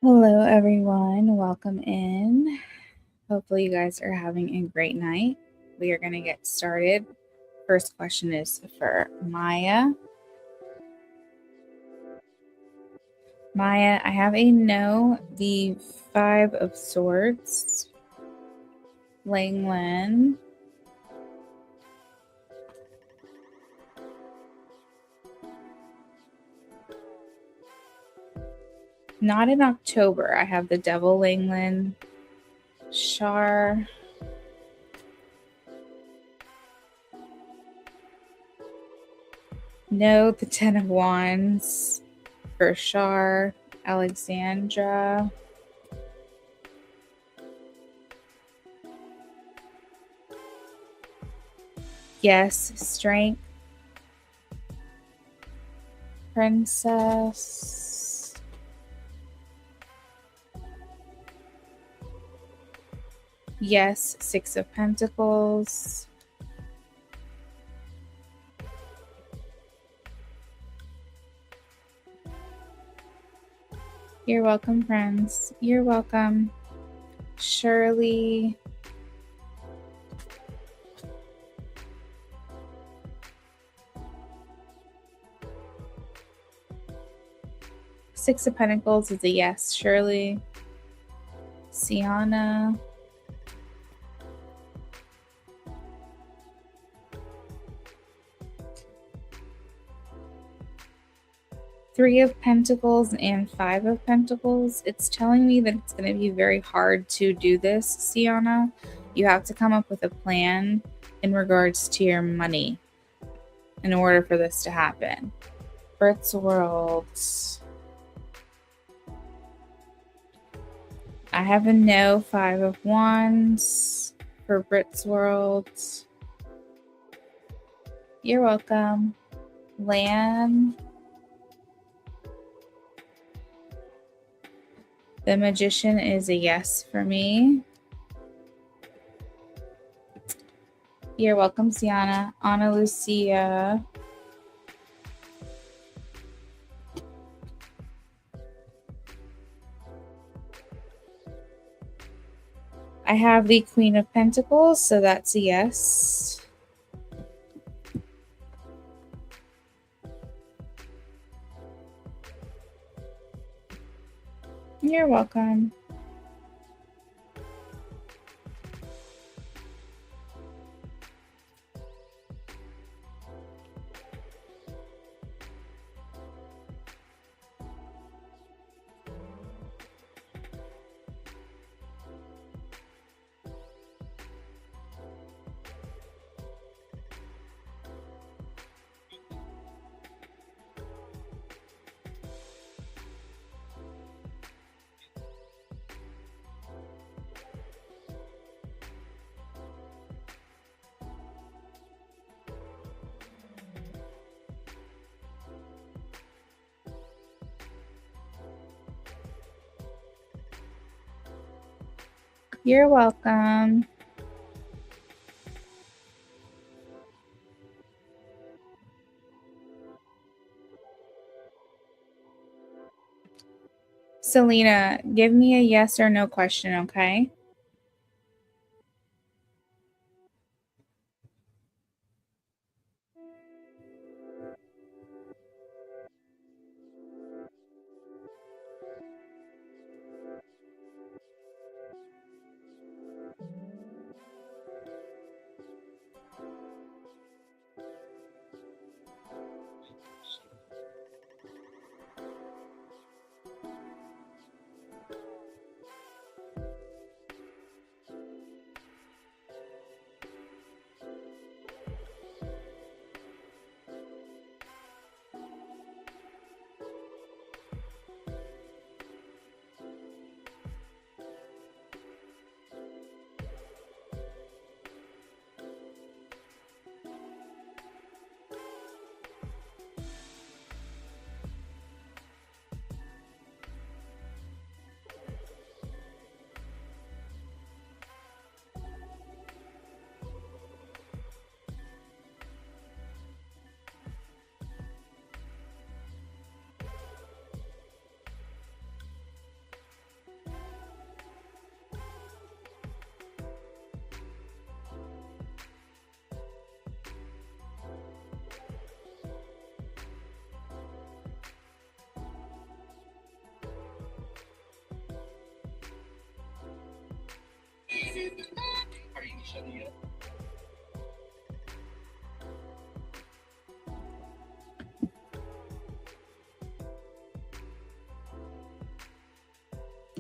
Hello, everyone. Welcome in. Hopefully, you guys are having a great night. We are going to get started. First question is for Maya. Maya, I have a no, the Five of Swords, Lang Len, not in October. I have the Devil, Lang Len, Shar, no, the Ten of Wands for Shar, Alexandra, yes, Strength, Princess, yes, Six of Pentacles, you're welcome, friends. You're welcome. Shirley, Six of Pentacles is a yes. Shirley, Sienna, Three of Pentacles and Five of Pentacles. It's telling me that it's going to be very hard to do this, Sienna. You have to come up with a plan in regards to your money in order for this to happen. Brit's World. I have a no, Five of Wands for Brit's World. You're welcome. Lan. The Magician is a yes for me. You're welcome, Sienna. Ana Lucia. I have the Queen of Pentacles, so that's a yes. You're welcome. You're welcome. Selena, give me a yes or no question, okay?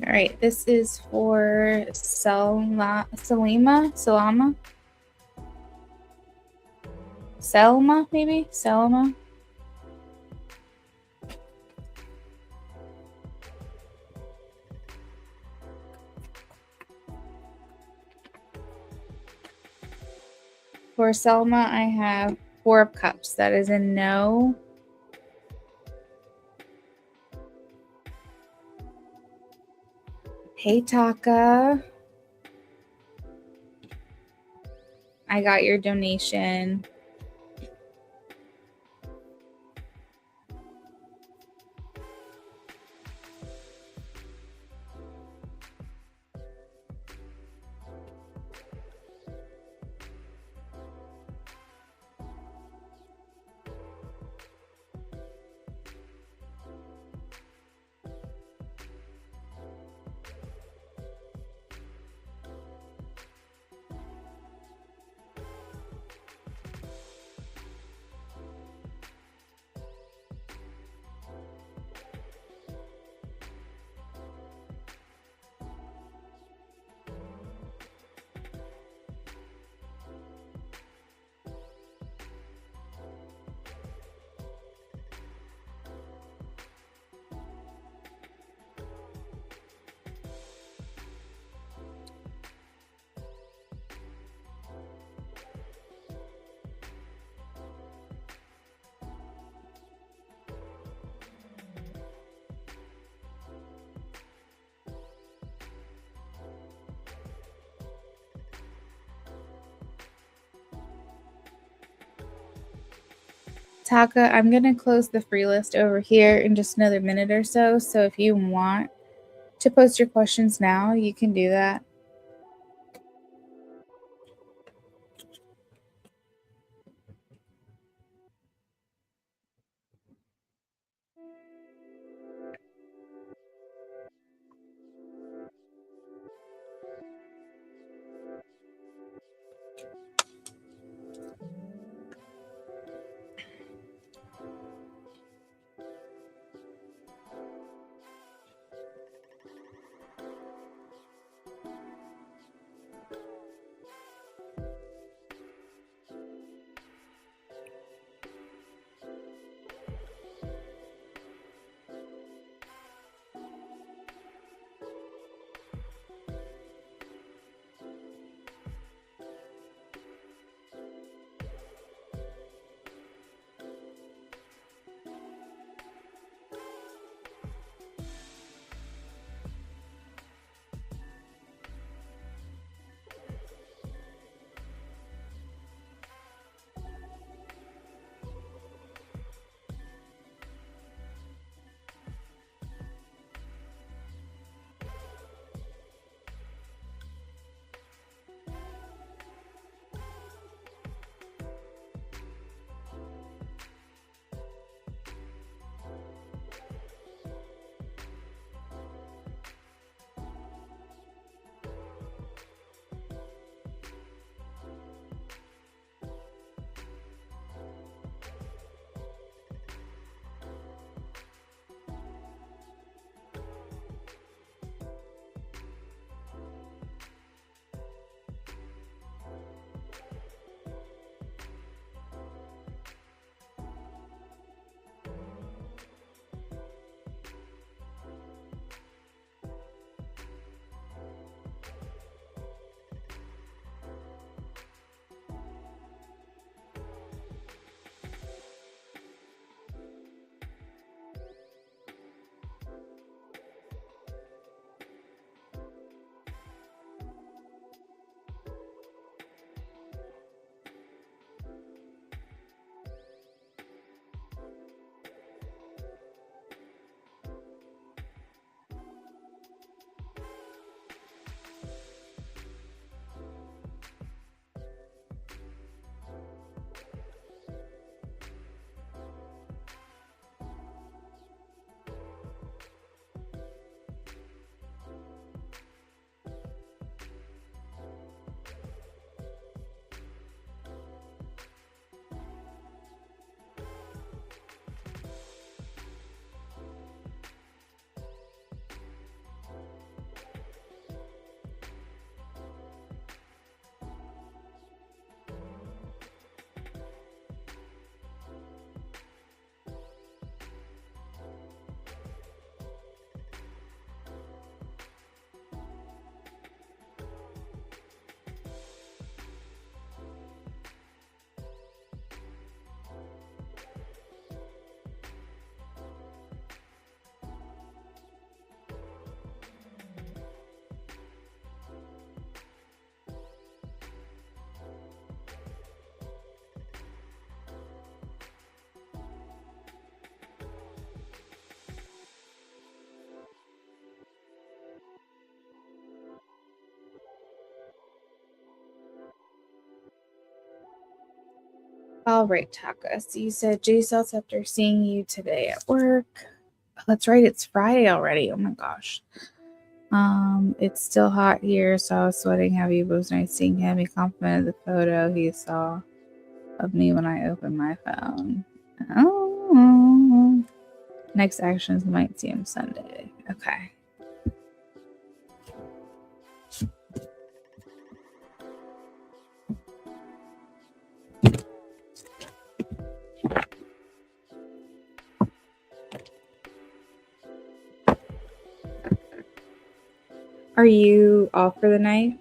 All right, this is for Selma, maybe? Selma? For Selma, I have 4 of Cups. That is a no. Hey, Taka. I got your donation. Taka, I'm going to close the free list over here in just another minute or so. So if you want to post your questions now, you can do that. All right, Takas. You said Jay Celts after seeing you today at work. Oh, that's right, it's Friday already. Oh my gosh. It's still hot here, so I was sweating heavy, but it was nice seeing him. He complimented the photo he saw of me when I opened my phone. Oh. Next actions might see him Sunday. Okay. Are you off for the night?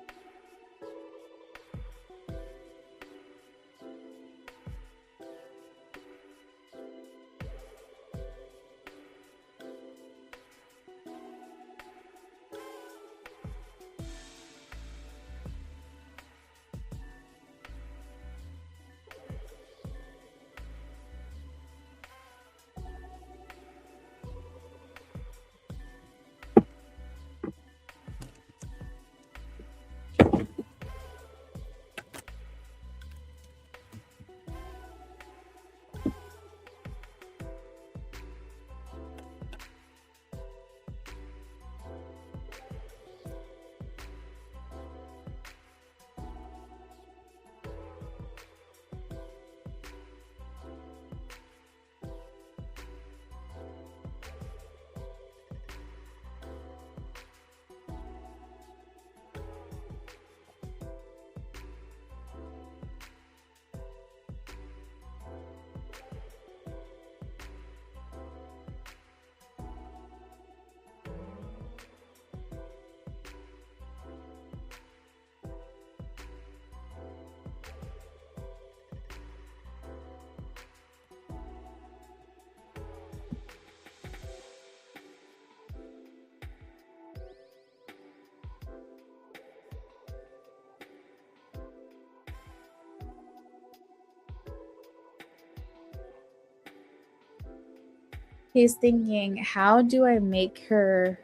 He's thinking, how do I make her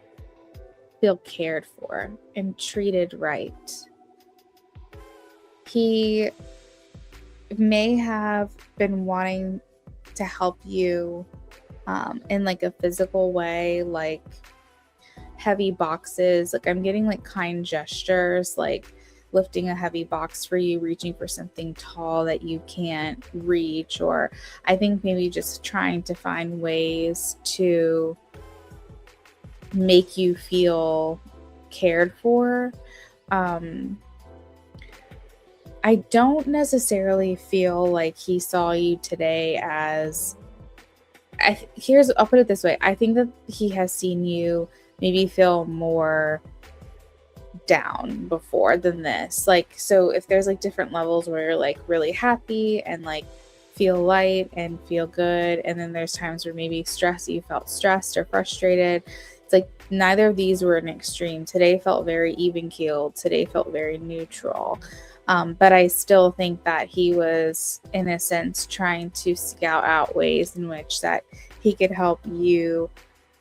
feel cared for and treated right? He may have been wanting to help you in like a physical way, like heavy boxes. Like I'm getting like kind gestures, like lifting a heavy box for you, reaching for something tall that you can't reach, or I think maybe just trying to find ways to make you feel cared for. I don't necessarily feel like he saw you today as I'll put it this way. I think that he has seen you maybe feel more down before than this. Like, so if there's like different levels where you're like really happy and like feel light and feel good, and then there's times where maybe you felt stressed or frustrated. It's like neither of these were an extreme. Today felt very even keeled. Today felt very neutral. But I still think that he was, in a sense, trying to scout out ways in which that he could help you,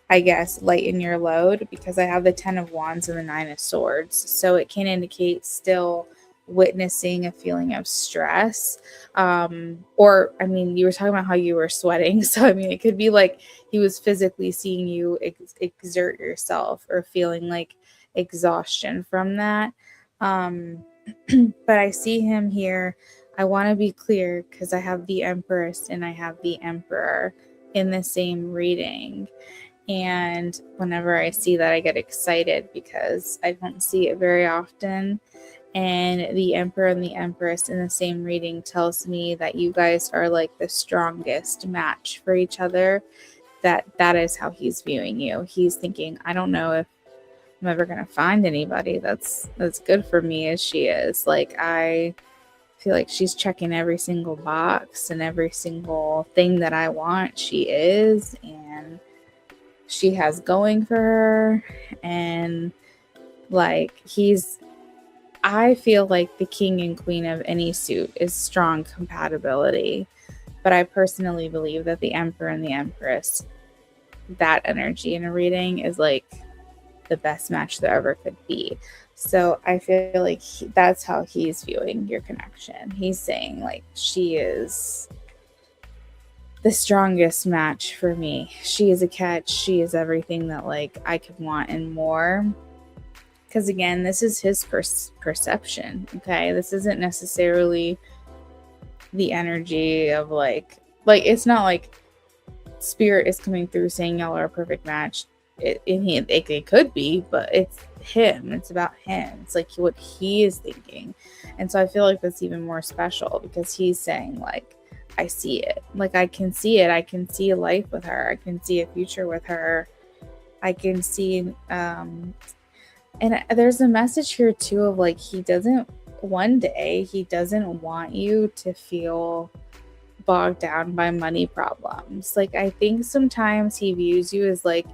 I guess, lighten your load, because I have the 10 of Wands and the 9 of Swords. So it can indicate still witnessing a feeling of stress. Or, I mean, you were talking about how you were sweating. So, I mean, it could be like he was physically seeing you exert yourself or feeling like exhaustion from that. But I see him here. I want to be clear because I have the Empress and I have the Emperor in the same reading. And whenever I see that, I get excited because I don't see it very often. And the Emperor and the Empress in the same reading tells me that you guys are like the strongest match for each other. That is how he's viewing you. He's thinking, I don't know if I'm ever gonna find anybody that's good for me as she is. Like, I feel like she's checking every single box and every single thing that I want. She is, and she has going for her. And like, I feel like the king and queen of any suit is strong compatibility. But I personally believe that the Emperor and the Empress, that energy in a reading is like the best match there ever could be. So I feel like that's how he's viewing your connection. He's saying like, she is the strongest match for me. She is a catch. She is everything that like I could want and more. Because again, this is his perception. Okay, this isn't necessarily the energy of like it's not like spirit is coming through saying y'all are a perfect match. It could be, but it's him. It's about him. It's like what he is thinking. And so I feel like that's even more special because he's saying like, I see it. Like I can see it. I can see a life with her. I can see a future with her. I can see and there's a message here too of like one day he doesn't want you to feel bogged down by money problems. Like I think sometimes he views you as like,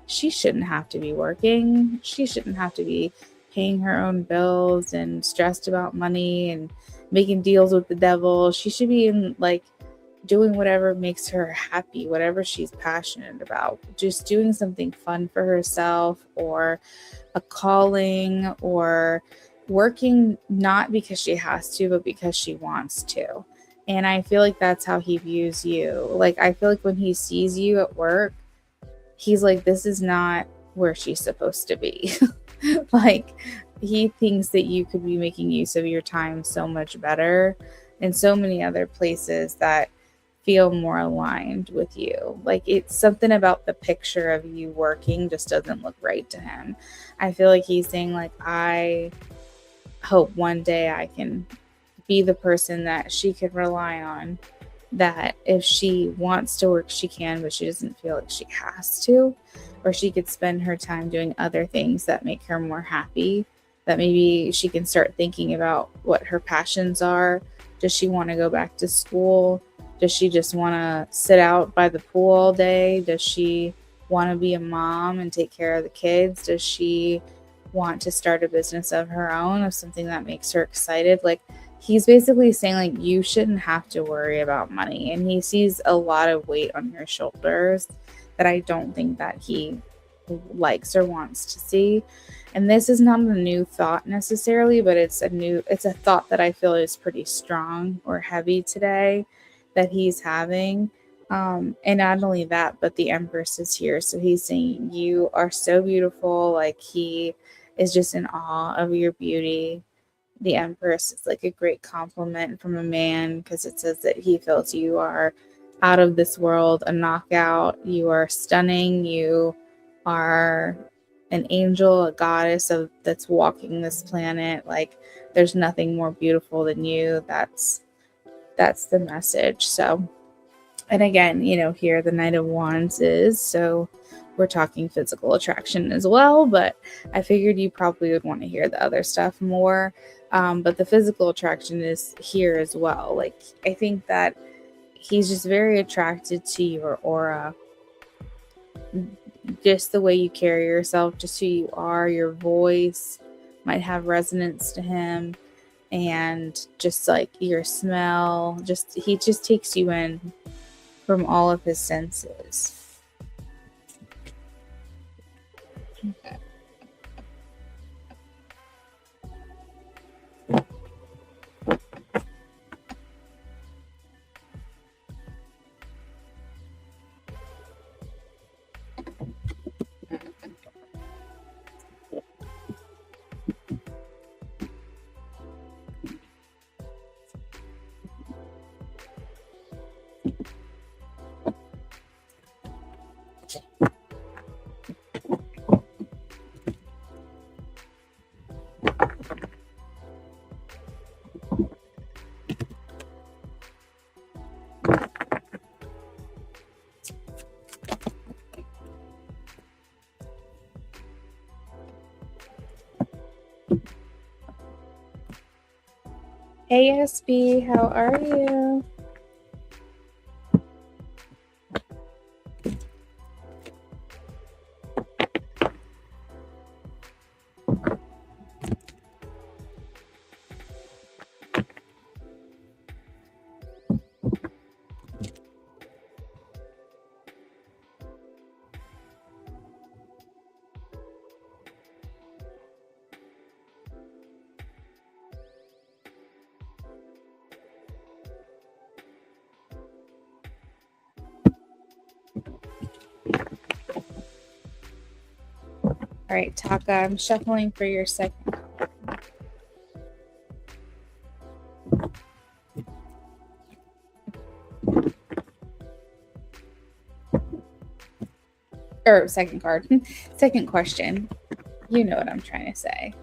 she shouldn't have to be working. She shouldn't have to be paying her own bills and stressed about money and making deals with the devil. She should be in like doing whatever makes her happy, whatever she's passionate about, just doing something fun for herself or a calling or working not because she has to, but because she wants to. And I feel like that's how he views you. Like, I feel like when he sees you at work, he's like, this is not where she's supposed to be. Like, he thinks that you could be making use of your time so much better in so many other places that feel more aligned with you. Like, it's something about the picture of you working just doesn't look right to him. I feel like he's saying, like, I hope one day I can be the person that she could rely on, that if she wants to work, she can, but she doesn't feel like she has to, or she could spend her time doing other things that make her more happy, that maybe she can start thinking about what her passions are. Does she want to go back to school? Does she just want to sit out by the pool all day? Does she want to be a mom and take care of the kids? Does she want to start a business of her own, of something that makes her excited? Like, he's basically saying like, you shouldn't have to worry about money. And he sees a lot of weight on your shoulders that I don't think that he likes or wants to see. And this is not a new thought necessarily, but it's a thought that I feel is pretty strong or heavy today that he's having. And not only that, but the Empress is here. So he's saying you are so beautiful. Like, he is just in awe of your beauty. The Empress is like a great compliment from a man because it says that he feels you are out of this world, a knockout. You are stunning. You are an angel, a goddess that's walking this planet. Like, there's nothing more beautiful than you. That's the message. So, and again, here the Knight of Wands is, so we're talking physical attraction as well, but I figured you probably would want to hear the other stuff more. But the physical attraction is here as well. Like, I think that he's just very attracted to your aura, just the way you carry yourself, just who you are. Your voice might have resonance to him, and just like your smell, he just takes you in from all of his senses. Okay. Hey SB, how are you? All right, Taka, I'm shuffling for your second card. Or second card. Second question. You know what I'm trying to say.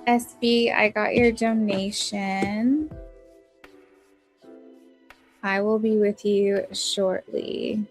SB, I got your donation. I will be with you shortly.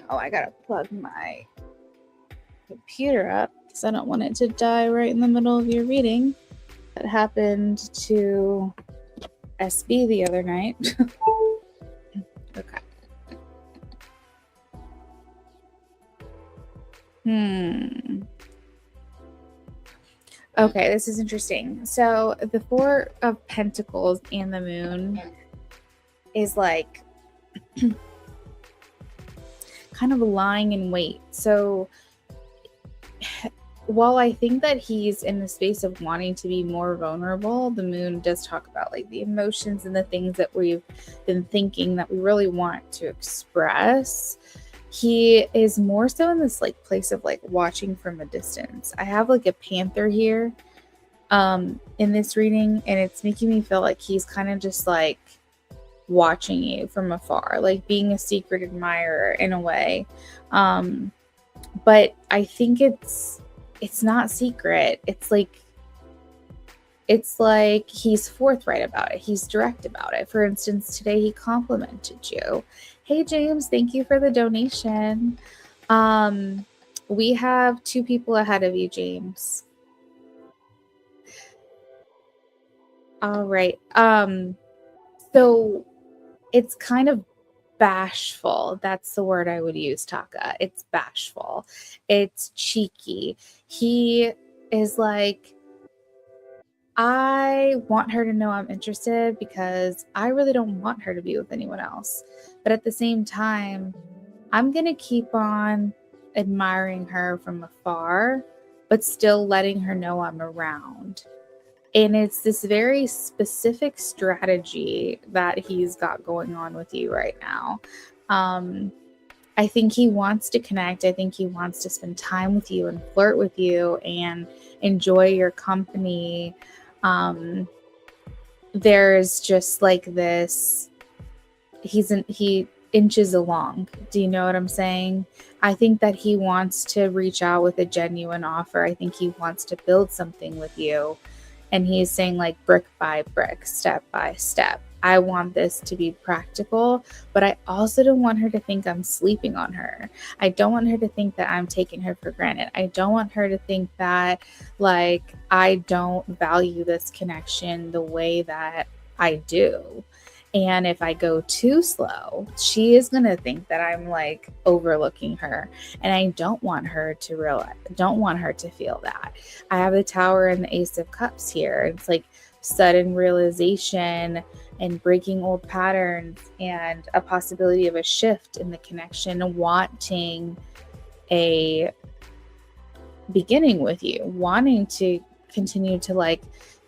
Oh, I gotta plug my computer up because I don't want it to die right in the middle of your reading. That happened to SB the other night. Okay. Okay, this is interesting. So the Four of Pentacles and the Moon is like kind of lying in wait. So while I think that he's in the space of wanting to be more vulnerable, the Moon does talk about like the emotions and the things that we've been thinking that we really want to express. He is more so in this like place of like watching from a distance. I have like a panther here in this reading, and it's making me feel like he's kind of just like watching you from afar, like being a secret admirer in a way. But I think it's not secret. It's like he's forthright about it. He's direct about it. For instance, today he complimented you. Hey, James, thank you for the donation. We have 2 people ahead of you, James. All right. So it's kind of bashful. That's the word I would use, Taka. It's bashful. It's cheeky. He is like, I want her to know I'm interested because I really don't want her to be with anyone else. But at the same time, I'm going to keep on admiring her from afar, but still letting her know I'm around. And it's this very specific strategy that he's got going on with you right now. I think he wants to connect. I think he wants to spend time with you and flirt with you and enjoy your company. Um, there's just like this, he inches along. Do you know what I'm saying? I think that he wants to reach out with a genuine offer. I think he wants to build something with you. And he's saying, like, brick by brick, step by step. I want this to be practical, but I also don't want her to think I'm sleeping on her. I don't want her to think that I'm taking her for granted. I don't want her to think that, like, I don't value this connection the way that I do. And if I go too slow, she is going to think that I'm like overlooking her. And I don't want her to realize, don't want her to feel that. I have the Tower and the Ace of Cups here. It's like sudden realization and breaking old patterns and a possibility of a shift in the connection, wanting a beginning with you, wanting to continue to like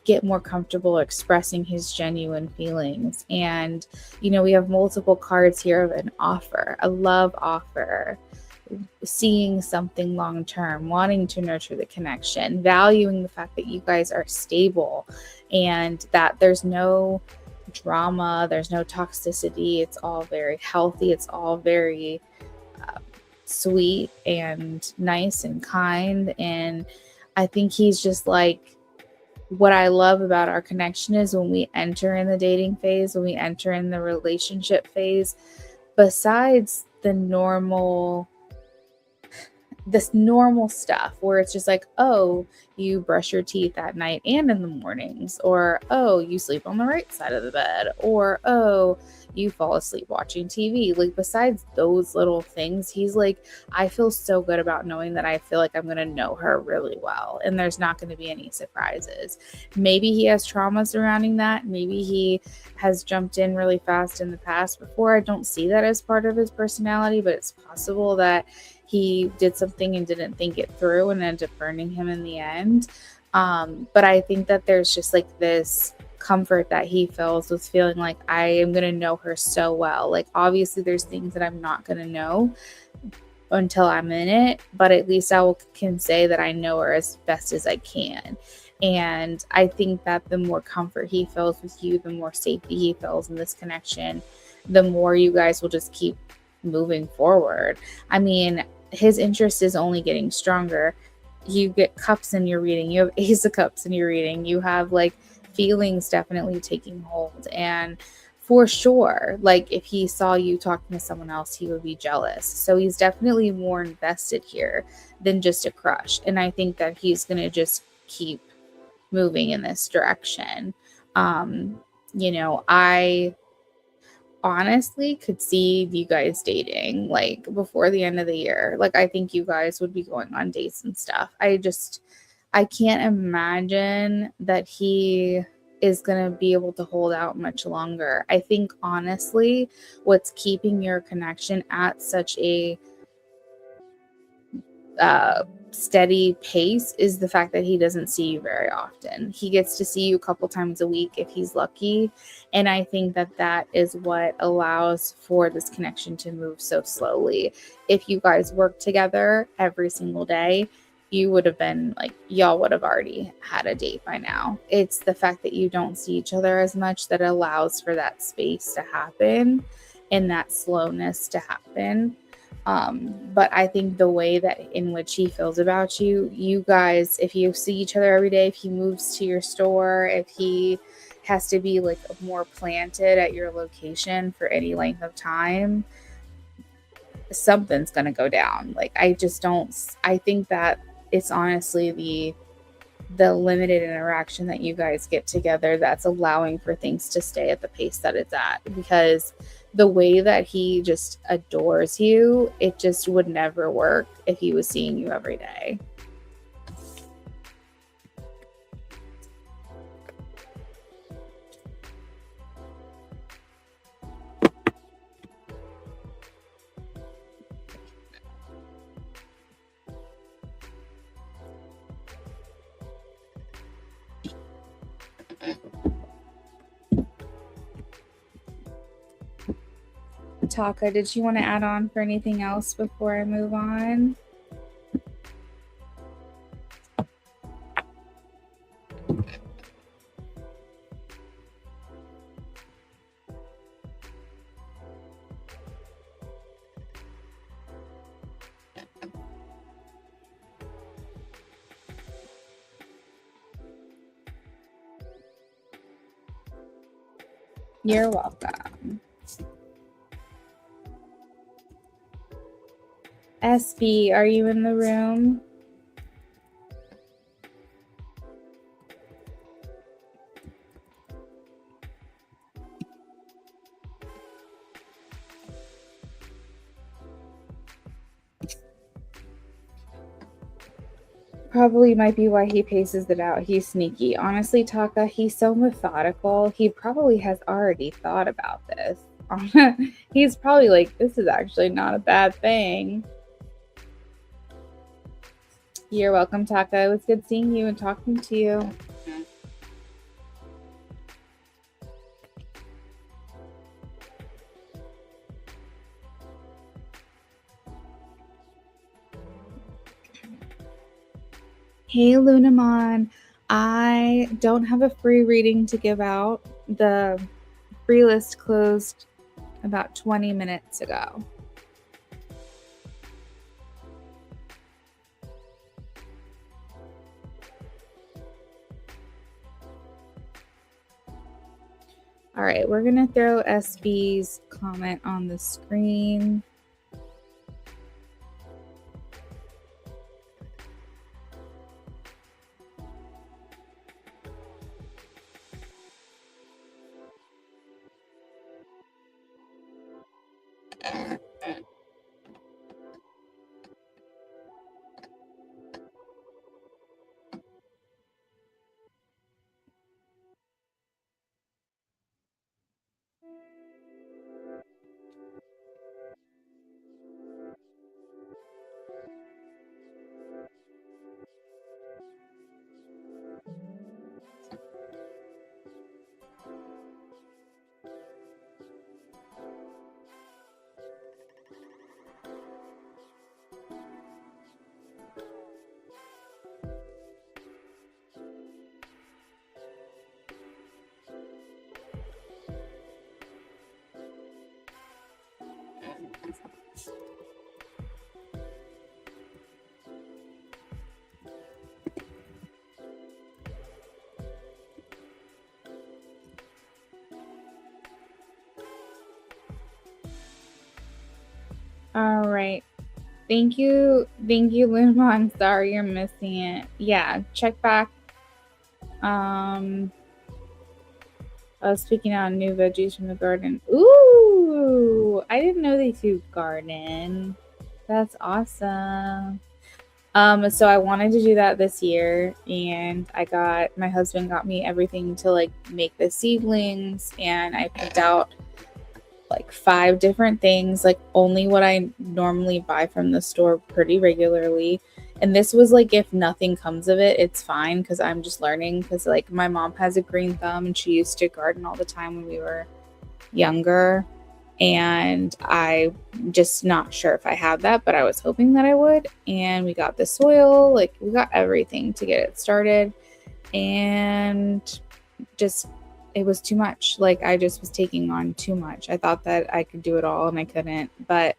get more comfortable expressing his genuine feelings. And, you know, we have multiple cards here of an offer, a love offer, seeing something long term, wanting to nurture the connection, valuing the fact that you guys are stable and that there's no drama, there's no toxicity. It's all very healthy, it's all very sweet and nice and kind. And I think he's just like, what I love about our connection is when we enter in the dating phase, when we enter in the relationship phase, besides this normal stuff where it's just like, oh, you brush your teeth at night and in the mornings, or oh, you sleep on the right side of the bed, or oh, you fall asleep watching TV. Like, besides those little things, he's like, I feel so good about knowing that I feel like I'm going to know her really well and there's not going to be any surprises. Maybe he has trauma surrounding that. Maybe he has jumped in really fast in the past before. I don't see that as part of his personality, but it's possible that he did something and didn't think it through and ended up burning him in the end. But I think that there's just like this comfort that he feels with feeling like I am going to know her so well. Like, obviously there's things that I'm not going to know until I'm in it, but at least can say that I know her as best as I can. And I think that the more comfort he feels with you, the more safety he feels in this connection, the more you guys will just keep moving forward. I mean, his interest is only getting stronger. You get cups in your reading, you have Ace of Cups in your reading, you have like feelings definitely taking hold. And for sure, like if he saw you talking to someone else, he would be jealous. So he's definitely more invested here than just a crush. And I think that he's going to just keep moving in this direction. You know, I honestly could see you guys dating like before the end of the year. Like, I think you guys would be going on dates and stuff. I can't imagine that he is going to be able to hold out much longer. I think honestly, what's keeping your connection at such a steady pace is the fact that he doesn't see you very often. He gets to see you a couple times a week if he's lucky. And I think that that is what allows for this connection to move so slowly. If you guys work together every single day, you would have been like, y'all would have already had a date by now. It's the fact that you don't see each other as much that allows for that space to happen and that slowness to happen. But I think the way that in which he feels about you, you guys, if you see each other every day, if he moves to your store, if he has to be like more planted at your location for any length of time, something's going to go down. Like, I think that it's honestly the limited interaction that you guys get together that's allowing for things to stay at the pace that it's at. Because the way that he just adores you, it just would never work if he was seeing you every day. Taka, did you want to add on for anything else before I move on? You're welcome. SB, are you in the room? Probably might be why he paces it out. He's sneaky. Honestly, Taka, he's so methodical. He probably has already thought about this. He's probably like, this is actually not a bad thing. You're welcome, Taka. It was good seeing you and talking to you. Hey, Lunamon. I don't have a free reading to give out. The free list closed about 20 minutes ago. All right, we're going to throw SB's comment on the screen. All right. Thank you, Luma. I'm sorry you're missing it. Yeah, check back. I was picking out new veggies from the garden. Ooh, I didn't know they do garden. That's awesome. So I wanted to do that this year, and my husband got me everything to like make the seedlings, and I picked out like 5 different things, like only what I normally buy from the store pretty regularly. And this was like, if nothing comes of it, it's fine, because I'm just learning. Because like my mom has a green thumb and she used to garden all the time when we were younger, and I'm just not sure if I have that, but I was hoping that I would. And we got the soil, like we got everything to get it started, and just it was too much. Like I just was taking on too much. I thought that I could do it all and I couldn't, but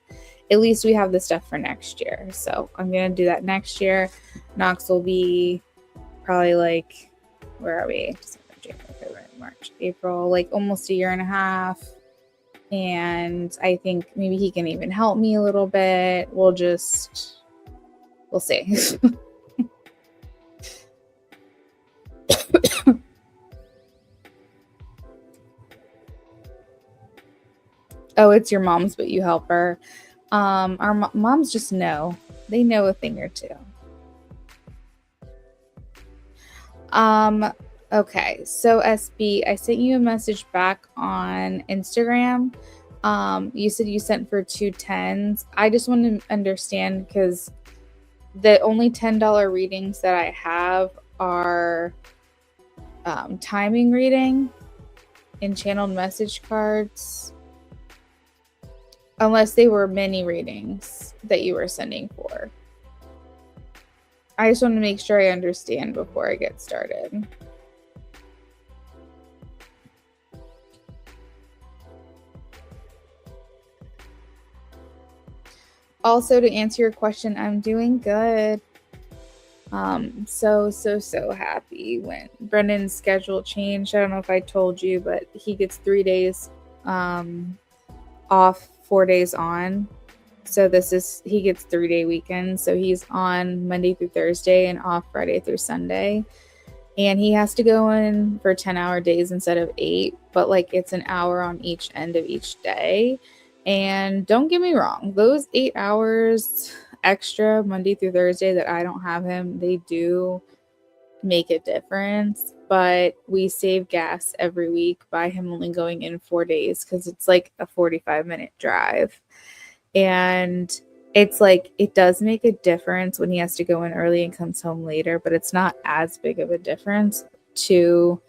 at least we have the stuff for next year. So I'm going to do that next year. Knox will be probably like, where are we? December, January, February, March, April, like almost a year and a half. And I think maybe he can even help me a little bit. We'll see. Oh, it's your mom's, but you help her. Our moms just know. They know a thing or two. Okay. So SB, I sent you a message back on Instagram. You said you sent for 2 10s. I just want to understand because the only $10 readings that I have are timing reading and channeled message cards, unless they were mini readings that you were sending for. I just want to make sure I understand before I get started. Also, to answer your question, I'm doing good. So happy when Brendan's schedule changed. I don't know if I told you, but he gets 3 days off, 4 days on. So he gets 3-day weekends. So he's on Monday through Thursday and off Friday through Sunday. And he has to go in for 10-hour days instead of 8, but like it's an hour on each end of each day. And don't get me wrong, those 8 hours extra Monday through Thursday that I don't have him, they do make a difference. But we save gas every week by him only going in 4 days because it's like a 45-minute drive. And it's like it does make a difference when he has to go in early and comes home later, but it's not as big of a difference to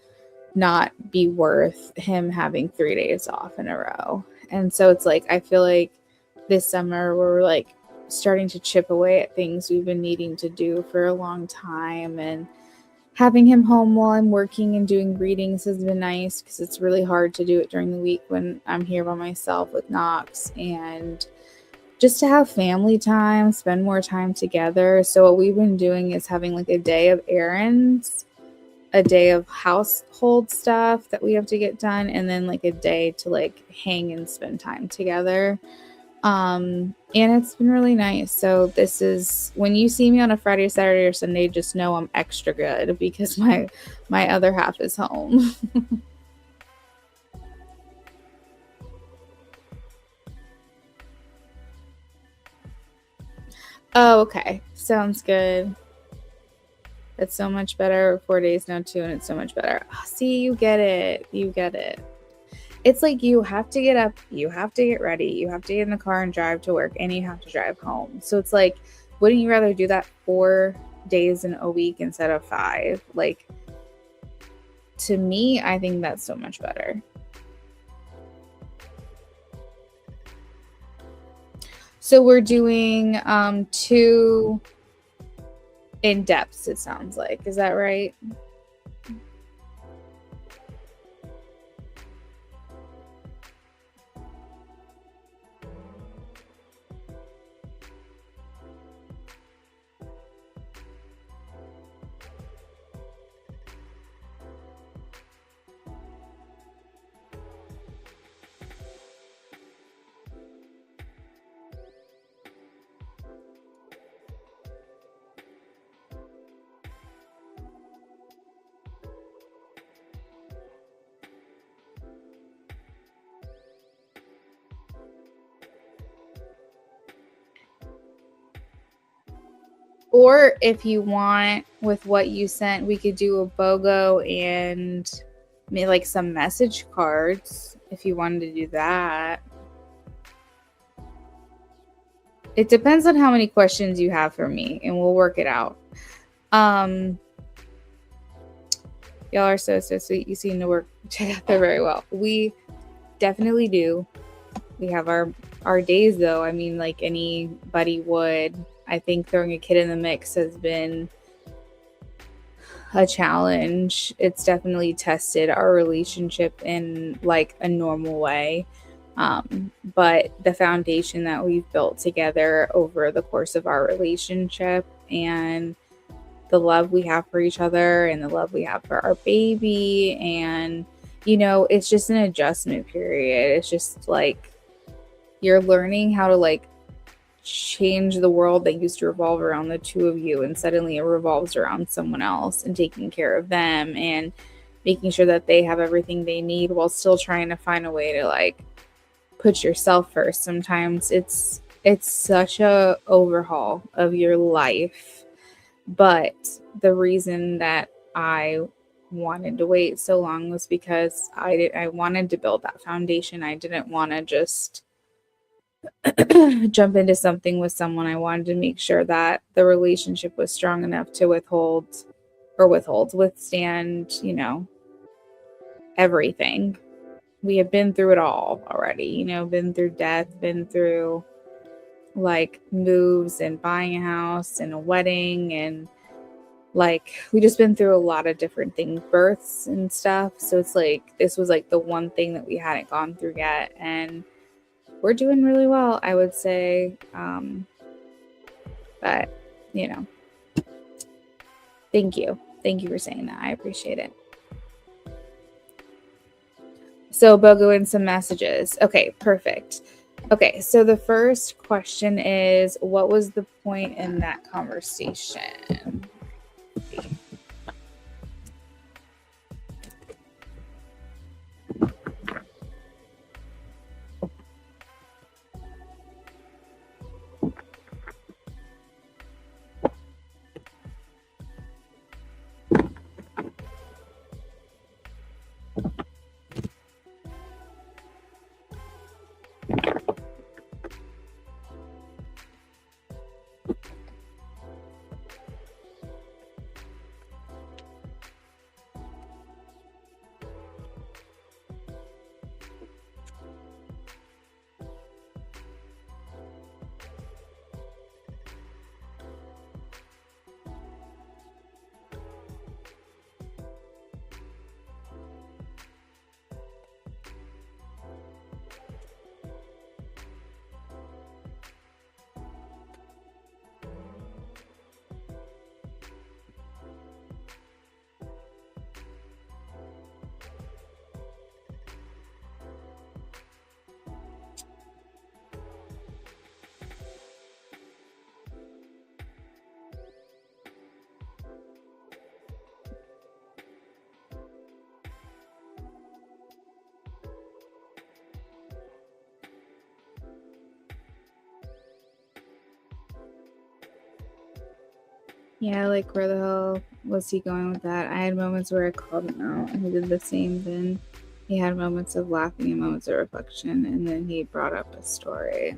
not be worth him having 3 days off in a row. And so it's like I feel like this summer we're like starting to chip away at things we've been needing to do for a long time, and having him home while I'm working and doing readings has been nice because it's really hard to do it during the week when I'm here by myself with Knox, and just to have family time, spend more time together. So what we've been doing is having like a day of errands, a day of household stuff that we have to get done, and then like a day to like hang and spend time together. And it's been really nice. So this is when you see me on a Friday, Saturday, or Sunday, just know I'm extra good because my other half is home. Oh, okay. Sounds good. It's so much better. 4 days now too, and it's so much better. Oh, see, you get it. You get it. It's like you have to get up, you have to get ready, you have to get in the car and drive to work, and you have to drive home. So it's like, wouldn't you rather do that 4 days in a week instead of 5? Like, to me, I think that's so much better. So we're doing 2 in-depths, it sounds like. Is that right? Or if you want, with what you sent, we could do a BOGO and maybe like some message cards if you wanted to do that. It depends on how many questions you have for me, and we'll work it out. Y'all are so sweet. You seem to work together very well. We definitely do. We have our days though. I mean, like anybody would. I think throwing a kid in the mix has been a challenge. It's definitely tested our relationship in like a normal way. But the foundation that we've built together over the course of our relationship, and the love we have for each other, and the love we have for our baby, and it's just an adjustment period. It's just like you're learning how to like change the world that used to revolve around the two of you, and suddenly it revolves around someone else, and taking care of them and making sure that they have everything they need while still trying to find a way to like put yourself first. Sometimes it's such a overhaul of your life. But the reason that I wanted to wait so long was because I wanted to build that foundation. I didn't want to just jump into something with someone. I wanted to make sure that the relationship was strong enough to withstand, everything. We have been through it all already, been through death, been through like moves and buying a house and a wedding, and like we just been through a lot of different things, births and stuff. So it's like this was like the one thing that we hadn't gone through yet, and we're doing really well, I would say. But thank you for saying that. I appreciate it. So Bogo in some messages. Okay, perfect. Okay, so the first question is, what was the point in that conversation? Yeah, like where the hell was he going with that? I had moments where I called him out and he did the same. Then he had moments of laughing and moments of reflection, and then he brought up a story.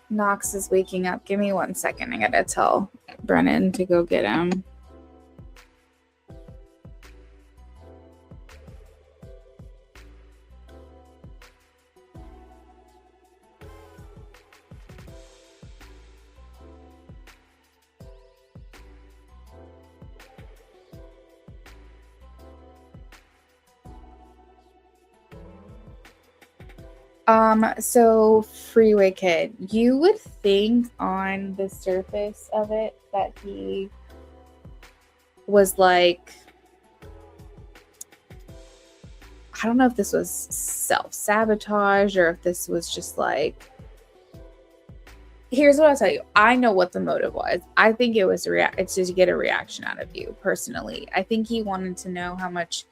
Knox is waking up. Give me 1 second. I gotta tell Brennan to go get him. So Freeway Kid, you would think on the surface of it that he was like, I don't know if this was self-sabotage or if this was just like, here's what I'll tell you. I know what the motive was. I think it was it's just to get a reaction out of you personally. I think he wanted to know how much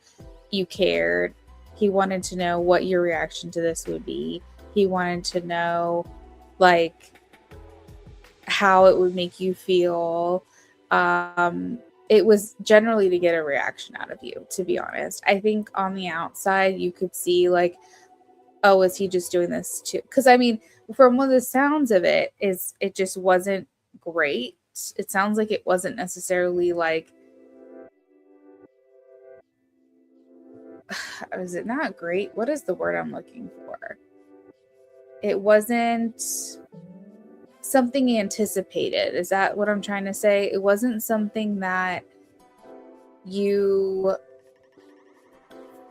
you cared. He wanted to know what your reaction to this would be. He wanted to know like how it would make you feel. It was generally to get a reaction out of you, to be honest. I think on the outside you could see like, oh, is he just doing this too? Because I mean, from what the sounds of it is, it just wasn't great. It sounds like it wasn't necessarily like, is it not great? What is the word I'm looking for? It wasn't something anticipated. Is that what I'm trying to say? It wasn't something that you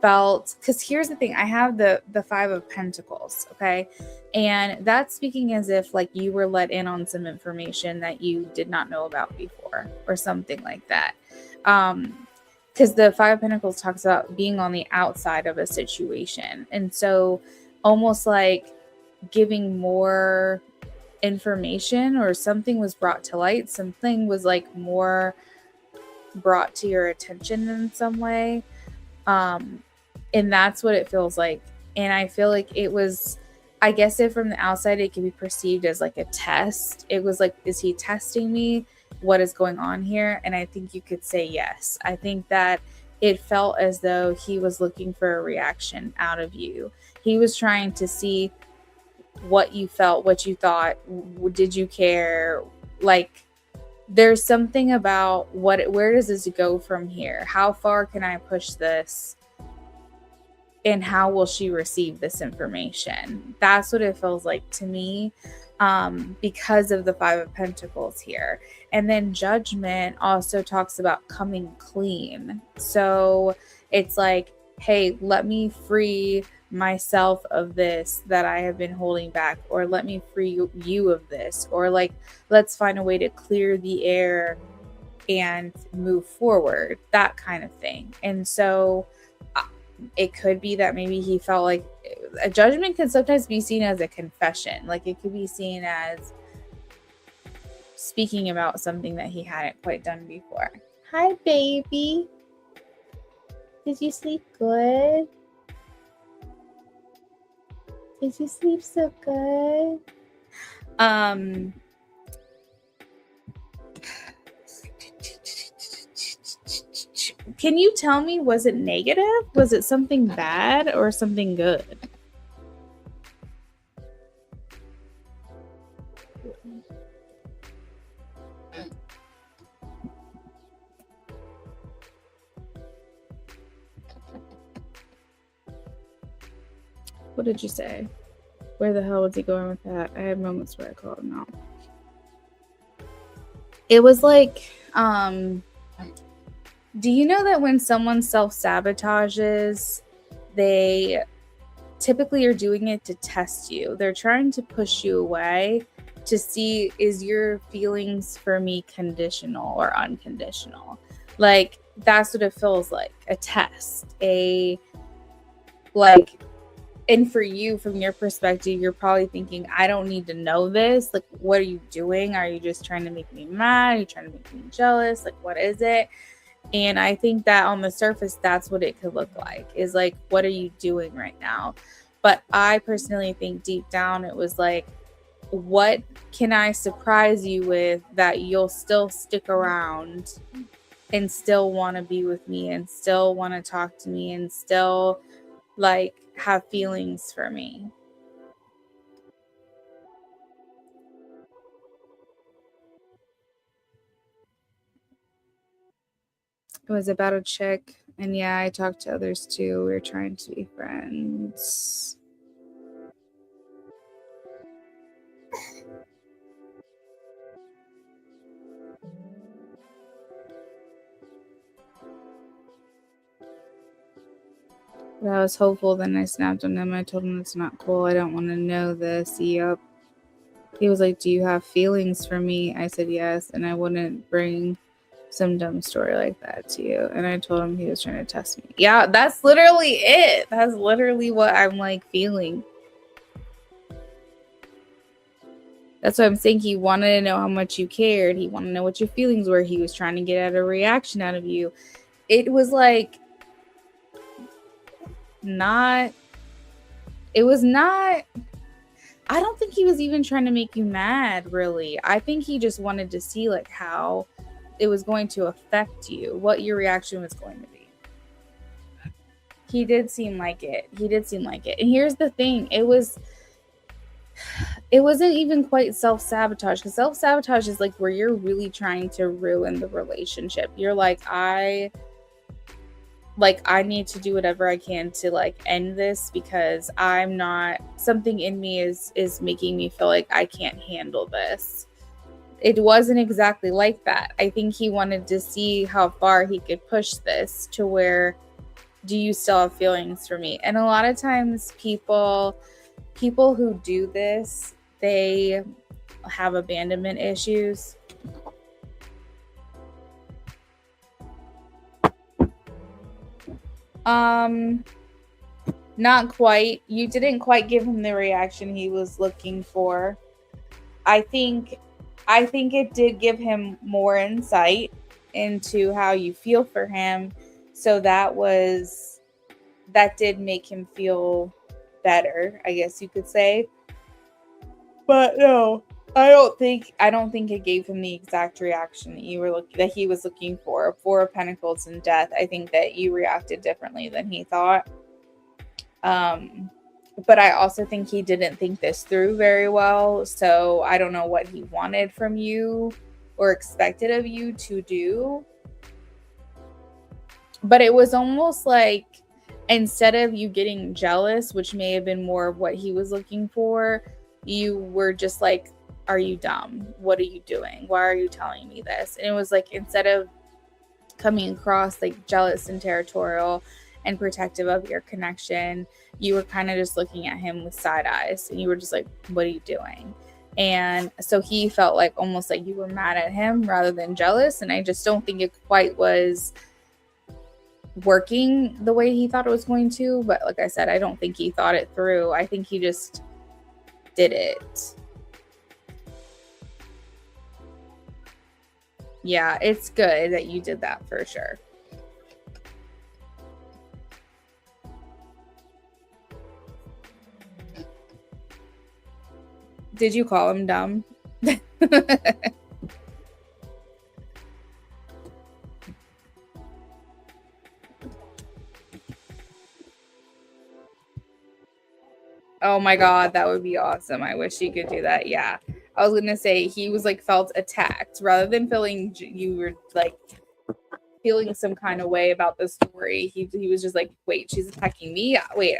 felt, because here's the thing, I have the 5 of Pentacles, okay, and that's speaking as if like you were let in on some information that you did not know about before or something like that, because the 5 of Pentacles talks about being on the outside of a situation, and so almost like giving more information or something was brought to light, something was like more brought to your attention in some way, and that's what it feels like And I feel like it was, I guess if from the outside it could be perceived as like a test. It was like, is he testing me? What is going on here? And I think you could say yes. I think that it felt as though he was looking for a reaction out of you. He was trying to see what you felt, what you thought. Did you care? Like, there's something about where does this go from here? How far can I push this? And how will she receive this information? That's what it feels like to me, because of the Five of Pentacles here. And then Judgment also talks about coming clean. So it's like, hey, let me free myself of this that I have been holding back, or let me free you of this, or like, let's find a way to clear the air and move forward, that kind of thing. And so it could be that maybe he felt like a judgment can sometimes be seen as a confession. Like, it could be seen as speaking about something that he hadn't quite done before. Hi, baby. Did you sleep good? Did you sleep so good? Can you tell me, was it negative? Was it something bad or something good? What did you say? Where the hell was he going with that? I had moments where I called him out. It was like, do you know that when someone self-sabotages, they typically are doing it to test you? They're trying to push you away to see, is your feelings for me conditional or unconditional? Like, that's what it feels like, a test, and for you, from your perspective, you're probably thinking, I don't need to know this. Like, what are you doing? Are you just trying to make me mad? Are you trying to make me jealous? Like, what is it? And I think that on the surface, that's what it could look like, is like, what are you doing right now? But I personally think deep down, it was like, what can I surprise you with that you'll still stick around and still want to be with me and still want to talk to me and still like have feelings for me? It was about a chick, and yeah, I talked to others too. We were trying to be friends. But I was hopeful, then I snapped on him. I told him it's not cool. I don't want to know this. Yup. He was like, do you have feelings for me? I said yes, and I wouldn't bring some dumb story like that to you. And I told him he was trying to test me. Yeah, that's literally it. That's literally what I'm like feeling. That's what I'm saying. He wanted to know how much you cared. He wanted to know what your feelings were. He was trying to get at a reaction out of you. It was like not, it was not, I don't think he was even trying to make you mad, really. I think he just wanted to see like how it was going to affect you, what your reaction was going to be. He did seem like it. He did seem like it. And here's the thing. It wasn't even quite self-sabotage, because self-sabotage is like where you're really trying to ruin the relationship. You're like, I need to do whatever I can to like end this, because I'm not, something in me is making me feel like I can't handle this. It wasn't exactly like that. I think he wanted to see how far he could push this to where, do you still have feelings for me? And a lot of times people who do this, they have abandonment issues. Not quite. You didn't quite give him the reaction he was looking for. I think it did give him more insight into how you feel for him. So that did make him feel better, I guess you could say. But no, I don't think it gave him the exact reaction that he was looking for. Four of Pentacles and Death. I think that you reacted differently than he thought. But I also think he didn't think this through very well. So I don't know what he wanted from you or expected of you to do. But it was almost like, instead of you getting jealous, which may have been more of what he was looking for, you were just like, are you dumb? What are you doing? Why are you telling me this? And it was like, instead of coming across like jealous and territorial and protective of your connection, you were kind of just looking at him with side eyes, and you were just like, what are you doing? And so he felt like almost like you were mad at him rather than jealous. And I just don't think it quite was working the way he thought it was going to. But like I said, I don't think he thought it through. I think he just did it. Yeah, it's good that you did that for sure. Did you call him dumb? Oh my God, that would be awesome. I wish he could do that. Yeah. I was going to say he was like felt attacked rather than feeling you were like feeling some kind of way about the story. He was just like, wait, she's attacking me? Wait.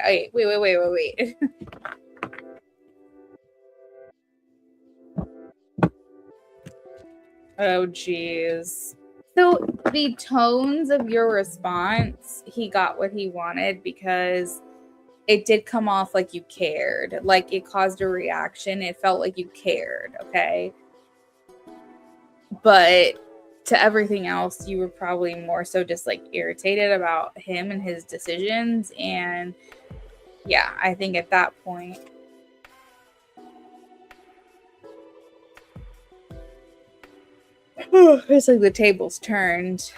Oh, geez. So the tones of your response, he got what he wanted because it did come off like you cared. Like it caused a reaction. It felt like you cared, okay? But to everything else, you were probably more so just like irritated about him and his decisions. And yeah, I think at that point, it's like the tables turned.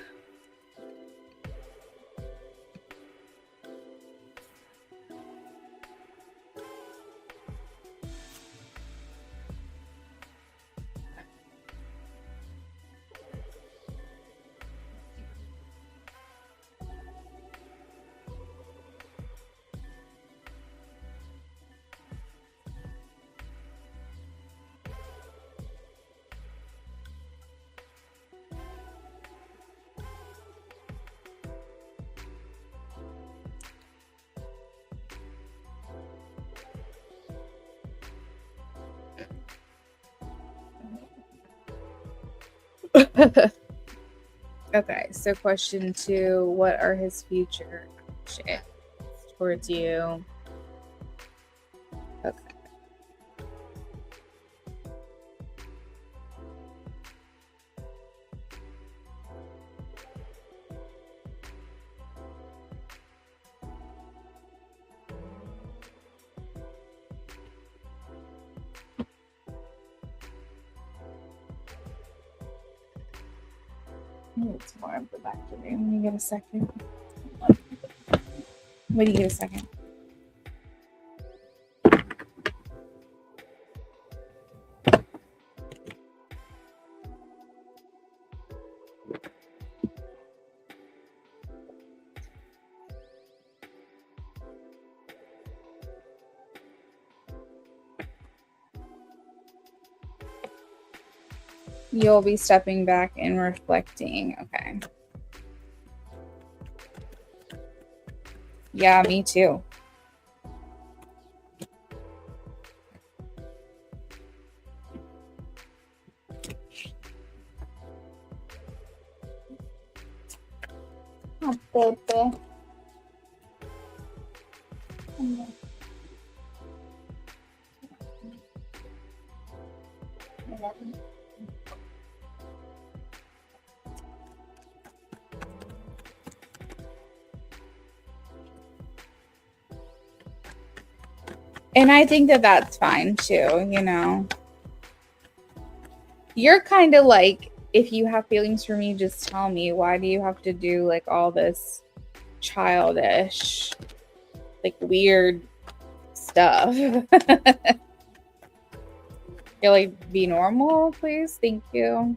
Okay, so question 2, what are his future actions towards you? Okay. It's more of the back to me. Let me get a second. What do you get a second? You'll be stepping back and reflecting. Okay. Yeah, me too. Oh, Pepe. And I think that that's fine too, you know. You're kind of like, if you have feelings for me, just tell me. Why do you have to do like all this childish, like weird stuff. You're like, be normal, please. Thank you.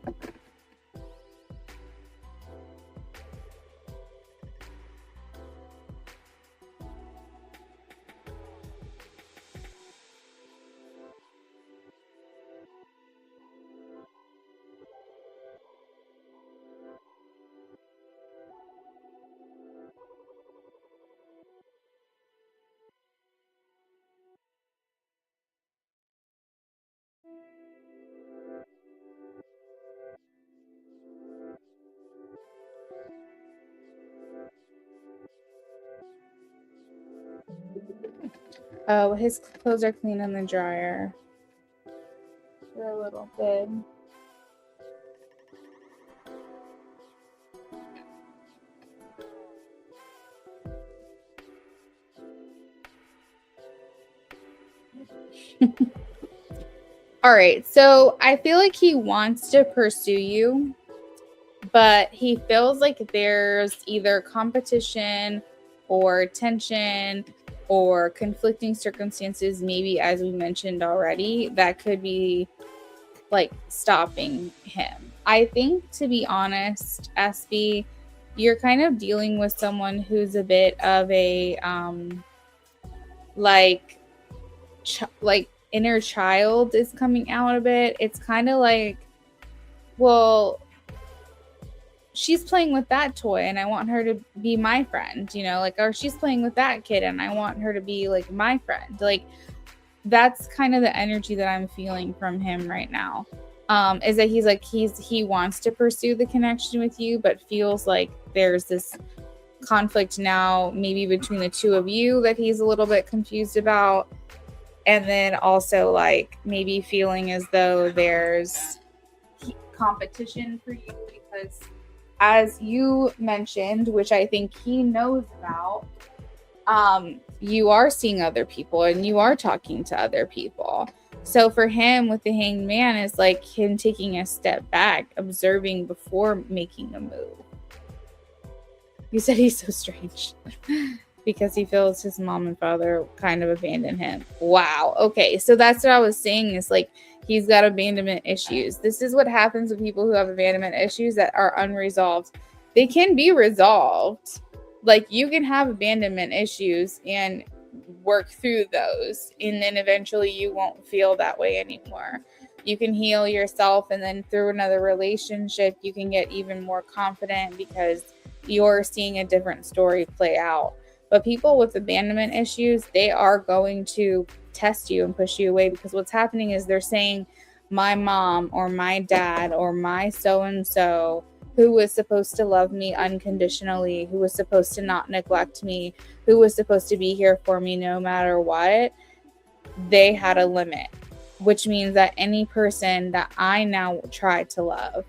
Oh, his clothes are clean in the dryer. They're a little bit. All right, so I feel like he wants to pursue you, but he feels like there's either competition or tension or conflicting circumstances, maybe as we mentioned already, that could be like stopping him. I think, to be honest, SB, you're kind of dealing with someone who's a bit of a like inner child is coming out a bit. It's kind of like, well, she's playing with that toy and I want her to be my friend, you know, like, or she's playing with that kid and I want her to be like my friend. Like, that's kind of the energy that I'm feeling from him right now. Is that he's like, he wants to pursue the connection with you, but feels like there's this conflict now, maybe between the two of you, that he's a little bit confused about. And then also like maybe feeling as though there's competition for you because, as you mentioned, which I think he knows about, you are seeing other people and you are talking to other people. So for him with the Hanged Man is like him taking a step back, observing before making a move. You said he's so strange because he feels his mom and father kind of abandoned him. Wow. Okay. So that's what I was saying, is like he's got abandonment issues. This is what happens with people who have abandonment issues that are unresolved. They can be resolved. Like, you can have abandonment issues and work through those, and then eventually you won't feel that way anymore. You can heal yourself, and then through another relationship you can get even more confident because you're seeing a different story play out. But people with abandonment issues, they are going to test you and push you away, because what's happening is they're saying, my mom or my dad or my so and so, who was supposed to love me unconditionally, who was supposed to not neglect me, who was supposed to be here for me no matter what, they had a limit, which means that any person that I now try to love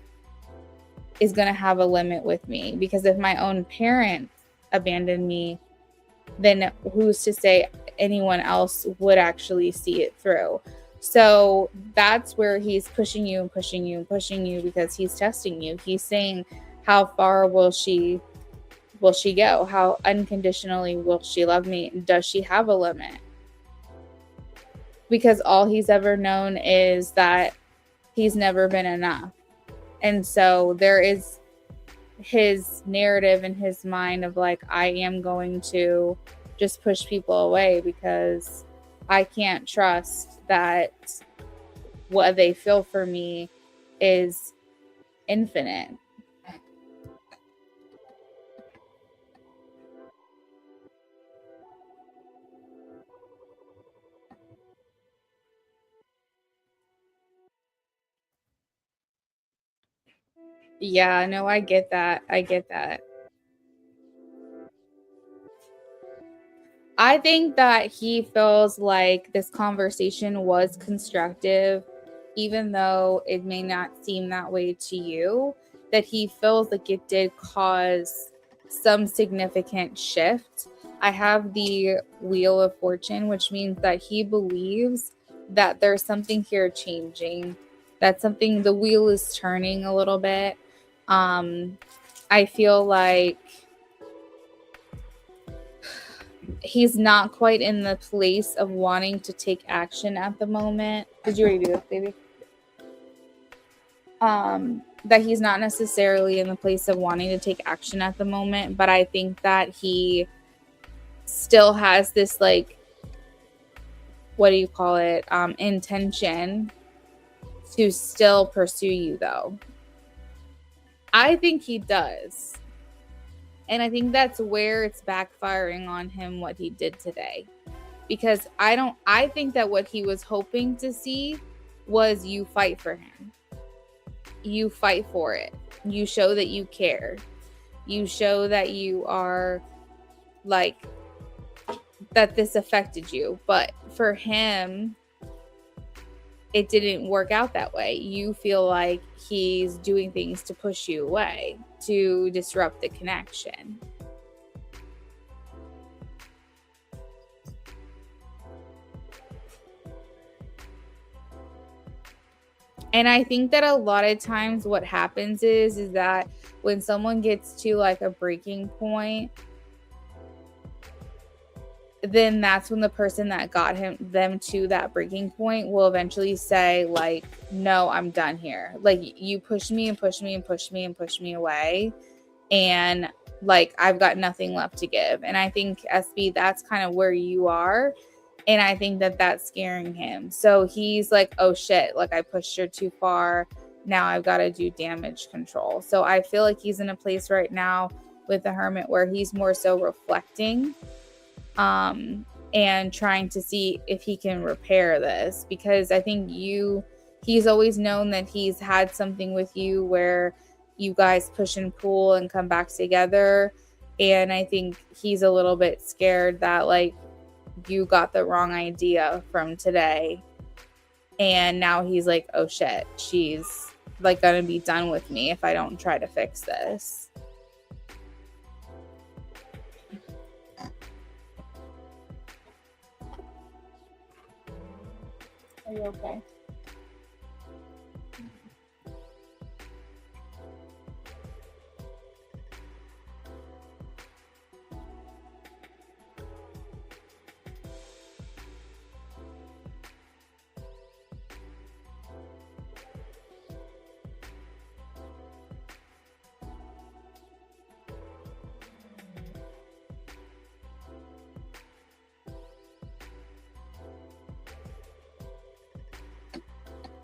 is going to have a limit with me. Because if my own parents abandoned me, then who's to say anyone else would actually see it through? So that's where he's pushing you and pushing you and pushing you, because he's testing you. He's saying, how far will she go? How unconditionally will she love me? Does she have a limit? Because all he's ever known is that he's never been enough. And so there is his narrative in his mind of like, I am going to just push people away because I can't trust that what they feel for me is infinite. Yeah, no, I get that. I get that. I think that he feels like this conversation was constructive, even though it may not seem that way to you, that he feels like it did cause some significant shift. I have the Wheel of Fortune, which means that he believes that there's something here changing, that something, the wheel is turning a little bit. I feel like he's not quite in the place of wanting to take action at the moment. Did you already do this, baby? That he's not necessarily in the place of wanting to take action at the moment, but I think that he still has this, like, what do you call it? Intention to still pursue you, though. I think he does. And I think that's where it's backfiring on him, what he did today. Because I think that what he was hoping to see was you fight for him. You fight for it. You show that you care. You show that you are, like, that this affected you. But for him, it didn't work out that way. You feel like he's doing things to push you away, to disrupt the connection. And I think that a lot of times what happens is that when someone gets to, like, a breaking point, then that's when the person that got them to that breaking point will eventually say, like, no, I'm done here. Like, you pushed me and pushed me and pushed me and pushed me away. And, like, I've got nothing left to give. And I think, SB, that's kind of where you are. And I think that that's scaring him. So he's like, oh shit, like, I pushed her too far. Now I've got to do damage control. So I feel like he's in a place right now with the Hermit where he's more so reflecting, and trying to see if he can repair this, because I think he's always known that he's had something with you where you guys push and pull and come back together. And I think he's a little bit scared that, like, you got the wrong idea from today. And now he's like, oh shit, she's, like, gonna be done with me if I don't try to fix this. Are you okay?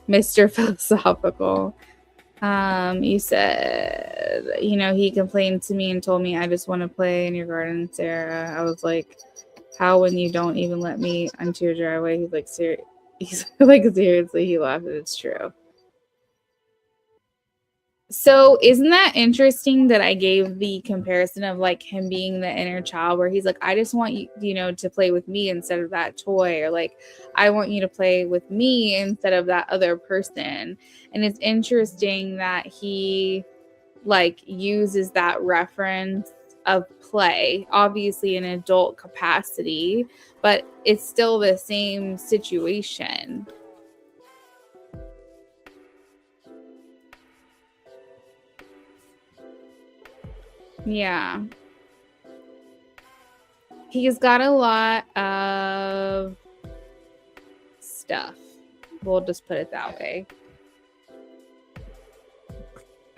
Mr. Philosophical. You said, he complained to me and told me, I just want to play in your garden, Sarah. I was like, how, when you don't even let me onto your driveway? He's like, seriously, he laughed. It's true. So isn't that interesting that I gave the comparison of, like, him being the inner child where he's like, I just want you, to play with me instead of that toy, or, like, I want you to play with me instead of that other person. And it's interesting that he, like, uses that reference of play, obviously in adult capacity, but it's still the same situation. Yeah. He's got a lot of stuff. We'll just put it that way.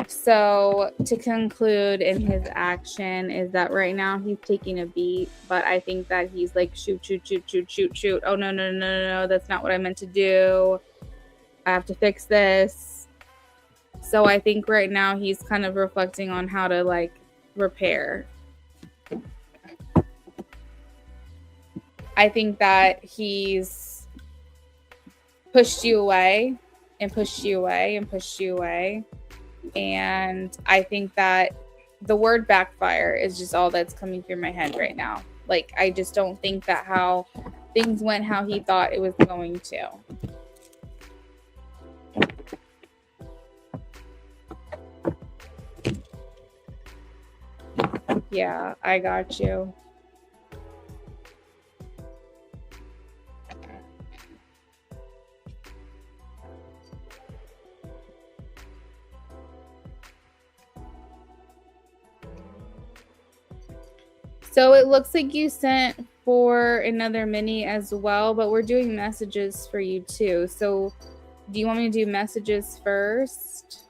So to conclude in his action is that right now he's taking a beat, but I think that he's like, shoot. Oh, no, that's not what I meant to do. I have to fix this. So I think right now he's kind of reflecting on how to, like, repair. I think that he's pushed you away and pushed you away and pushed you away. And I think that the word backfire is just all that's coming through my head right now. Like, I just don't think that how things went how he thought it was going to. Yeah, I got you. So it looks like you sent for another mini as well, but we're doing messages for you too. So do you want me to do messages first?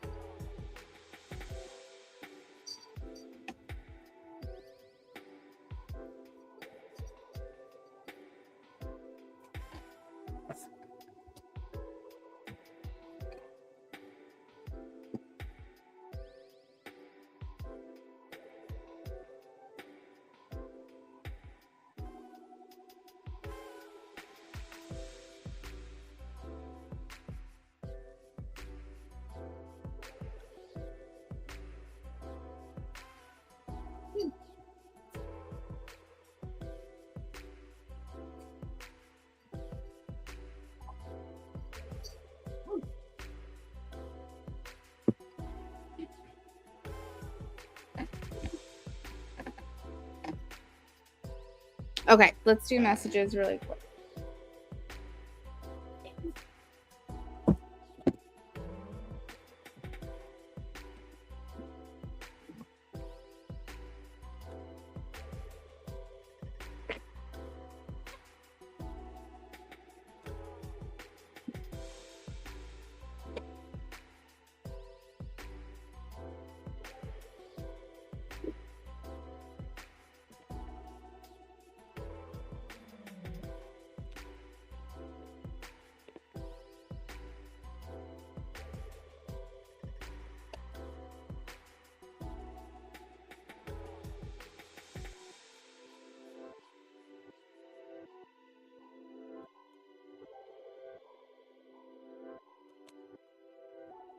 Okay, let's do messages really quick.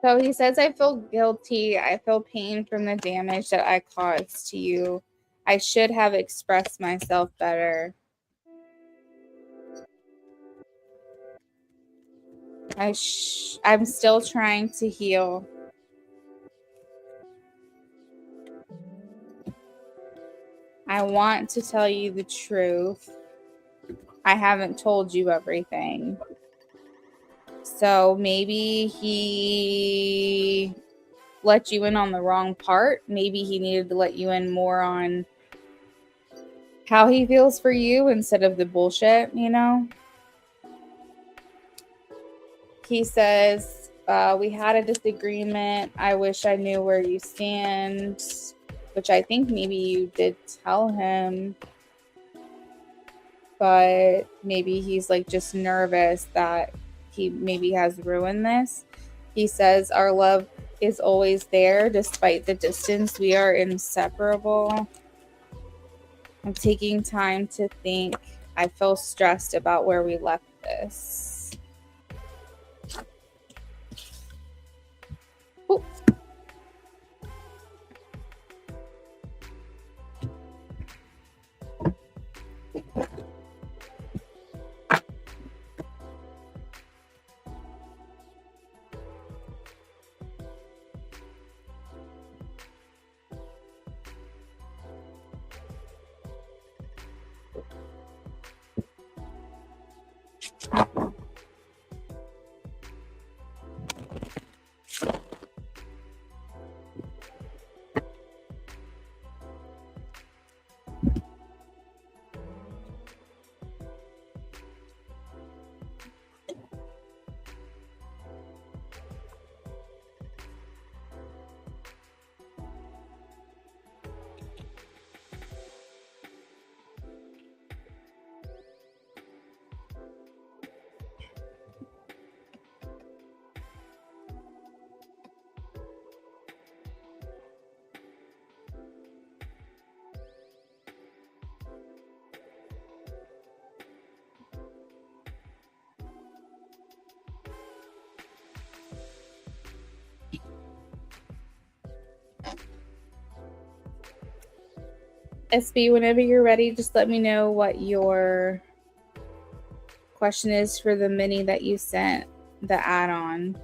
So he says, I feel guilty. I feel pain from the damage that I caused to you. I should have expressed myself better. I'm still trying to heal. I want to tell you the truth. I haven't told you everything. So maybe he let you in on the wrong part. Maybe he needed to let you in more on how he feels for you instead of the bullshit, you know? He says, we had a disagreement. I wish I knew where you stand, which I think maybe you did tell him, but maybe he's like just nervous that he maybe has ruined this. He says, our love is always there despite the distance. We are inseparable. I'm taking time to think. I feel stressed about where we left this. Ooh. SB, whenever you're ready, just let me know what your question is for the mini that you sent, the add-on.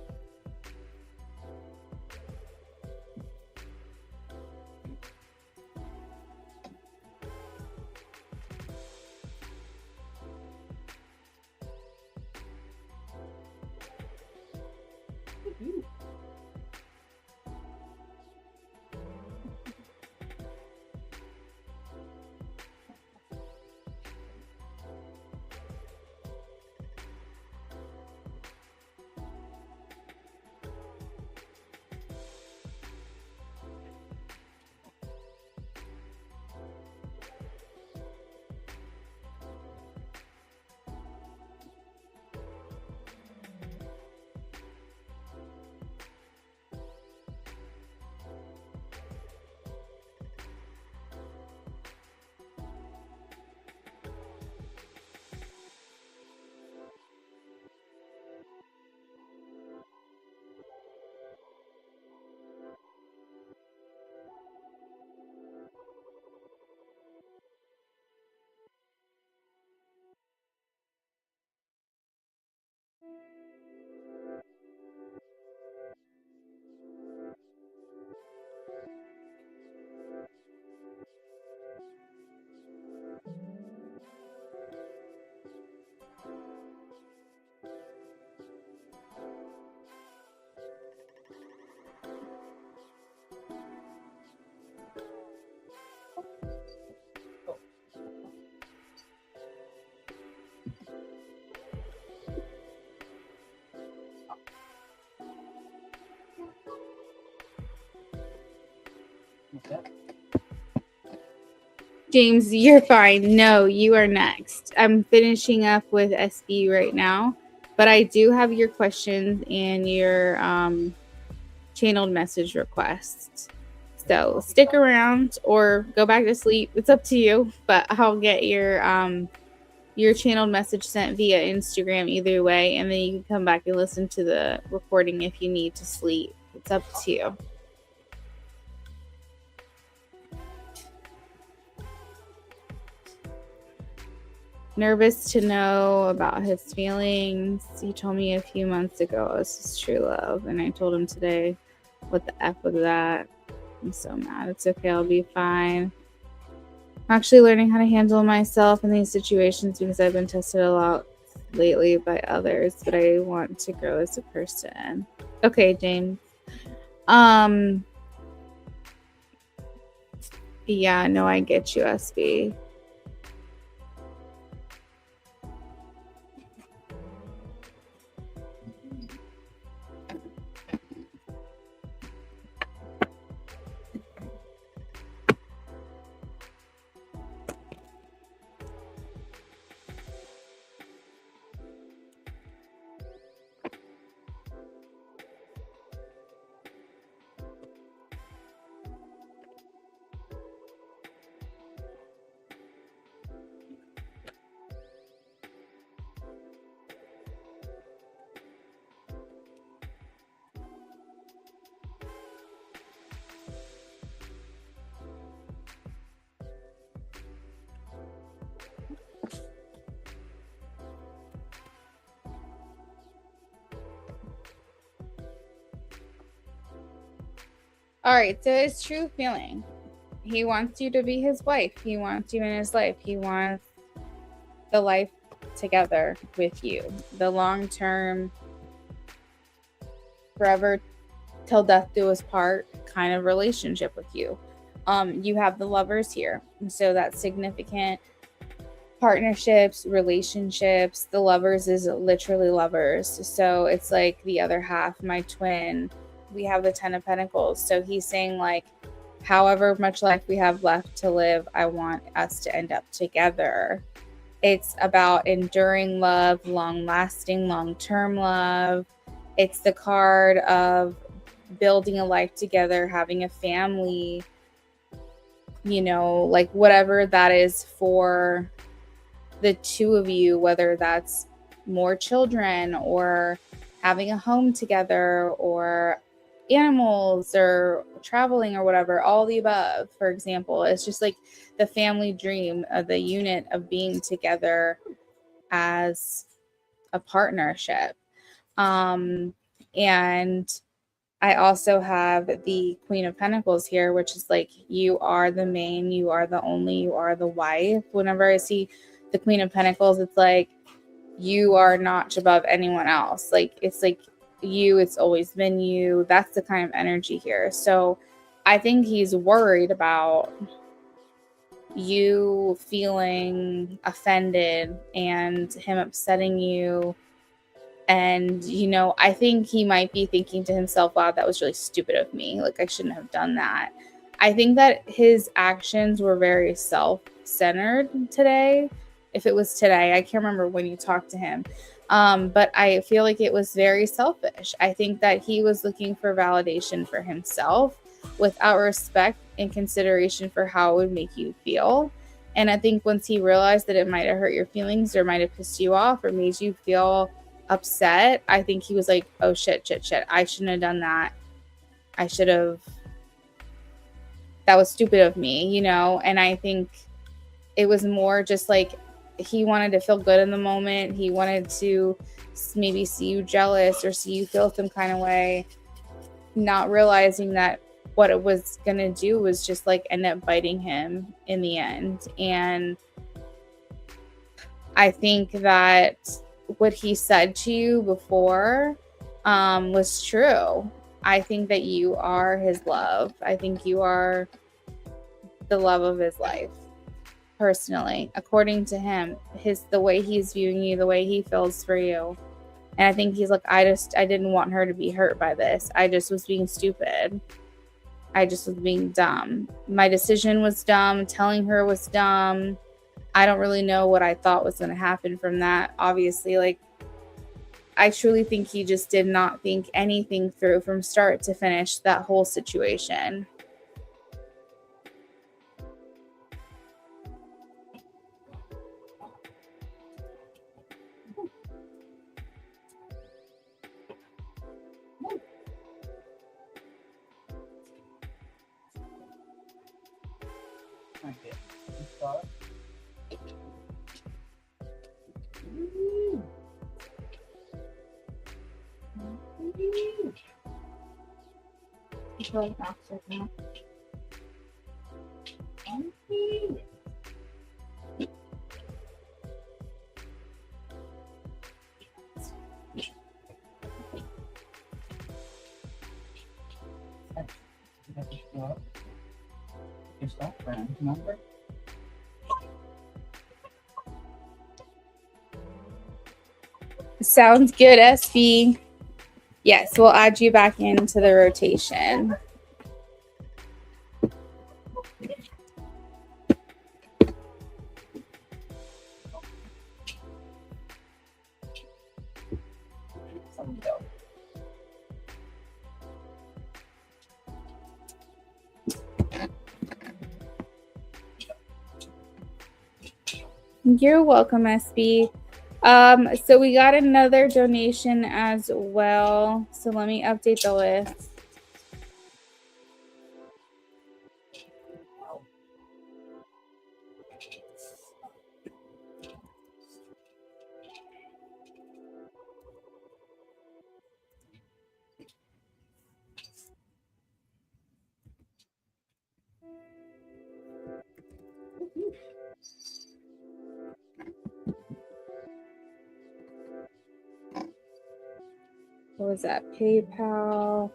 James, you're fine. No, you are next. I'm finishing up with SB right now, but I do have your questions and your channeled message requests. So stick around or go back to sleep. It's up to you, but I'll get your channeled message sent via Instagram either way, and then you can come back and listen to the recording if you need to sleep. It's up to you. Nervous to know about his feelings. He told me a few months ago it was his true love, and I told him today, what the F was that? I'm so mad. It's okay, I'll be fine. I'm actually learning how to handle myself in these situations because I've been tested a lot lately by others, but I want to grow as a person. Okay, James. Yeah, no, I get you, SB. All right, so his true feeling. He wants you to be his wife. He wants you in his life. He wants the life together with you. The long-term, forever till death do us part kind of relationship with you. You have the lovers here. And so that's significant partnerships, relationships. The lovers is literally lovers. So it's like the other half, my twin. We have the 10 of Pentacles. So he's saying like, however much life we have left to live, I want us to end up together. It's about enduring love, long-lasting, long-term love. It's the card of building a life together, having a family, you know, like whatever that is for the two of you, whether that's more children or having a home together or animals or traveling or whatever, all the above, for example. It's just like the family dream of the unit of being together as a partnership. And I also have the Queen of Pentacles here, which is like, you are the main, you are the only, you are the wife. Whenever I see the Queen of Pentacles, it's like, you are notch above anyone else. Like, it's like you, it's always been you. That's the kind of energy here. So I think he's worried about you feeling offended and him upsetting you. And, you know, I think he might be thinking to himself, wow, that was really stupid of me. Like, I shouldn't have done that. I think that his actions were very self-centered today. If it was today, I can't remember when you talked to him. But I feel like it was very selfish. I think that he was looking for validation for himself without respect and consideration for how it would make you feel. And I think once he realized that it might have hurt your feelings or might have pissed you off or made you feel upset, I think he was like, oh shit, I shouldn't have done that. That was stupid of me, you know? And I think it was more just like, he wanted to feel good in the moment. He wanted to maybe see you jealous or see you feel some kind of way, not realizing that what it was going to do was just like end up biting him in the end. And I think that what he said to you before was true. I think that you are his love. I think you are the love of his life. Personally, according to him, the way he's viewing you, the way he feels for you. And I think he's like, I didn't want her to be hurt by this. I just was being stupid. I just was being dumb. My decision was dumb. Telling her was dumb. I don't really know what I thought was going to happen from that. Obviously, like, I truly think he just did not think anything through from start to finish, that whole situation. Sounds good, SV. Yes, we'll add you back into the rotation. You're welcome, SB. So we got another donation as well. So let me update the list. What was that? PayPal.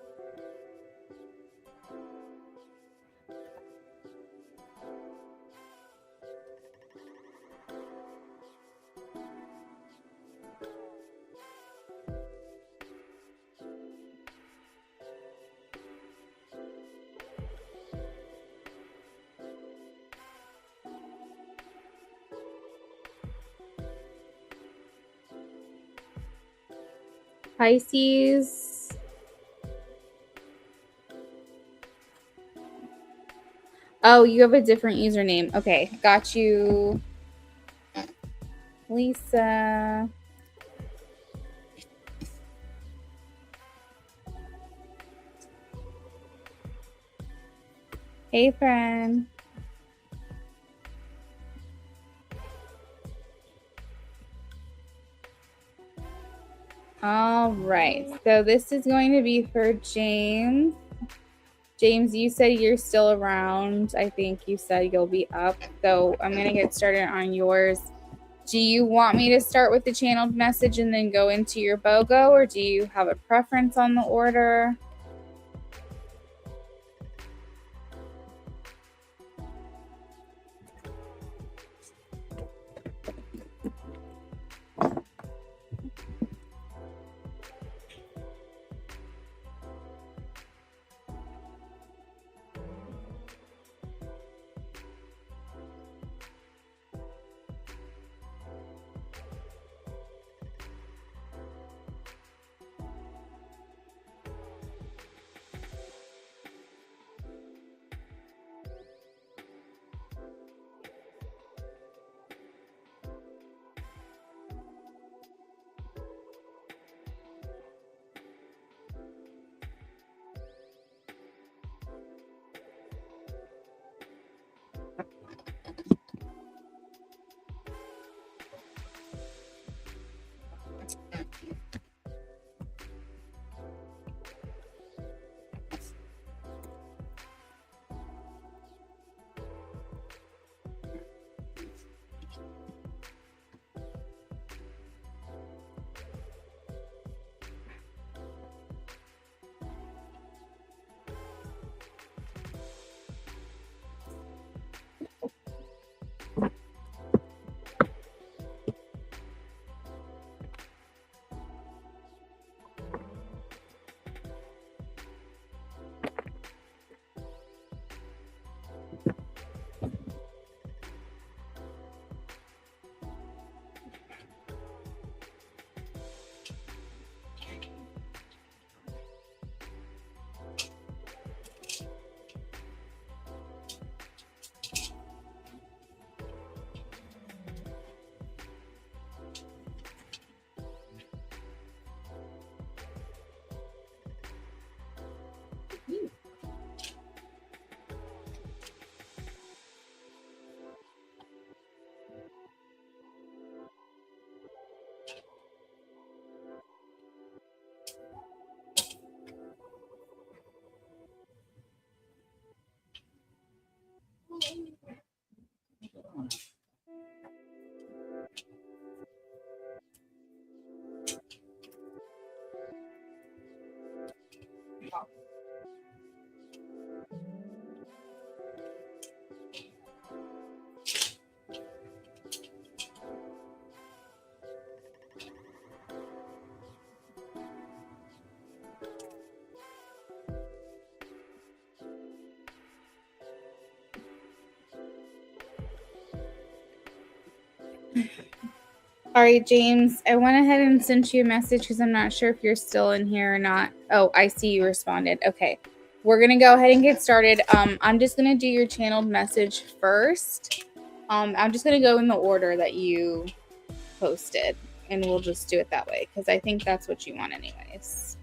Pisces. Oh, you have a different username. Okay, got you. Lisa. Hey, friend. All right, so this is going to be for James. James, you said you're still around. I think you said you'll be up. So I'm going to get started on yours. Do you want me to start with the channeled message and then go into your BOGO, or do you have a preference on the order? All right, James, I went ahead and sent you a message because I'm not sure if you're still in here or not. Oh, I see you responded. Okay. We're going to go ahead and get started. I'm just going to do your channeled message first. I'm just going to go in the order that you posted, and we'll just do it that way because I think that's what you want anyways.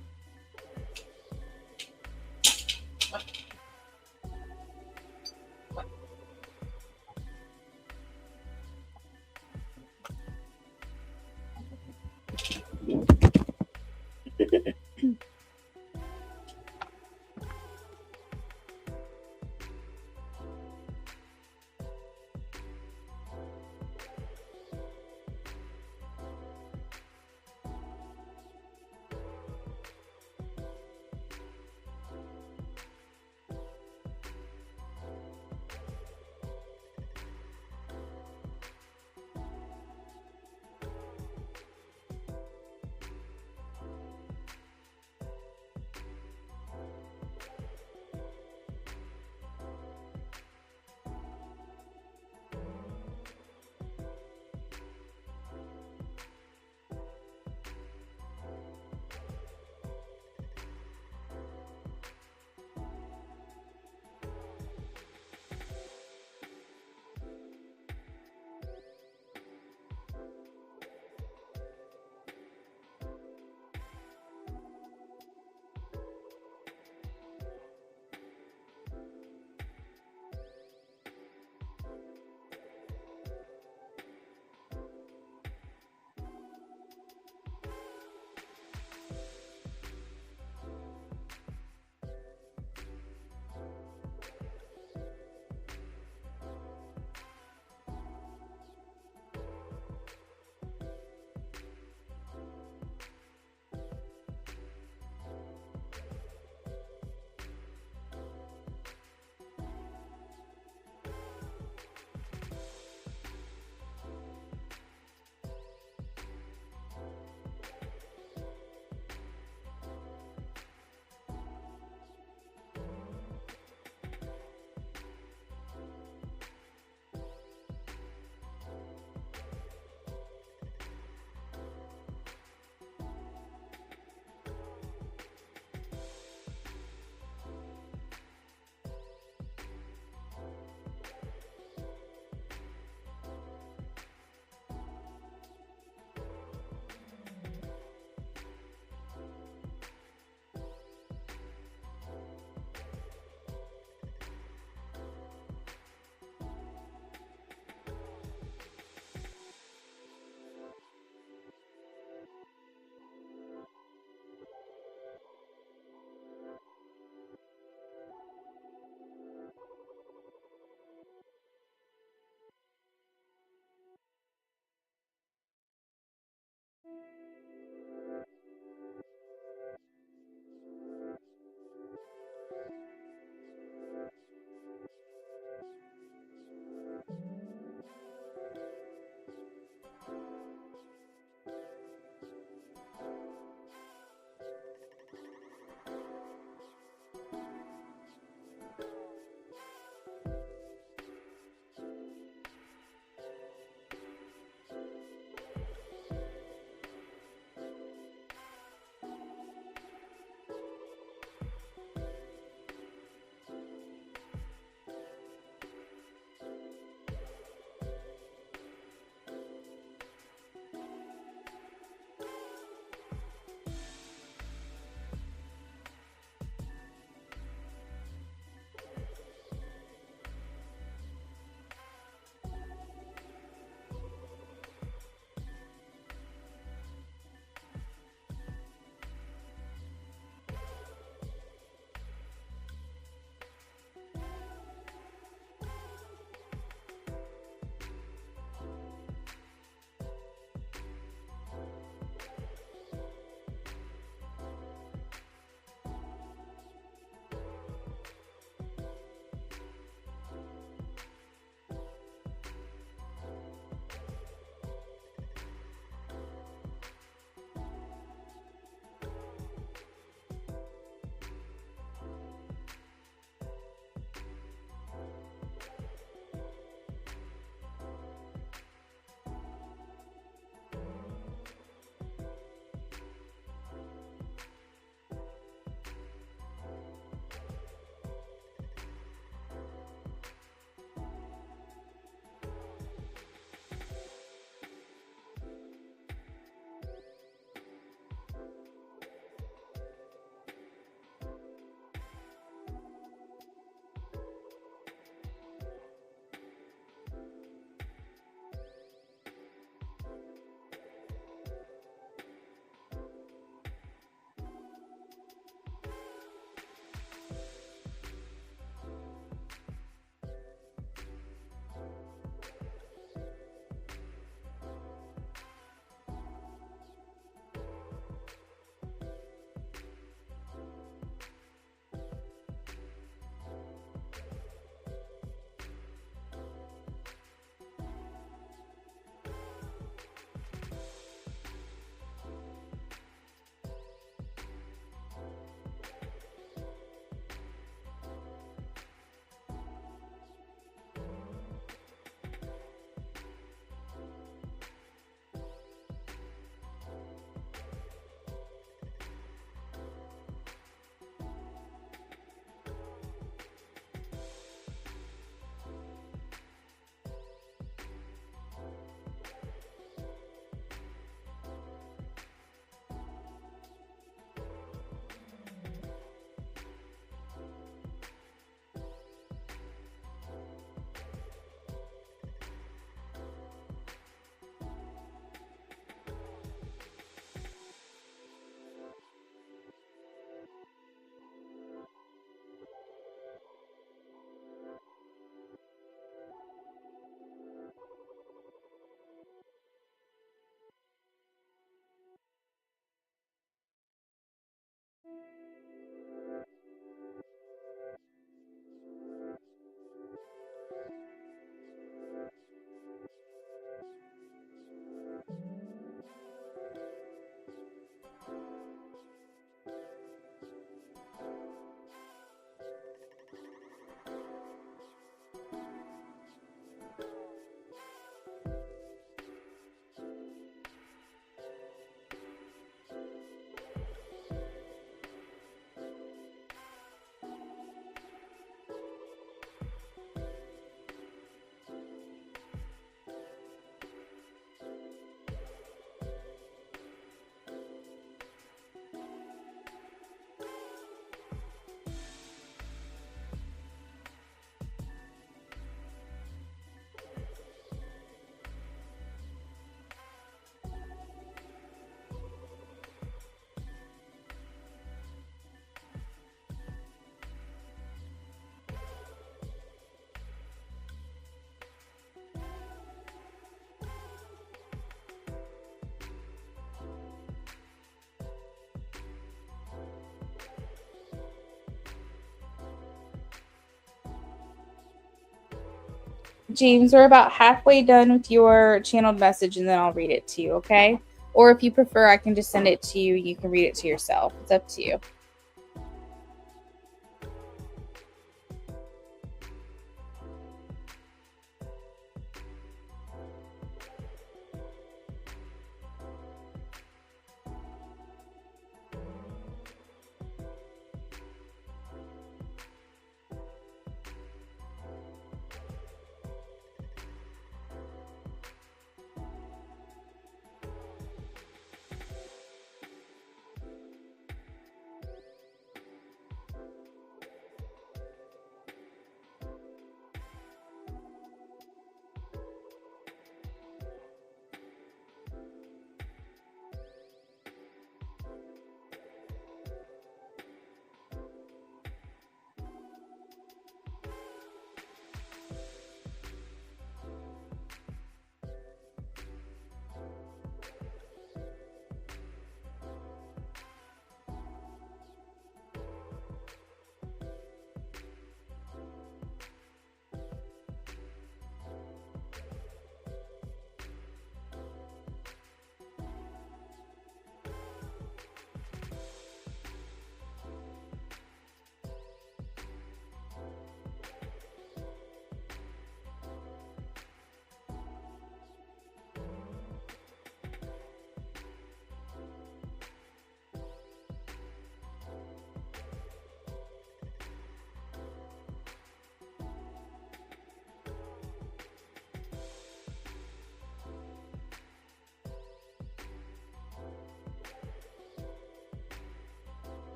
James, we're about halfway done with your channeled message, and then I'll read it to you, okay? Or if you prefer, I can just send it to you. You can read it to yourself. It's up to you.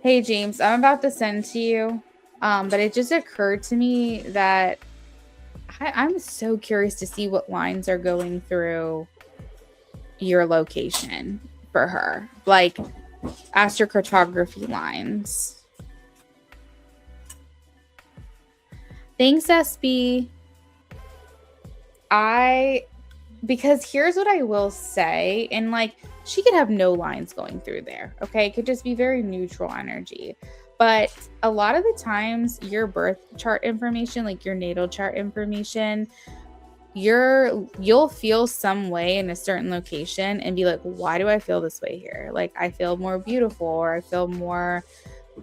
Hey, James, I'm about to send to you, but it just occurred to me that I'm so curious to see what lines are going through your location for her, like astrocartography lines. Thanks, SB. Because here's what I will say, and like she could have no lines going through there, okay? It could just be very neutral energy. But a lot of the times your birth chart information, like your natal chart information, you'll feel some way in a certain location and be like, why do I feel this way here? Like I feel more beautiful, or I feel more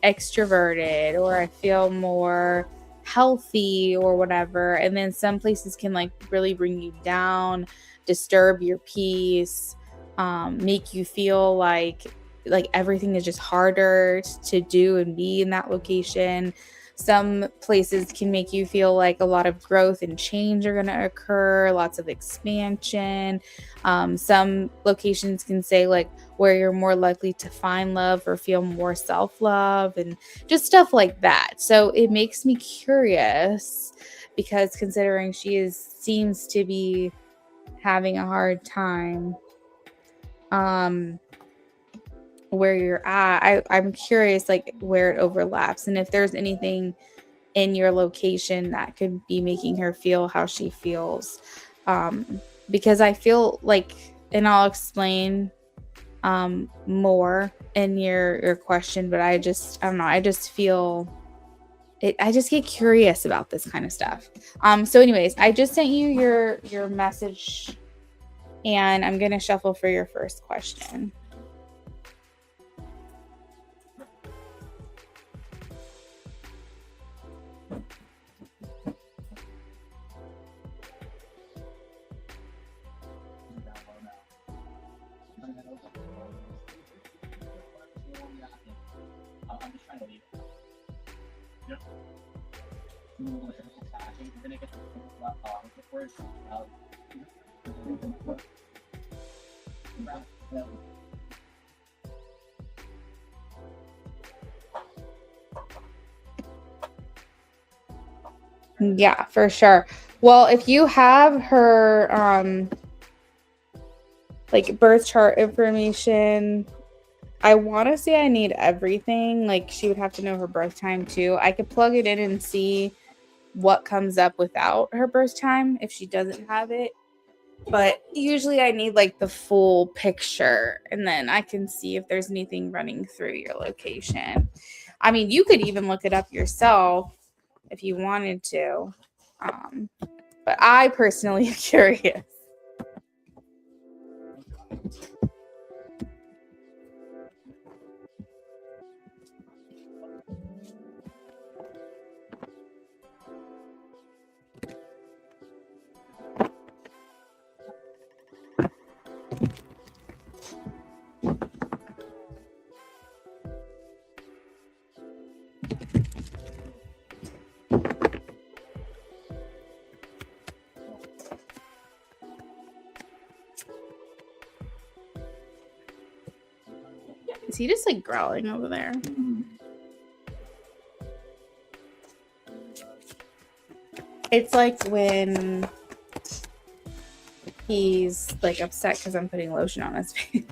extroverted, or I feel more healthy or whatever. And then some places can like really bring you down, disturb your peace, make you feel like everything is just harder to do and be in that location. Some places can make you feel like a lot of growth and change are going to occur, lots of expansion. Some locations can say like where you're more likely to find love or feel more self-love and just stuff like that. So it makes me curious, because considering seems to be having a hard time where you're at, I'm curious like where it overlaps and if there's anything in your location that could be making her feel how she feels. Because I feel like, and I'll explain more in your question, but I don't know, I just feel I just get curious about this kind of stuff. So anyways, I just sent you your message, and I'm gonna shuffle for your first question. Yeah, for sure. Well, if you have her like birth chart information, I want to say I need everything. Like she would have to know her birth time too. I could plug it in and see what comes up without her birth time if she doesn't have it. But usually I need like the full picture, and then I can see if there's anything running through your location. I mean, you could even look it up yourself if you wanted to. But I personally am curious. Is he just like growling over there? It's like when he's like upset because I'm putting lotion on his face.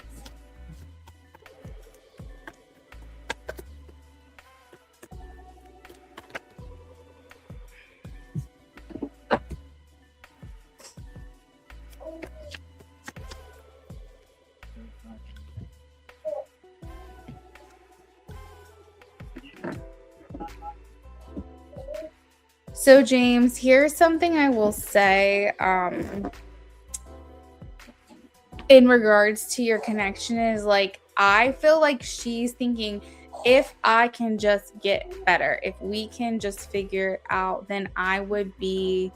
So James, here's something I will say in regards to your connection is like I feel like she's thinking if I can just get better, if we can just figure it out, then I would be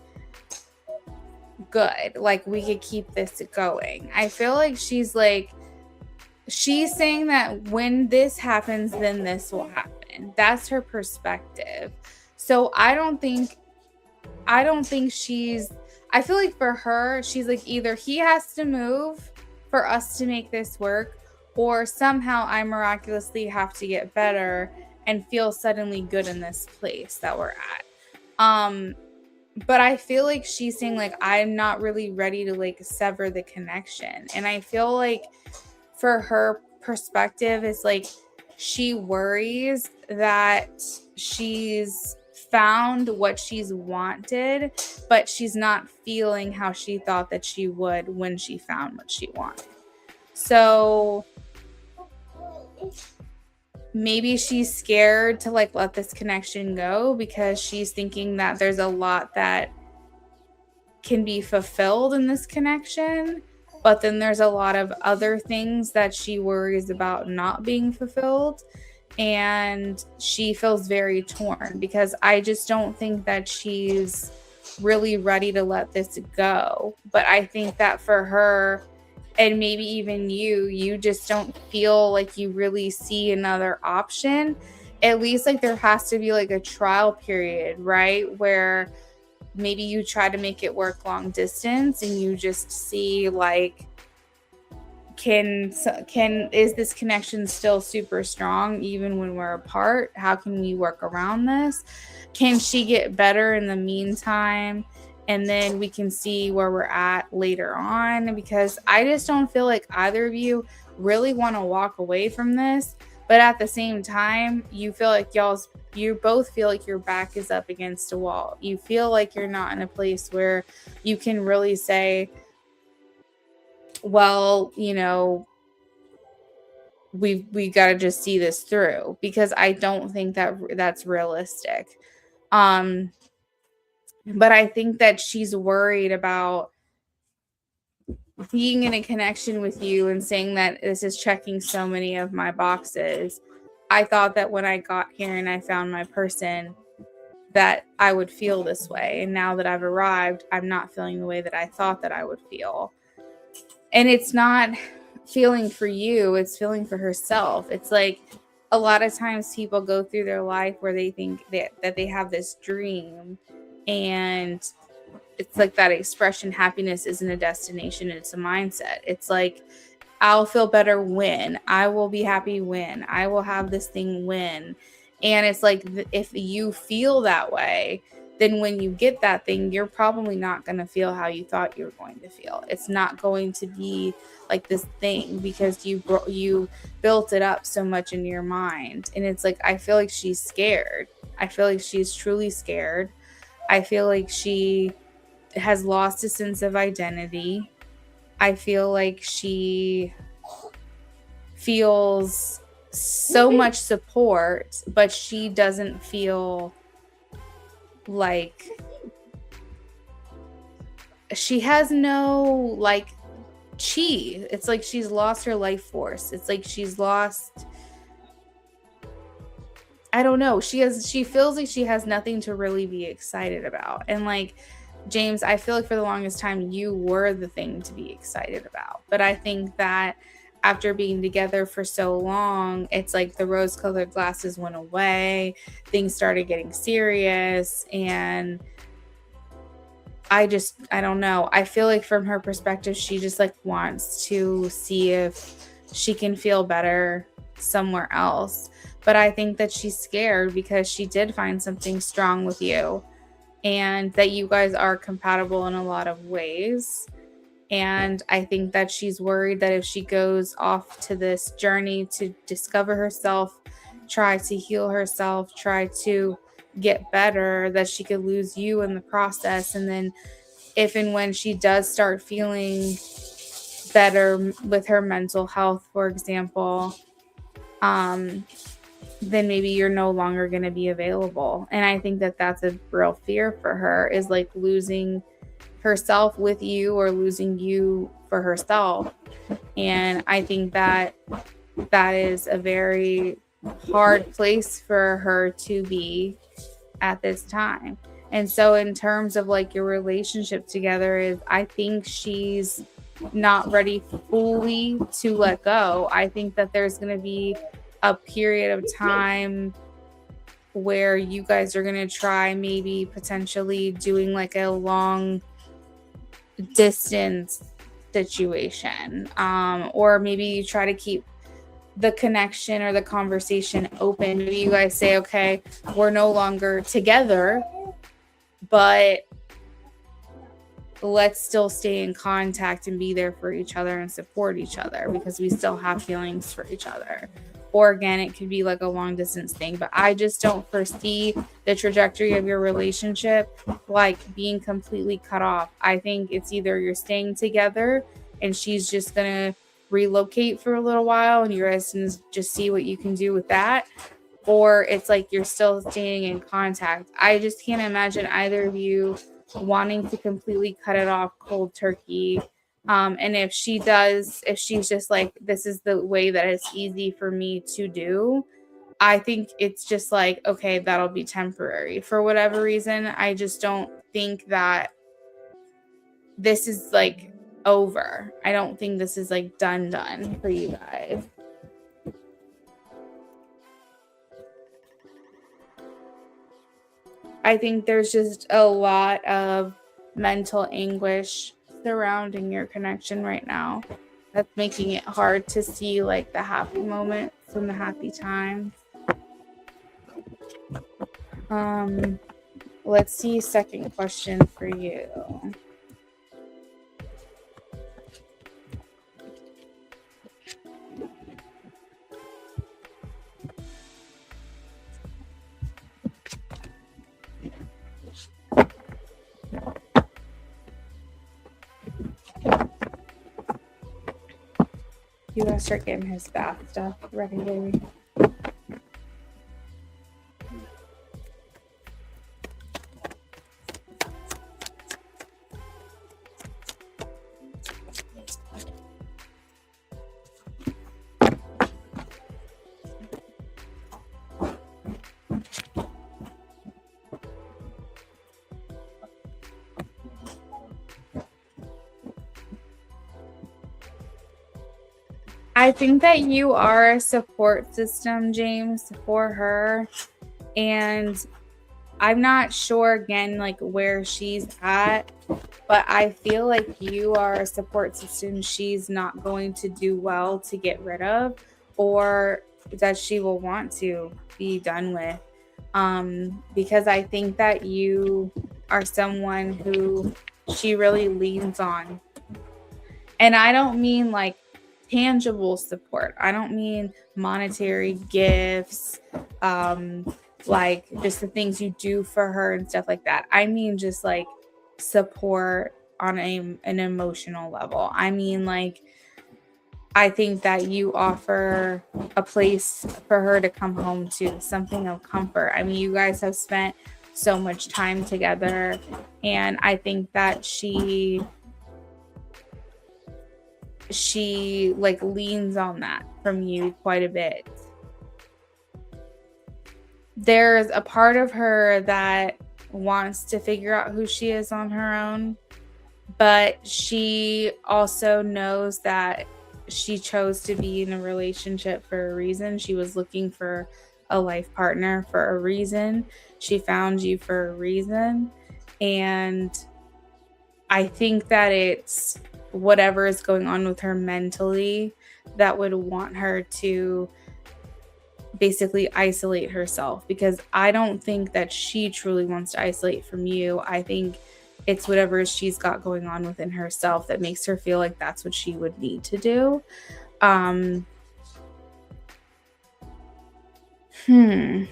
good. Like we could keep this going. I feel like she's saying that when this happens, then this will happen. That's her perspective. So I don't think I feel like for her, she's like either he has to move for us to make this work, or somehow I miraculously have to get better and feel suddenly good in this place that we're at. But I feel like she's saying like I'm not really ready to like sever the connection. And I feel like for her perspective is like she worries that she's found what she's wanted, but she's not feeling how she thought that she would when she found what she wanted. So maybe she's scared to like let this connection go because she's thinking that there's a lot that can be fulfilled in this connection, but then there's a lot of other things that she worries about not being fulfilled, and she feels very torn because I just don't think that she's really ready to let this go. But I think that for her, and maybe even you just don't feel like you really see another option. At least like there has to be like a trial period, right? Where maybe you try to make it work long distance and you just see like can is this connection still super strong even when we're apart? How can we work around this? Can she get better in the meantime? And then we can see where we're at later on, because I just don't feel like either of you really want to walk away from this. But at the same time, you feel like you both feel like your back is up against a wall. You feel like you're not in a place where you can really say, well, you know, we got to just see this through, because I don't think that that's realistic. But I think that she's worried about being in a connection with you and saying that this is checking so many of my boxes. I thought that when I got here and I found my person, that I would feel this way. And now that I've arrived, I'm not feeling the way that I thought that I would feel. And it's not feeling for you, it's feeling for herself. It's like a lot of times people go through their life where they think that they have this dream, and it's like that expression, happiness isn't a destination, it's a mindset. It's like, I'll feel better when, I will be happy when, I will have this thing when. And it's like, if you feel that way, then when you get that thing, you're probably not going to feel how you thought you were going to feel. It's not going to be like this thing because you built it up so much in your mind. And it's like, I feel like she's scared. I feel like she's truly scared. I feel like she has lost a sense of identity. I feel like she feels so much support, but she doesn't feel like she has no like chi. It's like she's lost her life force. It's like she's lost, I don't know. She feels like she has nothing to really be excited about. And like, James, I feel like for the longest time you were the thing to be excited about. But I think that after being together for so long, it's like the rose-colored glasses went away, things started getting serious, and I don't know. I feel like from her perspective, she just like wants to see if she can feel better somewhere else. But I think that she's scared because she did find something strong with you, and that you guys are compatible in a lot of ways. And I think that she's worried that if she goes off to this journey to discover herself, try to heal herself, try to get better, that she could lose you in the process. And then if and when she does start feeling better with her mental health, for example, then maybe you're no longer going to be available. And I think that that's a real fear for her, is like losing herself with you or losing you for herself. And I think that that is a very hard place for her to be at this time. And so in terms of like your relationship together, is I think she's not ready fully to let go. I think that there's going to be a period of time where you guys are going to try maybe potentially doing like a long distance situation, or maybe you try to keep the connection or the conversation open. Maybe you guys say, okay, we're no longer together, but let's still stay in contact and be there for each other and support each other because we still have feelings for each other. Or again, it could be like a long distance thing, but I just don't foresee the trajectory of your relationship like being completely cut off. I think it's either you're staying together and she's just going to relocate for a little while and you guys can just see what you can do with that, or it's like you're still staying in contact. I just can't imagine either of you wanting to completely cut it off cold turkey. And if she's just like, this is the way that it's easy for me to do, I think it's just like, okay, that'll be temporary for whatever reason. I just don't think that this is like over. I don't think this is like done for you guys. I think there's just a lot of mental anguish surrounding your connection right now that's making it hard to see like the happy moments and the happy times. Let's see, second question for you. You gotta start getting his bath stuff ready, baby. I think that you are a support system, James, for her. And I'm not sure again, like where she's at, but I feel like you are a support system she's not going to do well to get rid of, or that she will want to be done with. Because I think that you are someone who she really leans on. And I don't mean like tangible support. I don't mean monetary gifts, like just the things you do for her and stuff like that. I mean just like support on an emotional level. I mean like I think that you offer a place for her to come home to, something of comfort. I mean, you guys have spent so much time together, and I think that she like leans on that from you quite a bit. There's a part of her that wants to figure out who she is on her own, but she also knows that she chose to be in a relationship for a reason. She was looking for a life partner for a reason. She found you for a reason. And I think that it's whatever is going on with her mentally that would want her to basically isolate herself, because I don't think that she truly wants to isolate from you. I think it's whatever she's got going on within herself that makes her feel like that's what she would need to do. Um hmm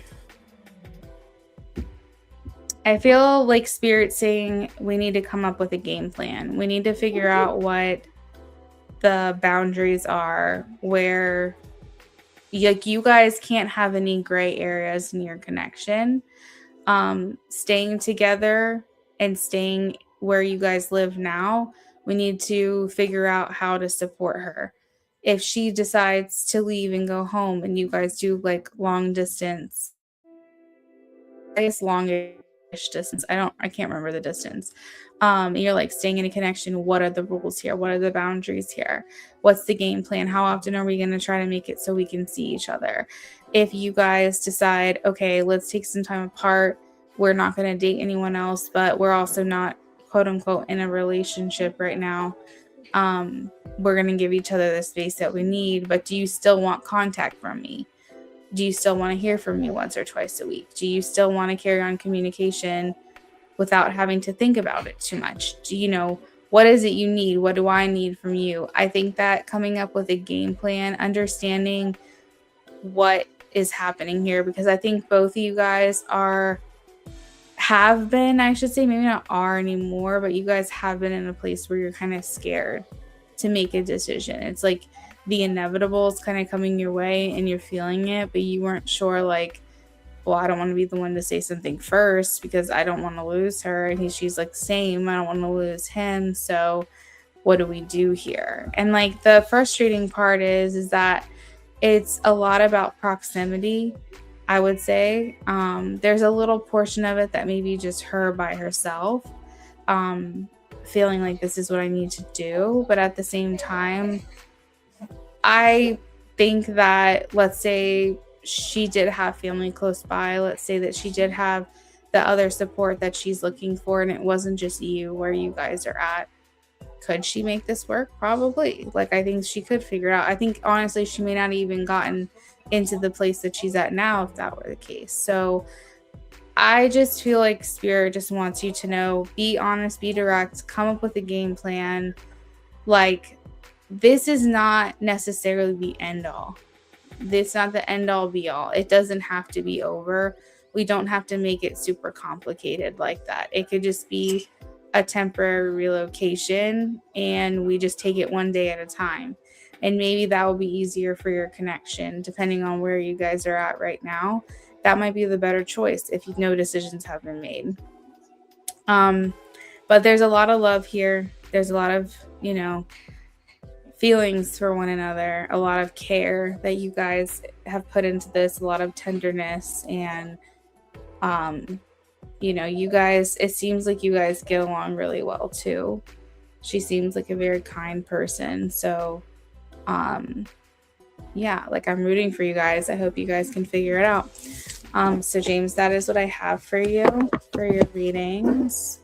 I feel like Spirit saying we need to come up with a game plan. We need to figure out what the boundaries are, where like you guys can't have any gray areas in your connection. Staying together and staying where you guys live now, we need to figure out how to support her. If she decides to leave and go home and you guys do like long distance, I guess longish distance. I can't remember the distance. You're like staying in a connection. What are the rules here? What are the boundaries here? What's the game plan? How often are we going to try to make it so we can see each other? If you guys decide, okay, let's take some time apart, we're not going to date anyone else, but we're also not quote unquote in a relationship right now. We're going to give each other the space that we need, but do you still want contact from me? Do you still want to hear from me once or twice a week? Do you still want to carry on communication without having to think about it too much? Do you know what is it you need? What do I need from you? I think that coming up with a game plan, understanding what is happening here, because I think both of you guys have been, I should say, maybe not are anymore, but you guys have been in a place where you're kind of scared to make a decision. It's like the inevitable is kind of coming your way and you're feeling it, but you weren't sure, like, well, I don't want to be the one to say something first because I don't want to lose her. And she's like, same, I don't want to lose him. So what do we do here? And like the frustrating part is that it's a lot about proximity, I would say. There's a little portion of it that maybe just her by herself, feeling like this is what I need to do. But at the same time, I think that, let's say she did have family close by, let's say that she did have the other support that she's looking for, and it wasn't just you where you guys are at. Could she make this work? Probably. Like, I think she could figure it out. I think honestly she may not even gotten into the place that she's at now if that were the case. So I just feel like Spirit just wants you to know, be honest, be direct, come up with a game plan. Like, this is not necessarily the end all. It's not the end all be all. It doesn't have to be over. We don't have to make it super complicated like that. It could just be a temporary relocation and we just take it one day at a time. And maybe that will be easier for your connection, depending on where you guys are at right now. That might be the better choice if no decisions have been made. But there's a lot of love here. There's a lot of, feelings for one another, a lot of care that you guys have put into this, a lot of tenderness, and you guys, it seems like you guys get along really well too. She seems like a very kind person. So yeah, like I'm rooting for you guys. I hope you guys can figure it out. So James, that is what I have for you for your readings.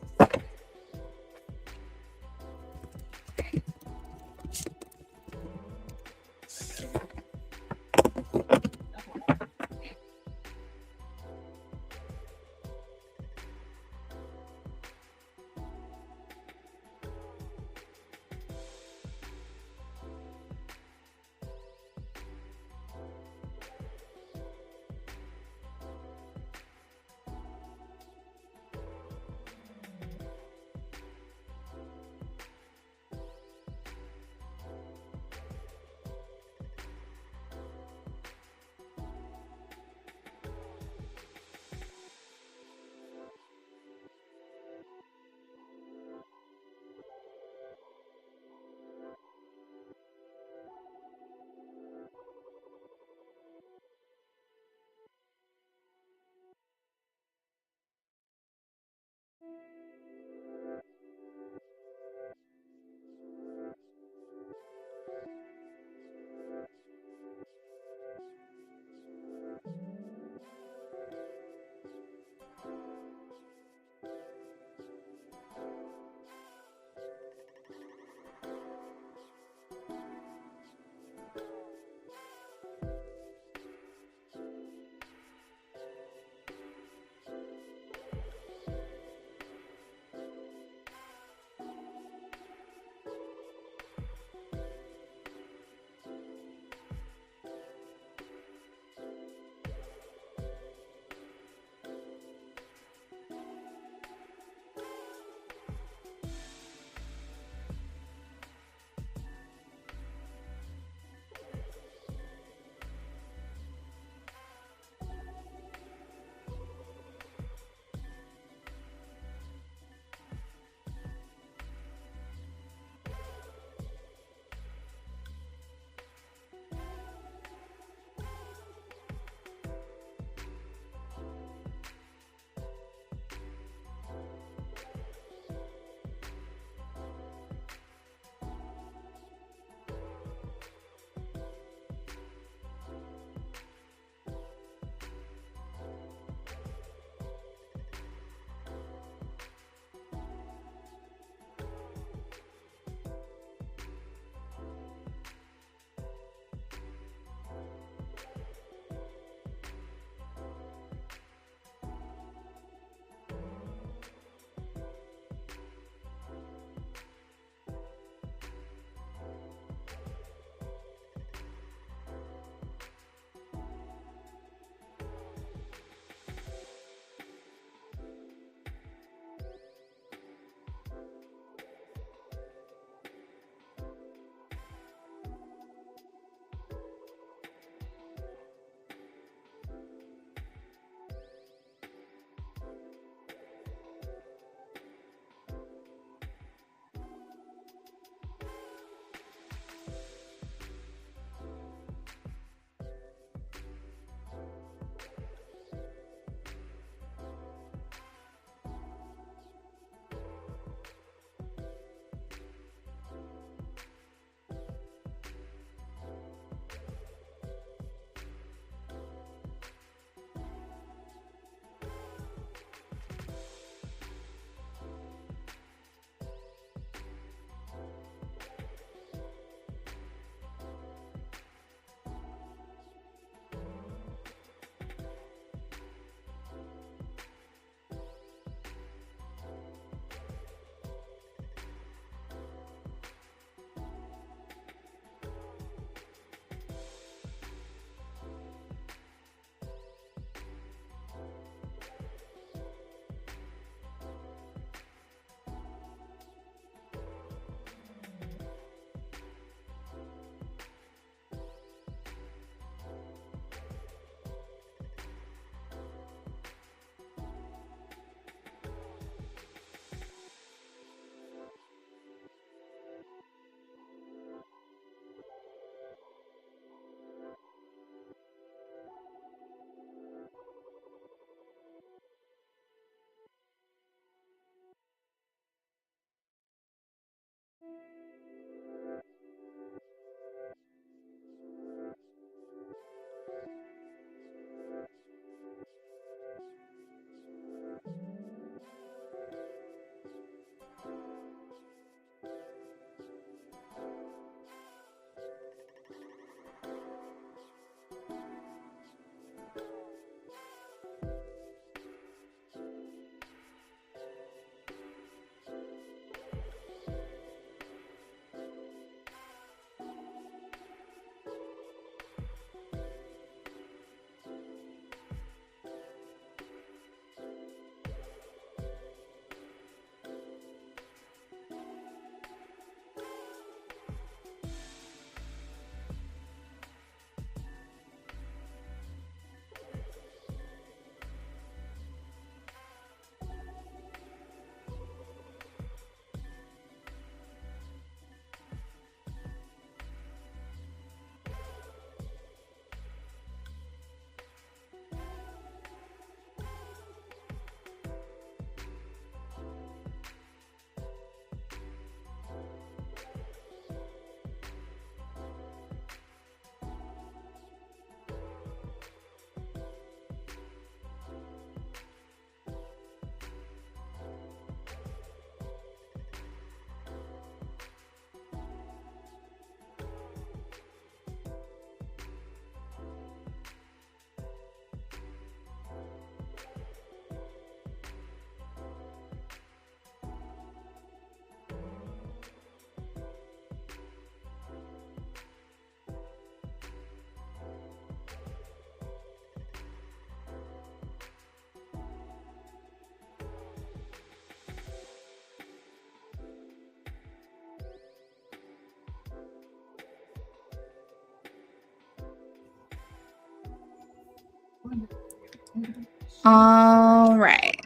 All right.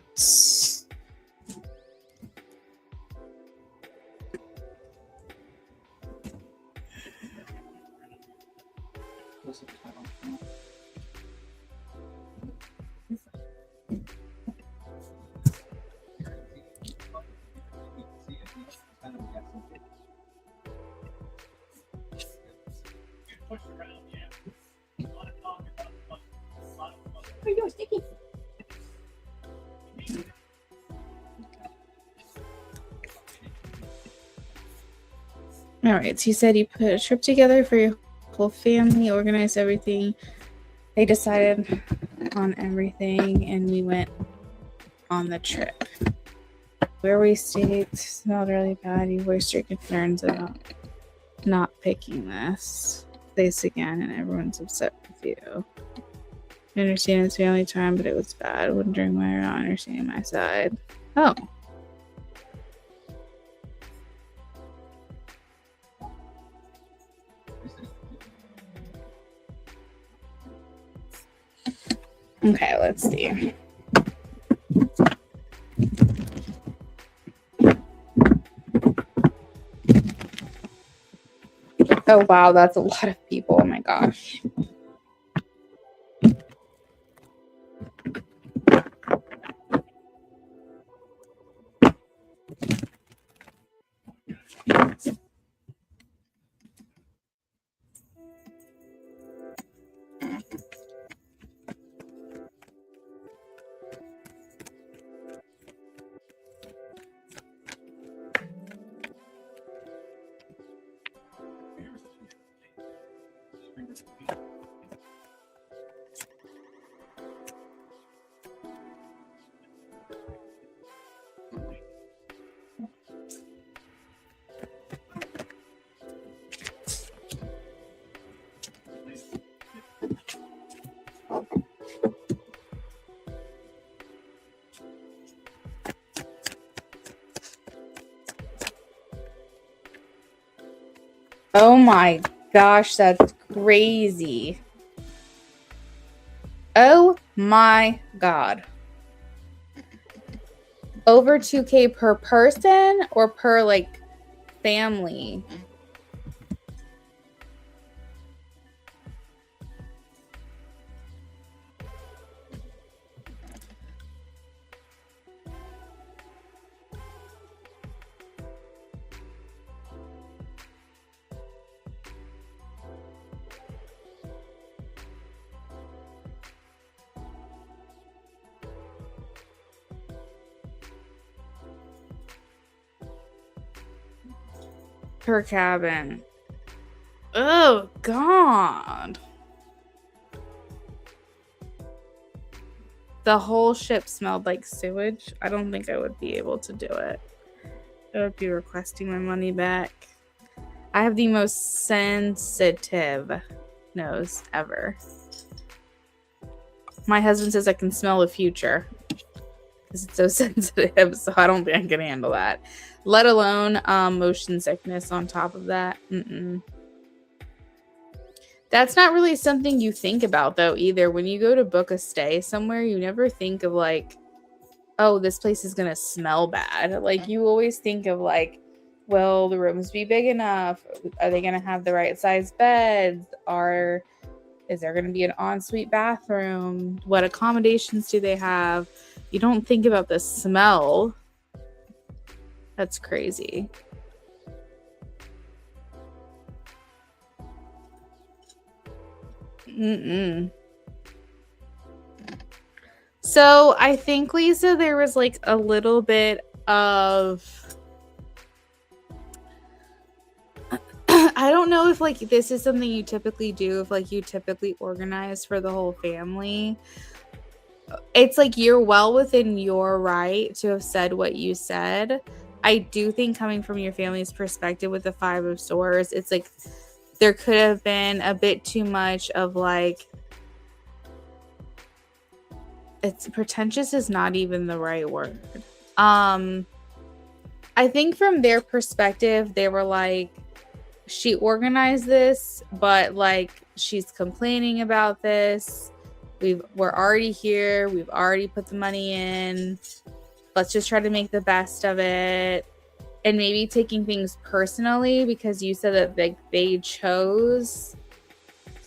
All right, so you said you put a trip together for your whole family, organized everything. They decided on everything, and we went on the trip. Where we stayed smelled really bad. You voiced your concerns about not picking this place again, and everyone's upset with you. I understand it's family time, but it was bad. Wondering why you're not understanding my side. Oh. Okay, let's see. Oh, wow, that's a lot of people. Oh my gosh. Oh my gosh, that's crazy. Oh my god. Over 2K per person or per like family? Per cabin. Oh god. The whole ship smelled like sewage. I don't think I would be able to do it. I would be requesting my money back. I have the most sensitive nose ever. My husband says I can smell the future because it's so sensitive, so I don't think I can handle that. Let alone motion sickness on top of that. That's not really something you think about, though, either. When you go to book a stay somewhere, you never think of, like, oh, this place is going to smell bad. Like, you always think of, like, will the rooms be big enough? Are they going to have the right size beds? Is there going to be an ensuite bathroom? What accommodations do they have? You don't think about the smell. That's crazy. So I think, Lisa, there was like a little bit of I don't know if like this is something you typically do, if like you typically organize for the whole family. It's like you're well within your right to have said what you said. I do think coming from your family's perspective with the Five of Swords, it's like there could have been a bit too much of like, it's pretentious is not even the right word. I think from their perspective, they were like, she organized this, but like she's complaining about this. we're already here. We've already put the money in. Let's just try to make the best of it. And maybe taking things personally because you said that they chose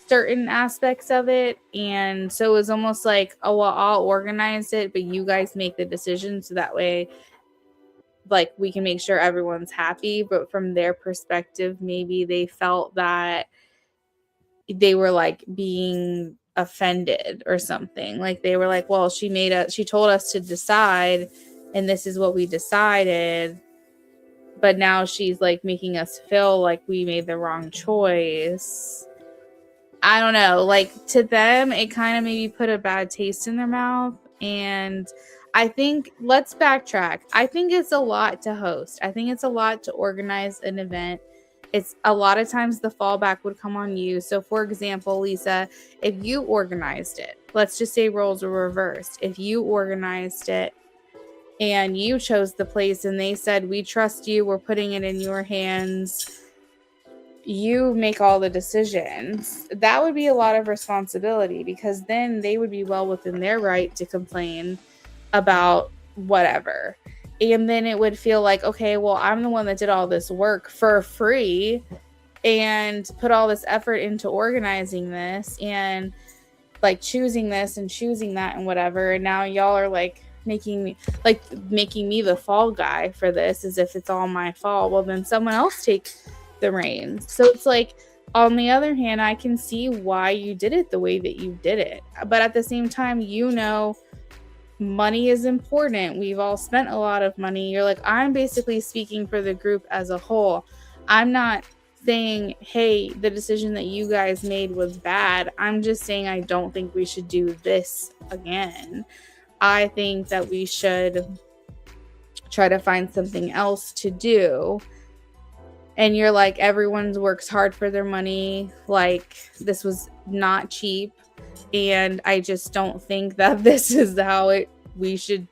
certain aspects of it. And so it was almost like, oh, well, I'll organize it, but you guys make the decision. So that way, like, we can make sure everyone's happy. But from their perspective, maybe they felt that they were like being offended or something. Like they were like, well, she told us to decide, and this is what we decided. But now she's like making us feel like we made the wrong choice. I don't know. Like to them, it kind of maybe put a bad taste in their mouth. And I think, let's backtrack. I think it's a lot to host. I think it's a lot to organize an event. It's a lot of times the fallback would come on you. So, for example, Lisa, if you organized it, let's just say roles were reversed. If you organized it and you chose the place and they said, we trust you, we're putting it in your hands, you make all the decisions, that would be a lot of responsibility because then they would be well within their right to complain about whatever. And then it would feel like, okay, well, I'm the one that did all this work for free and put all this effort into organizing this and like choosing this and choosing that and whatever. And now y'all are like making me the fall guy for this as if it's all my fault. Well, then someone else take the reins. So it's like, on the other hand, I can see why you did it the way that you did it. But at the same time, money is important. We've all spent a lot of money. You're like, I'm basically speaking for the group as a whole. I'm not saying, hey, the decision that you guys made was bad. I'm just saying I don't think we should do this again. I think that we should try to find something else to do. And you're like, everyone works hard for their money. Like, this was not cheap. And I just don't think that this is how we should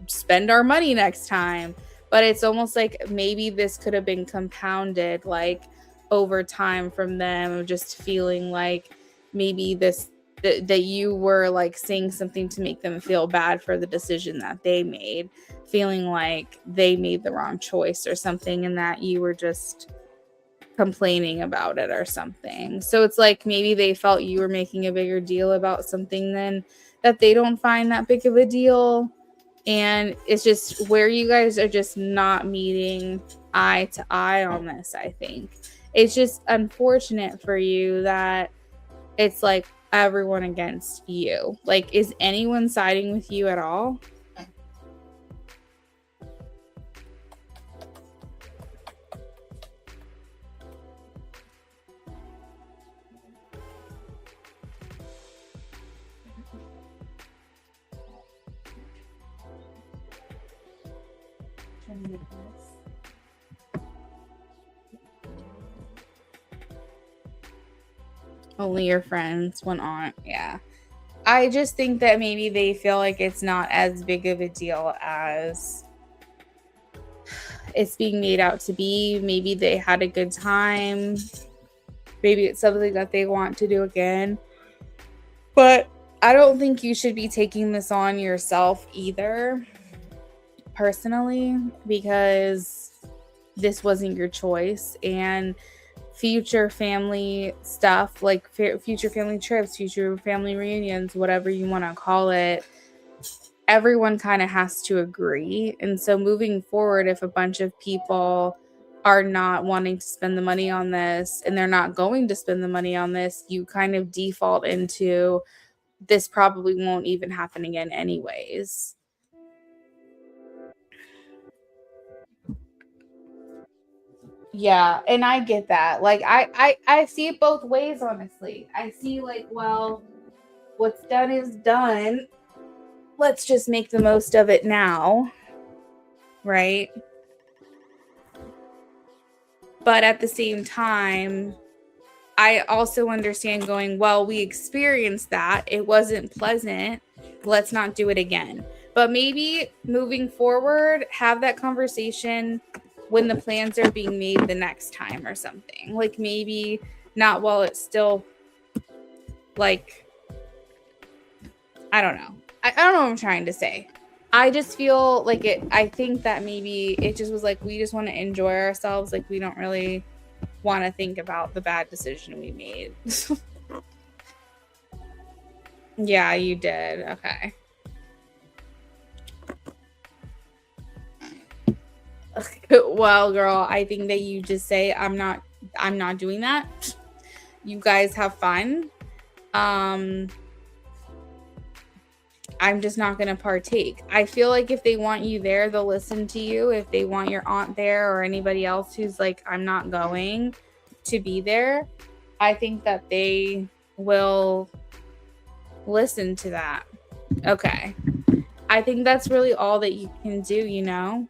spend our money next time. But it's almost like maybe this could have been compounded like over time from them, just feeling like maybe that you were like saying something to make them feel bad for the decision that they made, feeling like they made the wrong choice or something, and that you were just complaining about it or something. So it's like maybe they felt you were making a bigger deal about something than that they don't find that big of a deal. And it's just where you guys are just not meeting eye to eye on this. I think it's just unfortunate for you that it's like everyone against you. Like, is anyone siding with you at all? Only your friends, one aunt. Yeah. I just think that maybe they feel like it's not as big of a deal as it's being made out to be. Maybe they had a good time. Maybe it's something that they want to do again. But I don't think you should be taking this on yourself either, personally, because this wasn't your choice. And future family stuff, like future family trips, future family reunions, whatever you want to call it, everyone kind of has to agree. And so moving forward, if a bunch of people are not wanting to spend the money on this and they're not going to spend the money on this, you kind of default into this probably won't even happen again anyways. Yeah, and I get that. Like I see it both ways, honestly. I see like, well, what's done is done. Let's just make the most of it now, right? But at the same time, I also understand going, well, we experienced that. It wasn't pleasant. Let's not do it again. But maybe moving forward, have that conversation when the plans are being made the next time or something. Like maybe not while it's still like I don't know. I don't know what I'm trying to say. I just feel like I think that maybe it just was like, we just want to enjoy ourselves. Like, we don't really want to think about the bad decision we made. Yeah, you did. Okay. Well, girl, I think that you just say, I'm not doing that. You guys have fun. I'm just not going to partake. I feel like if they want you there, they'll listen to you. If they want your aunt there or anybody else who's like, I'm not going to be there, I think that they will listen to that. Okay. I think that's really all that you can do, you know?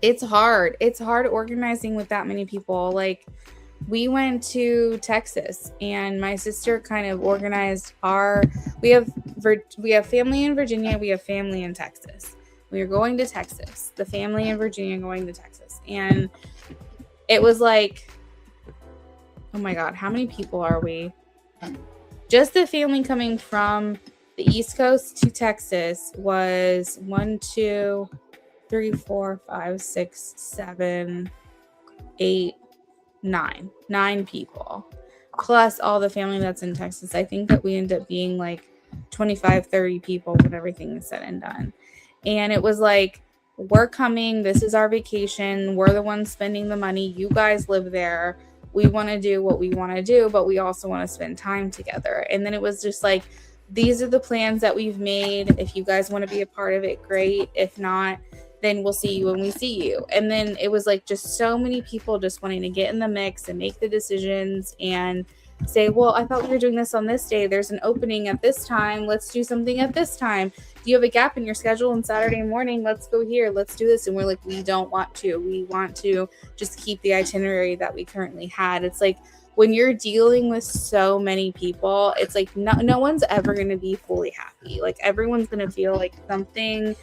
It's hard. It's hard organizing with that many people. Like, we went to Texas and my sister kind of organized we have family in Virginia, we have family in Texas. We are going to Texas. The family in Virginia going to Texas. And it was like, oh my God, how many people are we? Just the family coming from the East Coast to Texas was 1, 2, 3, 4, 5, 6, 7, 8, 9 people, plus all the family that's in Texas. I think that we end up being like 25, 30 people when everything is said and done. And it was like, we're coming. This is our vacation. We're the ones spending the money. You guys live there. We want to do what we want to do, but we also want to spend time together. And then it was just like, these are the plans that we've made. If you guys want to be a part of it, great. If not, then we'll see you when we see you. And then it was like just so many people just wanting to get in the mix and make the decisions and say, well, I thought we were doing this on this day. There's an opening at this time. Let's do something at this time. Do you have a gap in your schedule on Saturday morning? Let's go here. Let's do this. And we're like, we don't want to. We want to just keep the itinerary that we currently had. It's like, when you're dealing with so many people, it's like no one's ever going to be fully happy. Like, everyone's going to feel like something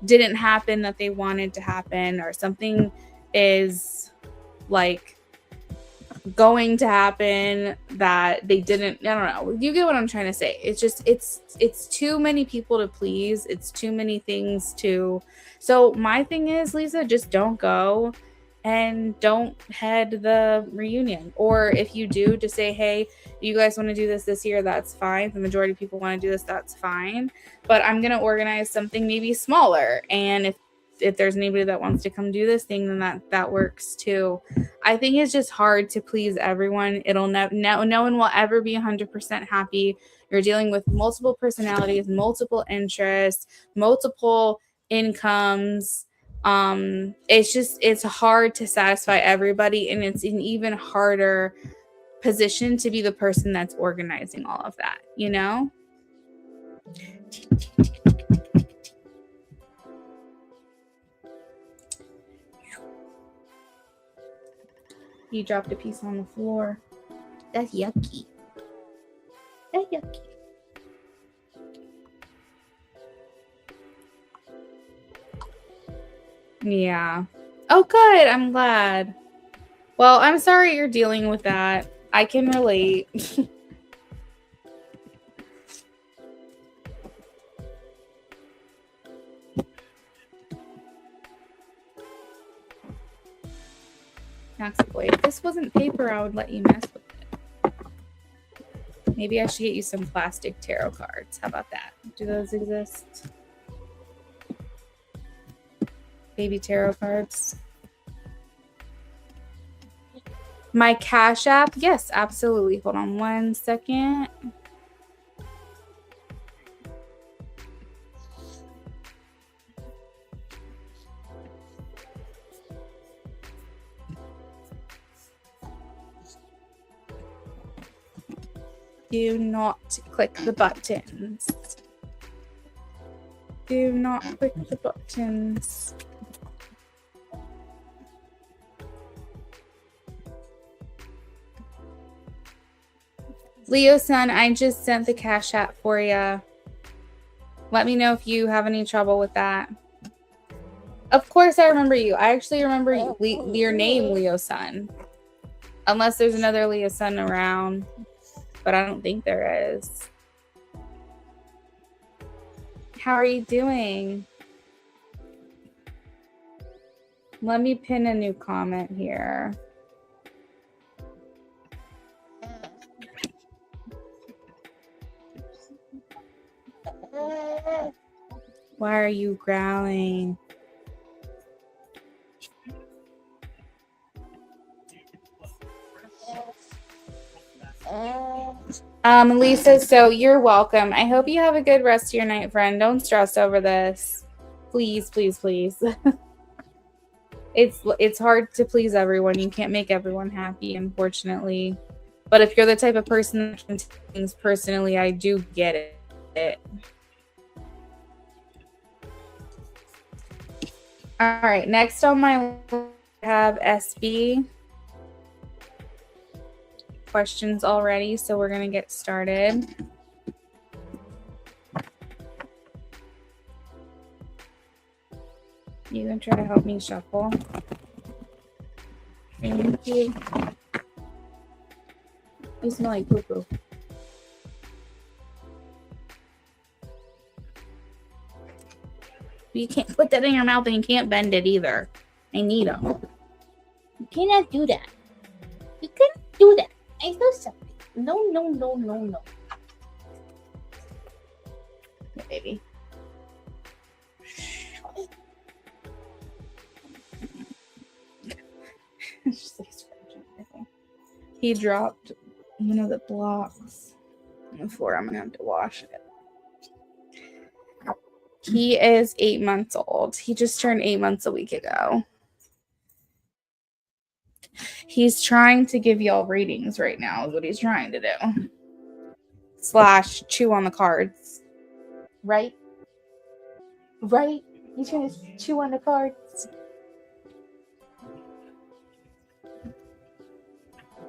didn't happen that they wanted to happen, or something is like going to happen that they didn't. I don't know. You get what I'm trying to say. It's just, it's too many people to please. It's too many things to. So my thing is, Lisa, just don't go and don't head the reunion. Or if you do, just say, hey, you guys want to do this year, that's fine. The majority of people want to do this, that's fine. But I'm going to organize something maybe smaller. And if there's anybody that wants to come do this thing, then that works too. I think it's just hard to please everyone. No one will ever be 100% happy. You're dealing with multiple personalities, multiple interests, multiple incomes. It's hard to satisfy everybody, and it's an even harder position to be the person that's organizing all of that, you know? You dropped a piece on the floor. That's yucky. That's yucky. Yeah. Oh, good. I'm glad. Well, I'm sorry you're dealing with that. I can relate. Boy, if this wasn't paper, I would let you mess with it. Maybe I should get you some plastic tarot cards. How about that? Do those exist? Baby tarot cards. My Cash App? Yes, absolutely. Hold on 1 second. Do not click the buttons. Do not click the buttons. Leo Sun, I just sent the Cash App for you. Let me know if you have any trouble with that. Of course I remember you. I actually remember your name, Leo Sun. Unless there's another Leo Sun around. But I don't think there is. How are you doing? Let me pin a new comment here. Why are you growling? Lisa, so you're welcome. I hope you have a good rest of your night, friend. Don't stress over this. Please, please, please. It's hard to please everyone. You can't make everyone happy, unfortunately. But if you're the type of person that can take things personally, I do get it. All right, next on my list, I have SB. Questions already, so we're gonna get started. You can try to help me shuffle. Thank you. You smell like poo-poo. You can't put that in your mouth and you can't bend it either. I need them. You cannot do that. You can't do that. I know something. No, no, no, no, no. Yeah, baby. He dropped one of the blocks on the floor. I'm gonna have to wash it. He is 8 months old. He just turned 8 months a week ago. He's trying to give y'all readings right now, is what he's trying to do. / chew on the cards. Right? Right? He's trying to chew on the cards.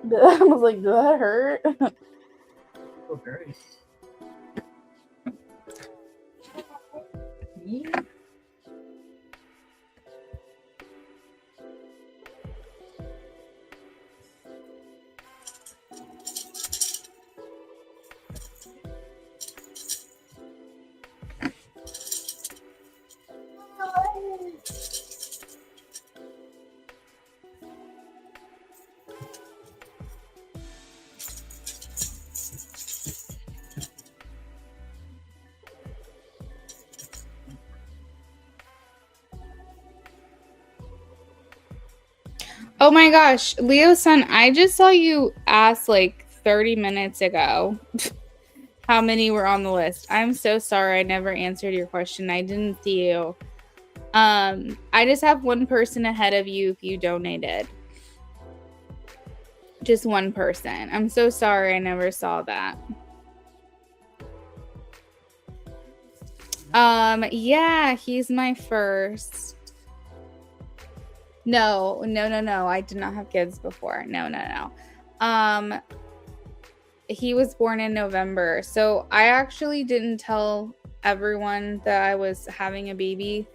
I was like, did that hurt? Okay. Yeah. Oh my gosh, Leo-san, I just saw you ask like 30 minutes ago how many were on the list. I'm so sorry I never answered your question. I didn't see you. I just have one person ahead of you if you donated. Just one person. I'm so sorry I never saw that. Yeah, he's my first. No. I did not have kids before. No. He was born in November. So I actually didn't tell everyone that I was having a baby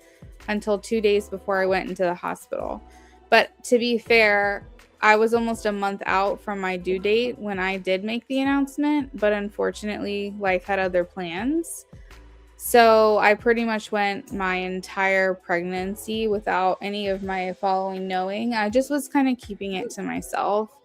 until 2 days before I went into the hospital. But to be fair, I was almost a month out from my due date when I did make the announcement, but unfortunately, life had other plans. So I pretty much went my entire pregnancy without any of my following knowing. I just was kind of keeping it to myself.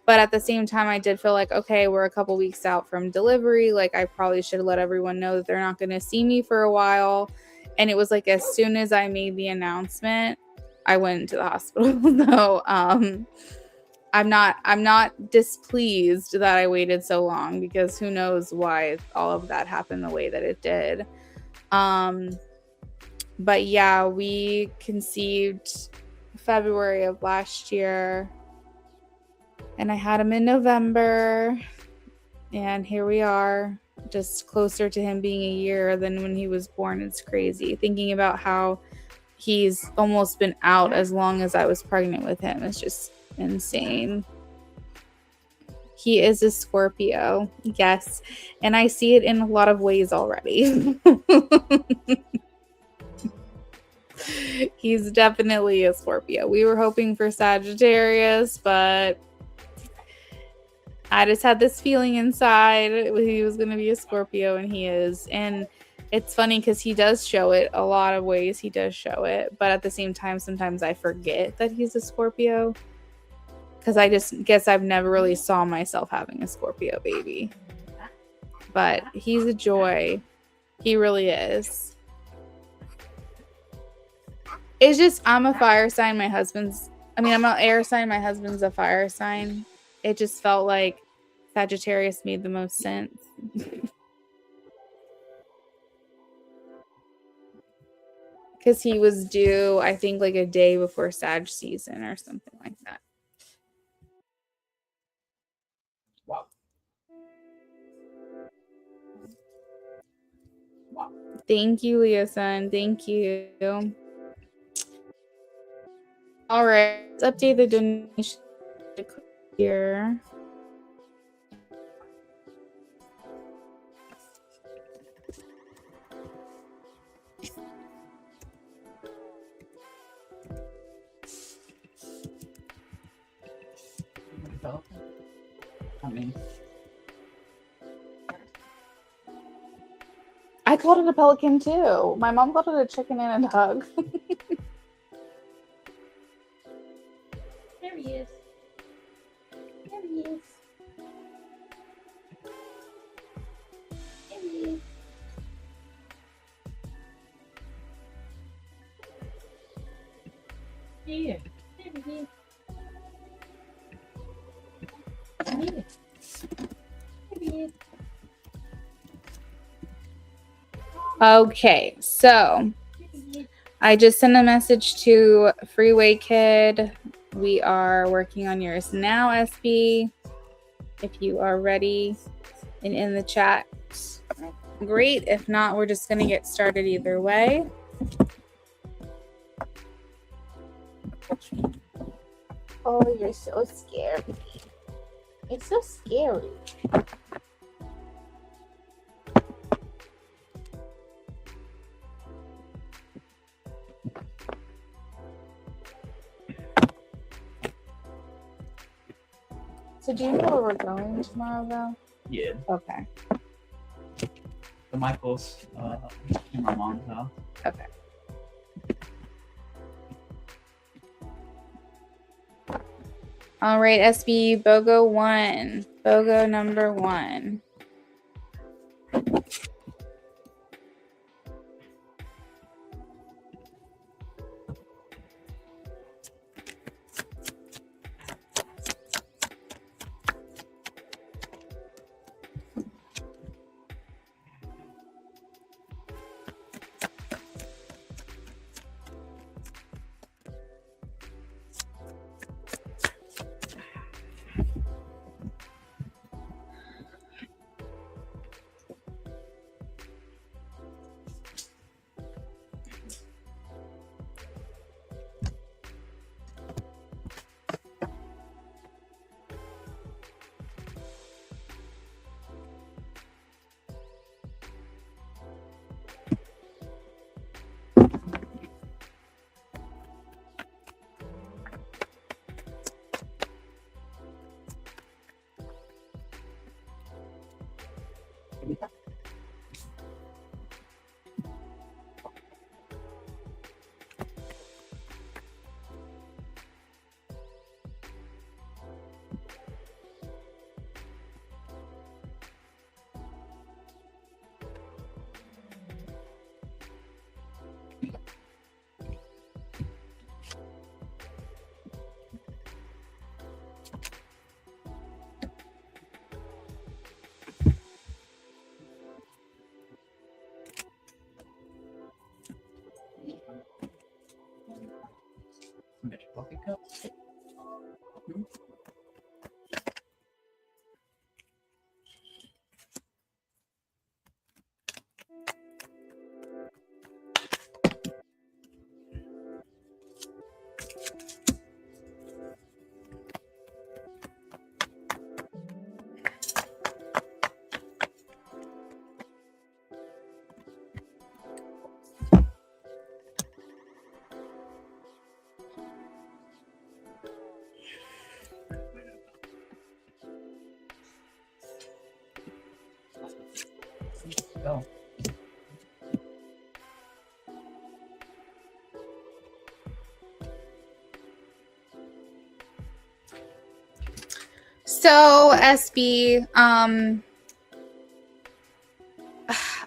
But at the same time, I did feel like, okay, we're a couple weeks out from delivery. Like, I probably should let everyone know that they're not going to see me for a while. And it was like, as soon as I made the announcement, I went into the hospital. So I'm not displeased that I waited so long, because who knows why all of that happened the way that it did. But yeah, we conceived February of last year, and I had him in November, and here we are, just closer to him being a year than when he was born. It's crazy thinking about how he's almost been out as long as I was pregnant with him. It's just insane. He is a Scorpio, yes, and I see it in a lot of ways already. He's definitely a Scorpio. We were hoping for Sagittarius, but I just had this feeling inside he was going to be a Scorpio, and he is. And It's funny because he does show it a lot of ways. He does show it, but at the same time, sometimes I forget that he's a Scorpio because I just guess I've never really saw myself having a Scorpio baby. But he's a joy. He really is. It's just I'm a fire sign. I'm an air sign. My husband's a fire sign. It just felt like Sagittarius made the most sense. Because he was due, I think, like a day before Sag season or something like that. Wow. Thank you, Leo-san. Thank you. All right, let's update the donation here. I called it a pelican too. My mom called it a chicken and a dog. There he is. There he is. There he is. Here. There he is. Here. There he is. Okay, so I just sent a message to Freeway Kid. We are working on yours now, SB. If you are ready and in the chat, great. If not, we're just going to get started either way. Oh, you're so scary. It's so scary. So do you know where we're going tomorrow, though? Yeah. Okay. The Michaels in my mom's house. Okay. All right, SB, BOGO 1. BOGO number 1. Get your coffee cup. Go. So, SB, I'm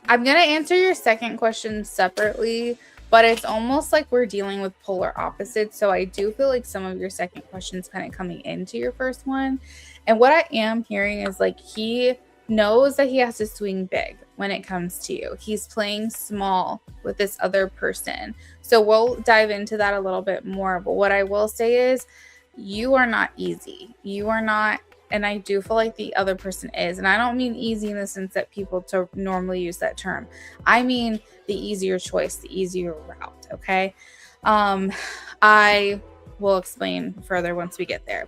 going to answer your second question separately, but it's almost like we're dealing with polar opposites. So I do feel like some of your second question is kind of coming into your first one. And what I am hearing is like he knows that he has to swing big when it comes to you. He's playing small with this other person. So we'll dive into that a little bit more. But what I will say is you are not easy. You are not, and I do feel like the other person is. And I don't mean easy in the sense that people to normally use that term. I mean the easier choice, the easier route. Okay. I will explain further once we get there.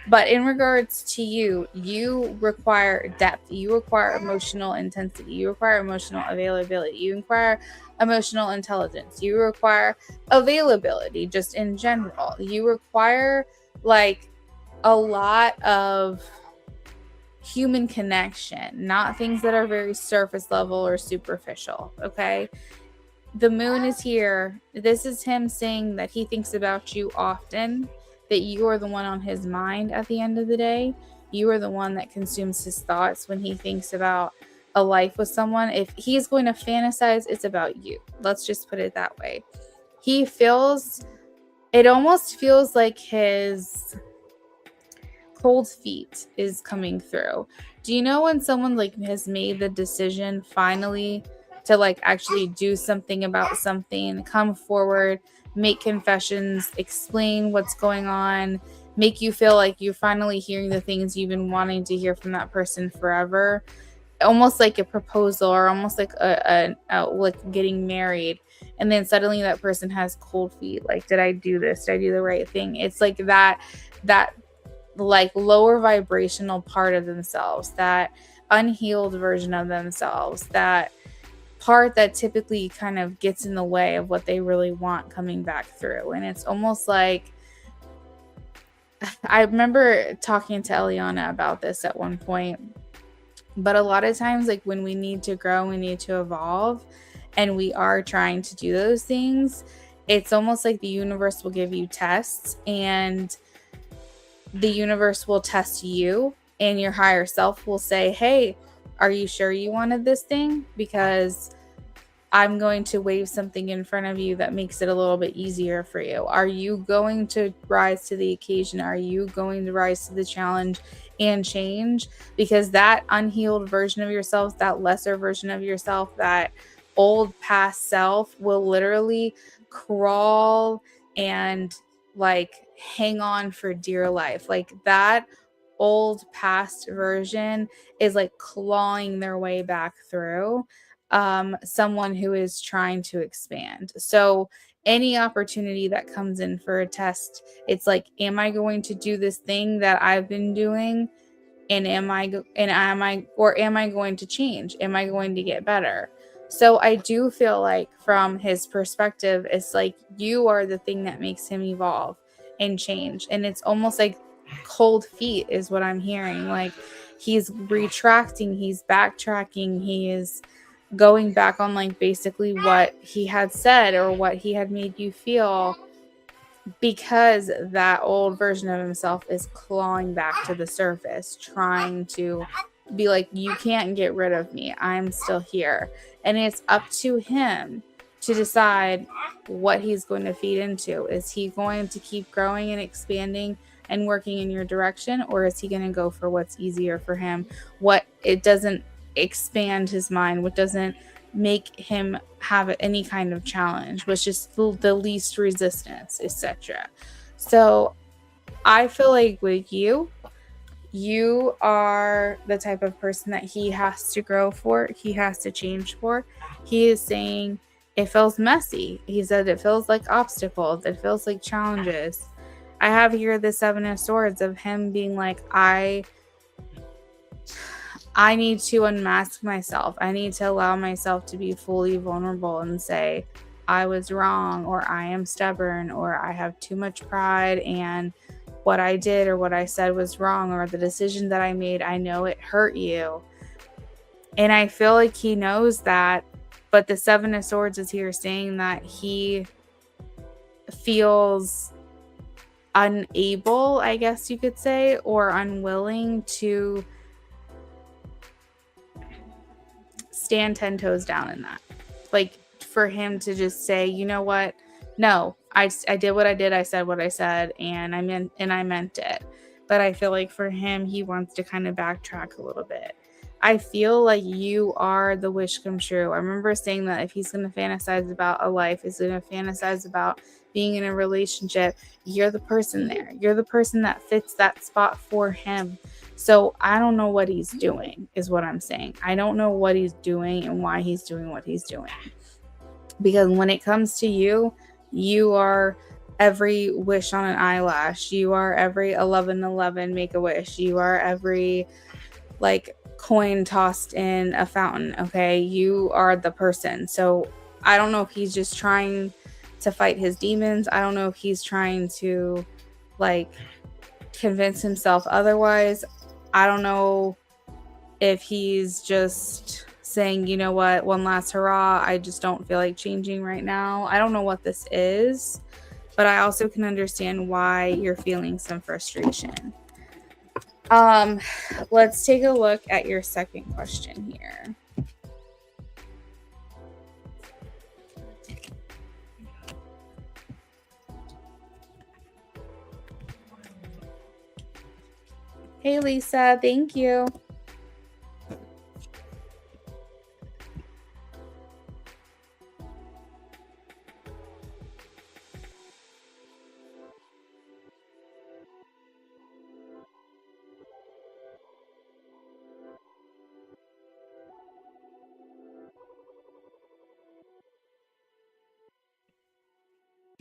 But in regards to you, you require depth. You require emotional intensity. You require emotional availability. You require emotional intelligence. You require availability just in general. You require like a lot of human connection, not things that are very surface level or superficial. Okay. The moon is here. This is him saying that he thinks about you often, that you are the one on his mind at the end of the day. You are the one that consumes his thoughts when he thinks about a life with someone. If he's going to fantasize, it's about you. Let's just put it that way. It almost feels like his cold feet is coming through. Do you know when someone like has made the decision finally to like actually do something about something, come forward, make confessions, explain what's going on, make you feel like you're finally hearing the things you've been wanting to hear from that person forever? Almost like a proposal, or almost like a like getting married, and then suddenly that person has cold feet. Like, did I do this? Did I do the right thing? It's like that like lower vibrational part of themselves, that unhealed version of themselves, that part that typically kind of gets in the way of what they really want coming back through. And it's almost like, I remember talking to Eliana about this at one point, but a lot of times, like when we need to grow, we need to evolve, and we are trying to do those things, it's almost like the universe will give you tests, and the universe will test you, and your higher self will say, hey, are you sure you wanted this thing? Because I'm going to wave something in front of you that makes it a little bit easier for you. Are you going to rise to the occasion? Are you going to rise to the challenge and change? Because that unhealed version of yourself, that lesser version of yourself, that old past self will literally crawl and like hang on for dear life. Like that old past version is like clawing their way back through someone who is trying to expand. So any opportunity that comes in for a test, it's like, am I going to do this thing that I've been doing? And am I going to change? Am I going to get better? So I do feel like from his perspective, it's like you are the thing that makes him evolve and change. And it's almost like cold feet is what I'm hearing. Like he's retracting, he's backtracking, he is going back on like basically what he had said or what he had made you feel, because that old version of himself is clawing back to the surface, trying to be like, you can't get rid of me, I'm still here. And it's up to him to decide what he's going to feed into. Is he going to keep growing and expanding and working in your direction, or is he going to go for what's easier for him, what it doesn't expand his mind, what doesn't make him have any kind of challenge, which is the least resistance, etc. So I feel like with you are the type of person that he has to grow for, he has to change for. He is saying it feels messy. He said it feels like obstacles, it feels like challenges. I have here the Seven of Swords of him being like, I need to unmask myself. I need to allow myself to be fully vulnerable and say, I was wrong, or I am stubborn, or I have too much pride, and what I did or what I said was wrong, or the decision that I made, I know it hurt you. And I feel like he knows that, but the Seven of Swords is here saying that he feels unable, I guess you could say, or unwilling to stand 10 toes down in that. Like, for him to just say, you know what? No, I did what I did. I said what I said, and I meant it. But I feel like for him, he wants to kind of backtrack a little bit. I feel like you are the wish come true. I remember saying that if he's going to fantasize about a life, he's going to fantasize about being in a relationship, you're the person there. You're the person that fits that spot for him. So I don't know what he's doing, is what I'm saying. I don't know what he's doing and why he's doing what he's doing. Because when it comes to you, you are every wish on an eyelash. You are every 1111 make a wish. You are every like coin tossed in a fountain. Okay, you are the person. So I don't know if he's just trying to fight his demons. I don't know if he's trying to like convince himself otherwise. I don't know if he's just saying, you know what, one last hurrah, I just don't feel like changing right now. I don't know what this is, but I also can understand why you're feeling some frustration. Let's take a look at your second question here. Hey, Lisa, thank you.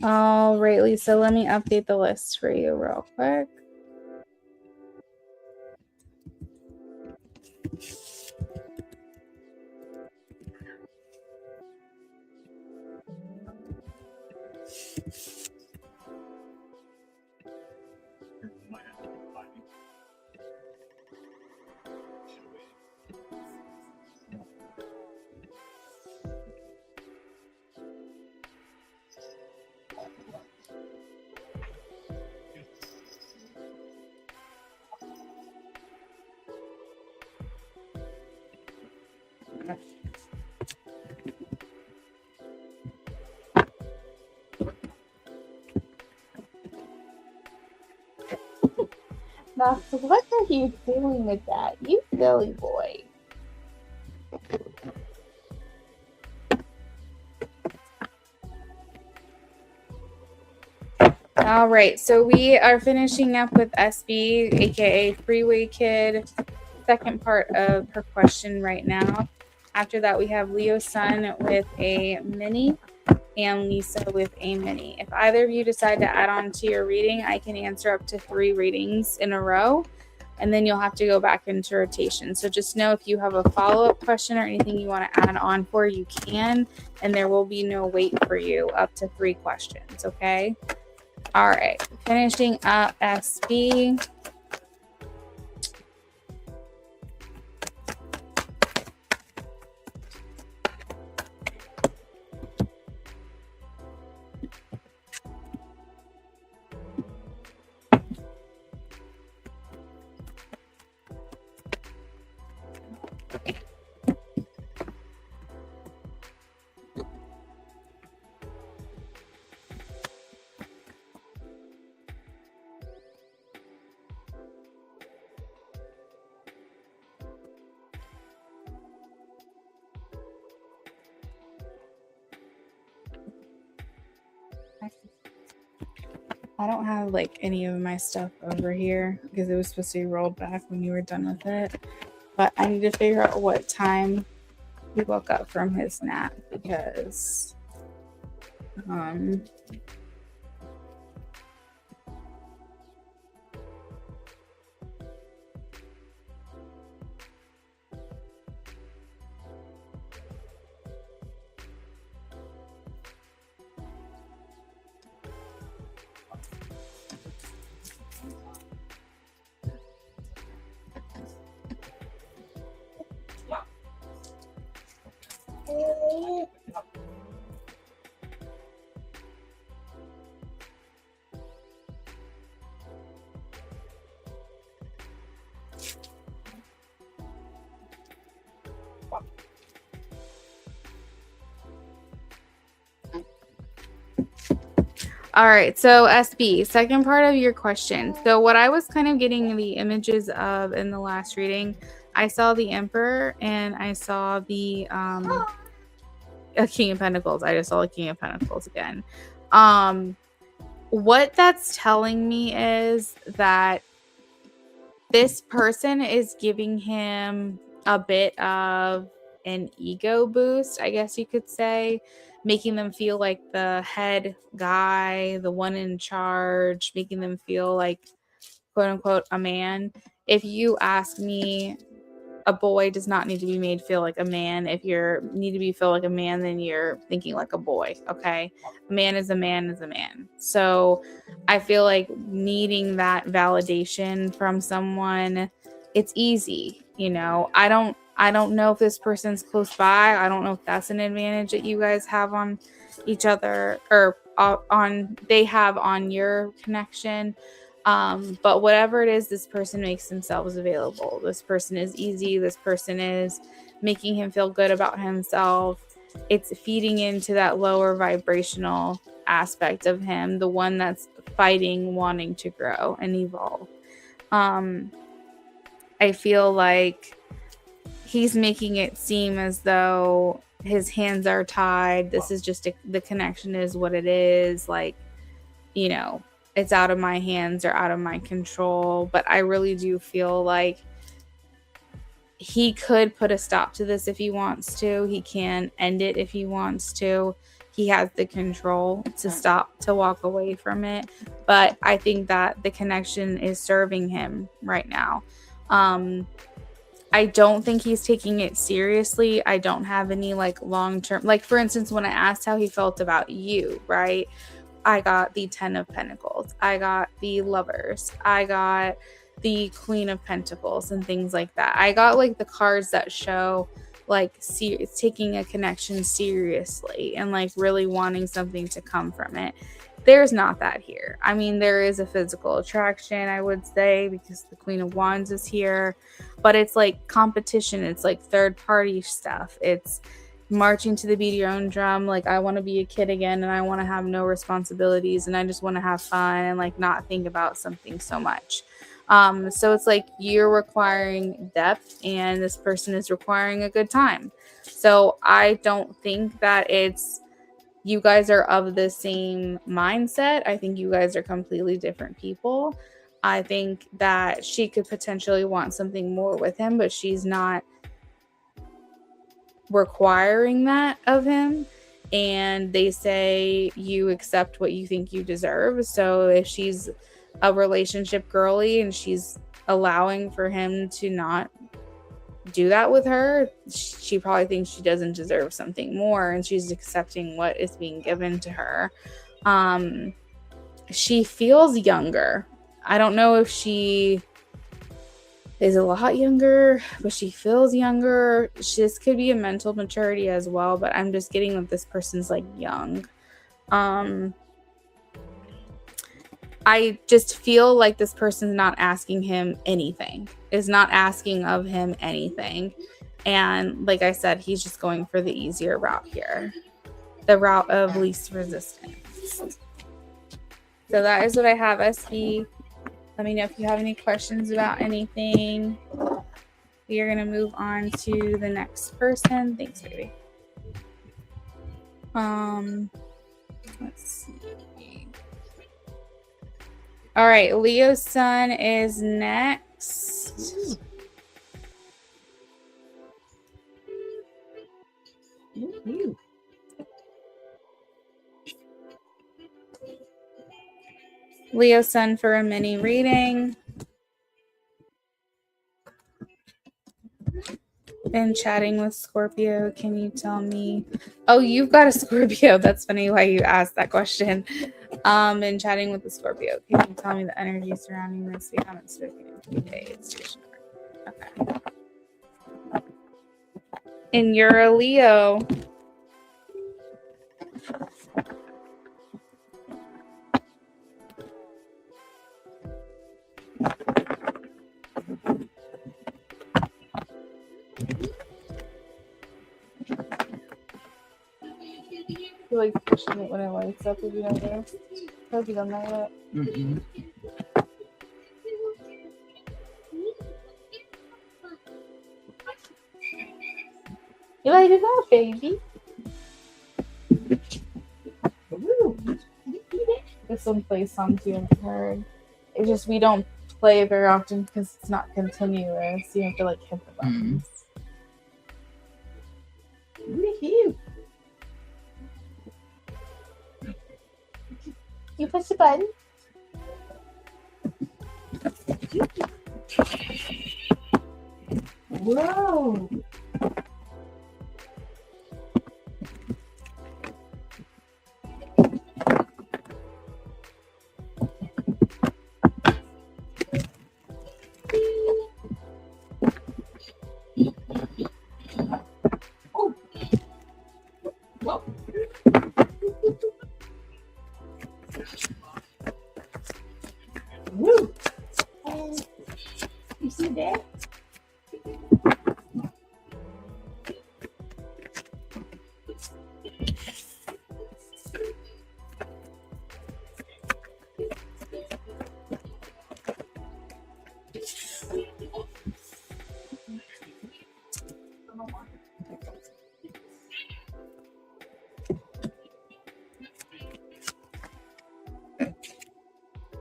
All right, Lisa, let me update the list for you real quick. Max, what are you doing with that? You silly boy. All right, so we are finishing up with SB, aka Freeway Kid, second part of her question right now. After that, we have Leo Sun with a mini and Lisa with a mini. If either of you decide to add on to your reading, I can answer up to 3 readings in a row, and then you'll have to go back into rotation. So just know if you have a follow-up question or anything you want to add on for, you can, and there will be no wait for you up to 3 questions, okay? All right, finishing up SB. I don't have like any of my stuff over here because it was supposed to be rolled back when you were done with it. But I need to figure out what time he woke up from his nap because All right, so SB, second part of your question. So what I was kind of getting the images of in the last reading, I saw the Emperor and I saw the a King of Pentacles. I just saw the King of Pentacles again. What that's telling me is that this person is giving him a bit of an ego boost, I guess you could say, making them feel like the head guy, the one in charge, making them feel like, quote unquote, a man. If you ask me, a boy does not need to be made feel like a man. If you need to be feel like a man, then you're thinking like a boy. Okay, a man is a man is a man. So I feel like needing that validation from someone, it's easy. You know, I don't know if this person's close by. I don't know if that's an advantage that you guys have on each other or on they have on your connection. But whatever it is, this person makes themselves available. This person is easy. This person is making him feel good about himself. It's feeding into that lower vibrational aspect of him, the one that's fighting, wanting to grow and evolve. I feel like he's making it seem as though his hands are tied. This is just the connection is what it is. Like, you know, it's out of my hands or out of my control. But I really do feel like he could put a stop to this if he wants to. He can end it if he wants to. He has the control to stop, to walk away from it. But I think that the connection is serving him right now. I don't think he's taking it seriously. I don't have any like long-term, like for instance, when I asked how he felt about you, right? I got the 10 of Pentacles. I got the Lovers. I got the Queen of Pentacles and things like that. I got like the cards that show like taking a connection seriously and like really wanting something to come from it. There's not that here. I mean, there is a physical attraction, I would say, because the Queen of Wands is here, but it's like competition. It's like third party stuff. It's marching to the beat of your own drum. Like, I want to be a kid again and I want to have no responsibilities and I just want to have fun and like not think about something so much. So it's like you're requiring depth and this person is requiring a good time. So I don't think that it's you guys are of the same mindset. I think you guys are completely different people. I think that she could potentially want something more with him, but she's not requiring that of him. And they say you accept what you think you deserve. So if she's a relationship girly and she's allowing for him to not do that with her, she probably thinks she doesn't deserve something more and she's accepting what is being given to her. She feels younger. I don't know if she is a lot younger, but she feels younger. This could be a mental maturity as well, but I'm just getting that this person's like young. I just feel like this person's not asking him anything, is not asking of him anything. And like I said, he's just going for the easier route here, the route of least resistance. So that is what I have, SB. Let me know if you have any questions about anything. We are going to move on to the next person. Thanks, baby. Let's see. All right, Leo's sun is next. Leo's sun for a mini reading. Been chatting with Scorpio. Can you tell me? Oh, you've got a Scorpio. That's funny why you asked that question. Been chatting with the Scorpio. Can you tell me the energy surrounding this? We haven't spoken in 3 days. Okay. And you're a Leo. I feel like pushing it when it lights up, if you don't know. Hope you don't know that. Mm-mm. You like it now, baby? Woo. This one plays songs you haven't heard. It's just we don't play it very often because it's not continuous. You have to like hit the buttons. Woo-hoo. You push the button. Whoa. Oh. Whoa. Woo. You see that?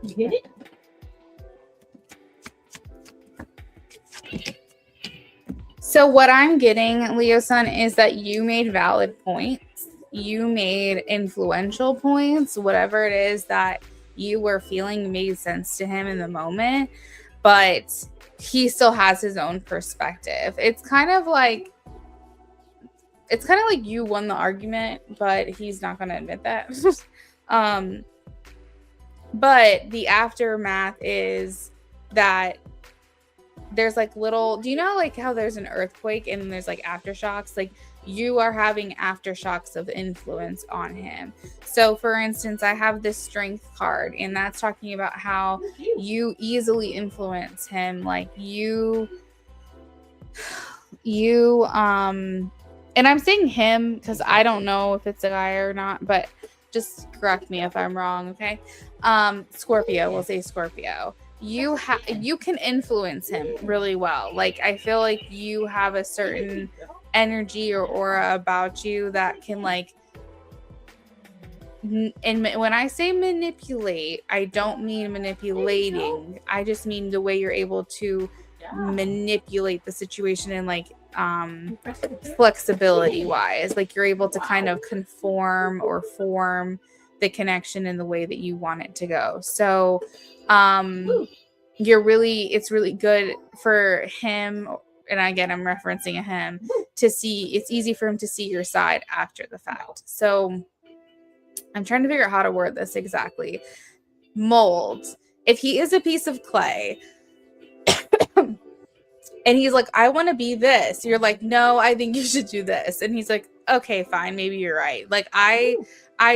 You get it? So what I'm getting, Leo Sun, is that you made valid points. You made influential points. Whatever it is that you were feeling made sense to him in the moment, but he still has his own perspective. It's kind of like you won the argument, but he's not going to admit that. But the aftermath is that there's like little, do you know like how there's an earthquake and there's like aftershocks? Like you are having aftershocks of influence on him. So for instance, I have this strength card, and that's talking about how you easily influence him. Like you and I'm saying him because I don't know if it's a guy or not, but just correct me if I'm wrong, okay? Scorpio, we'll say Scorpio. You can influence him really well. Like I feel like you have a certain energy or aura about you that can like, and when I say manipulate, I don't mean manipulating. I just mean the way you're able to manipulate the situation and like flexibility wise, like you're able to kind of conform or form the connection in the way that you want it to go. So it's really good for him, and again I'm referencing him, to see, it's easy for him to see your side after the fact. So I'm trying to figure out how to word this exactly. Mold. If he is a piece of clay and he's like, I want to be this, you're like, no, I think you should do this. And he's like, okay, fine, maybe you're right. Like I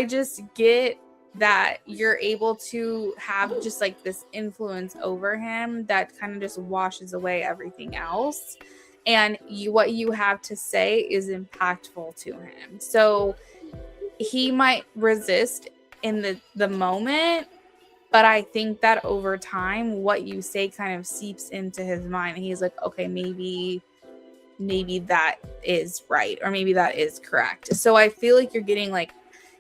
just get that you're able to have just like this influence over him that kind of just washes away everything else. And what you have to say is impactful to him. So he might resist in the moment, but I think that over time, what you say kind of seeps into his mind. And he's like, okay, maybe that is right, or maybe that is correct. So I feel like you're getting like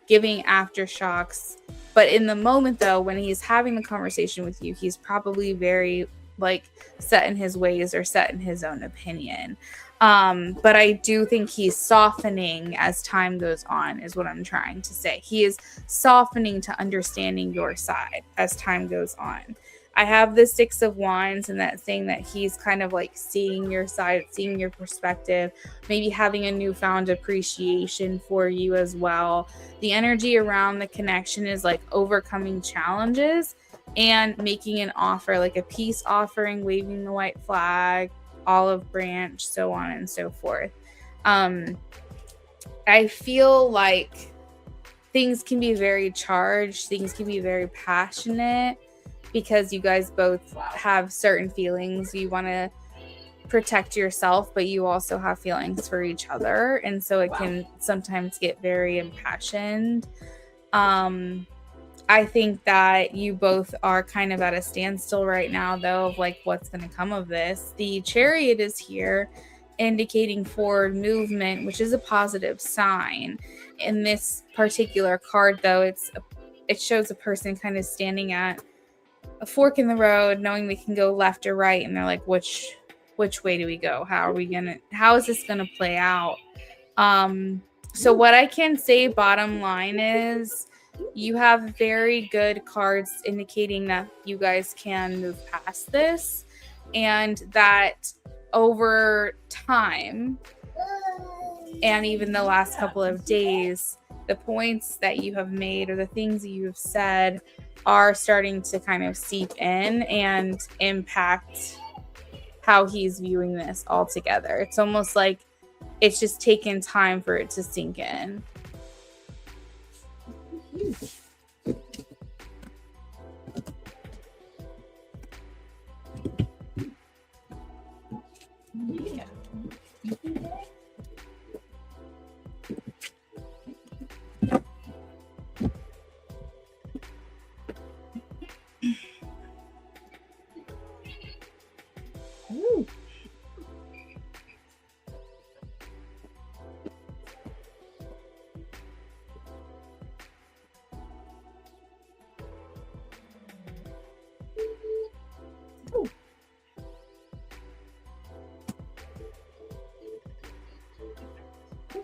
giving aftershocks, but in the moment though, when he's having the conversation with you, he's probably very like set in his ways or set in his own opinion. But I do think he's softening as time goes on, is what I'm trying to say. He is softening to understanding your side as time goes on. I have the Six of Wands, and that saying that he's kind of like seeing your side, seeing your perspective, maybe having a newfound appreciation for you as well. The energy around the connection is like overcoming challenges and making an offer, like a peace offering, waving the white flag, olive branch, so on and so forth. I feel like things can be very charged, things can be very passionate, because you guys both have certain feelings. You want to protect yourself, but you also have feelings for each other, and so it can sometimes get very impassioned. I think that you both are kind of at a standstill right now, though, of like what's going to come of this. The Chariot is here, indicating forward movement, which is a positive sign. In this particular card, though, it shows a person kind of standing at a fork in the road, knowing they can go left or right, and they're like, which way do we go? How is this gonna play out? So what I can say bottom line is you have very good cards indicating that you guys can move past this, and that over time and even the last couple of days, the points that you have made or the things that you have said are starting to kind of seep in and impact how he's viewing this altogether. It's almost like it's just taken time for it to sink in. Yeah. Ooh. Ooh.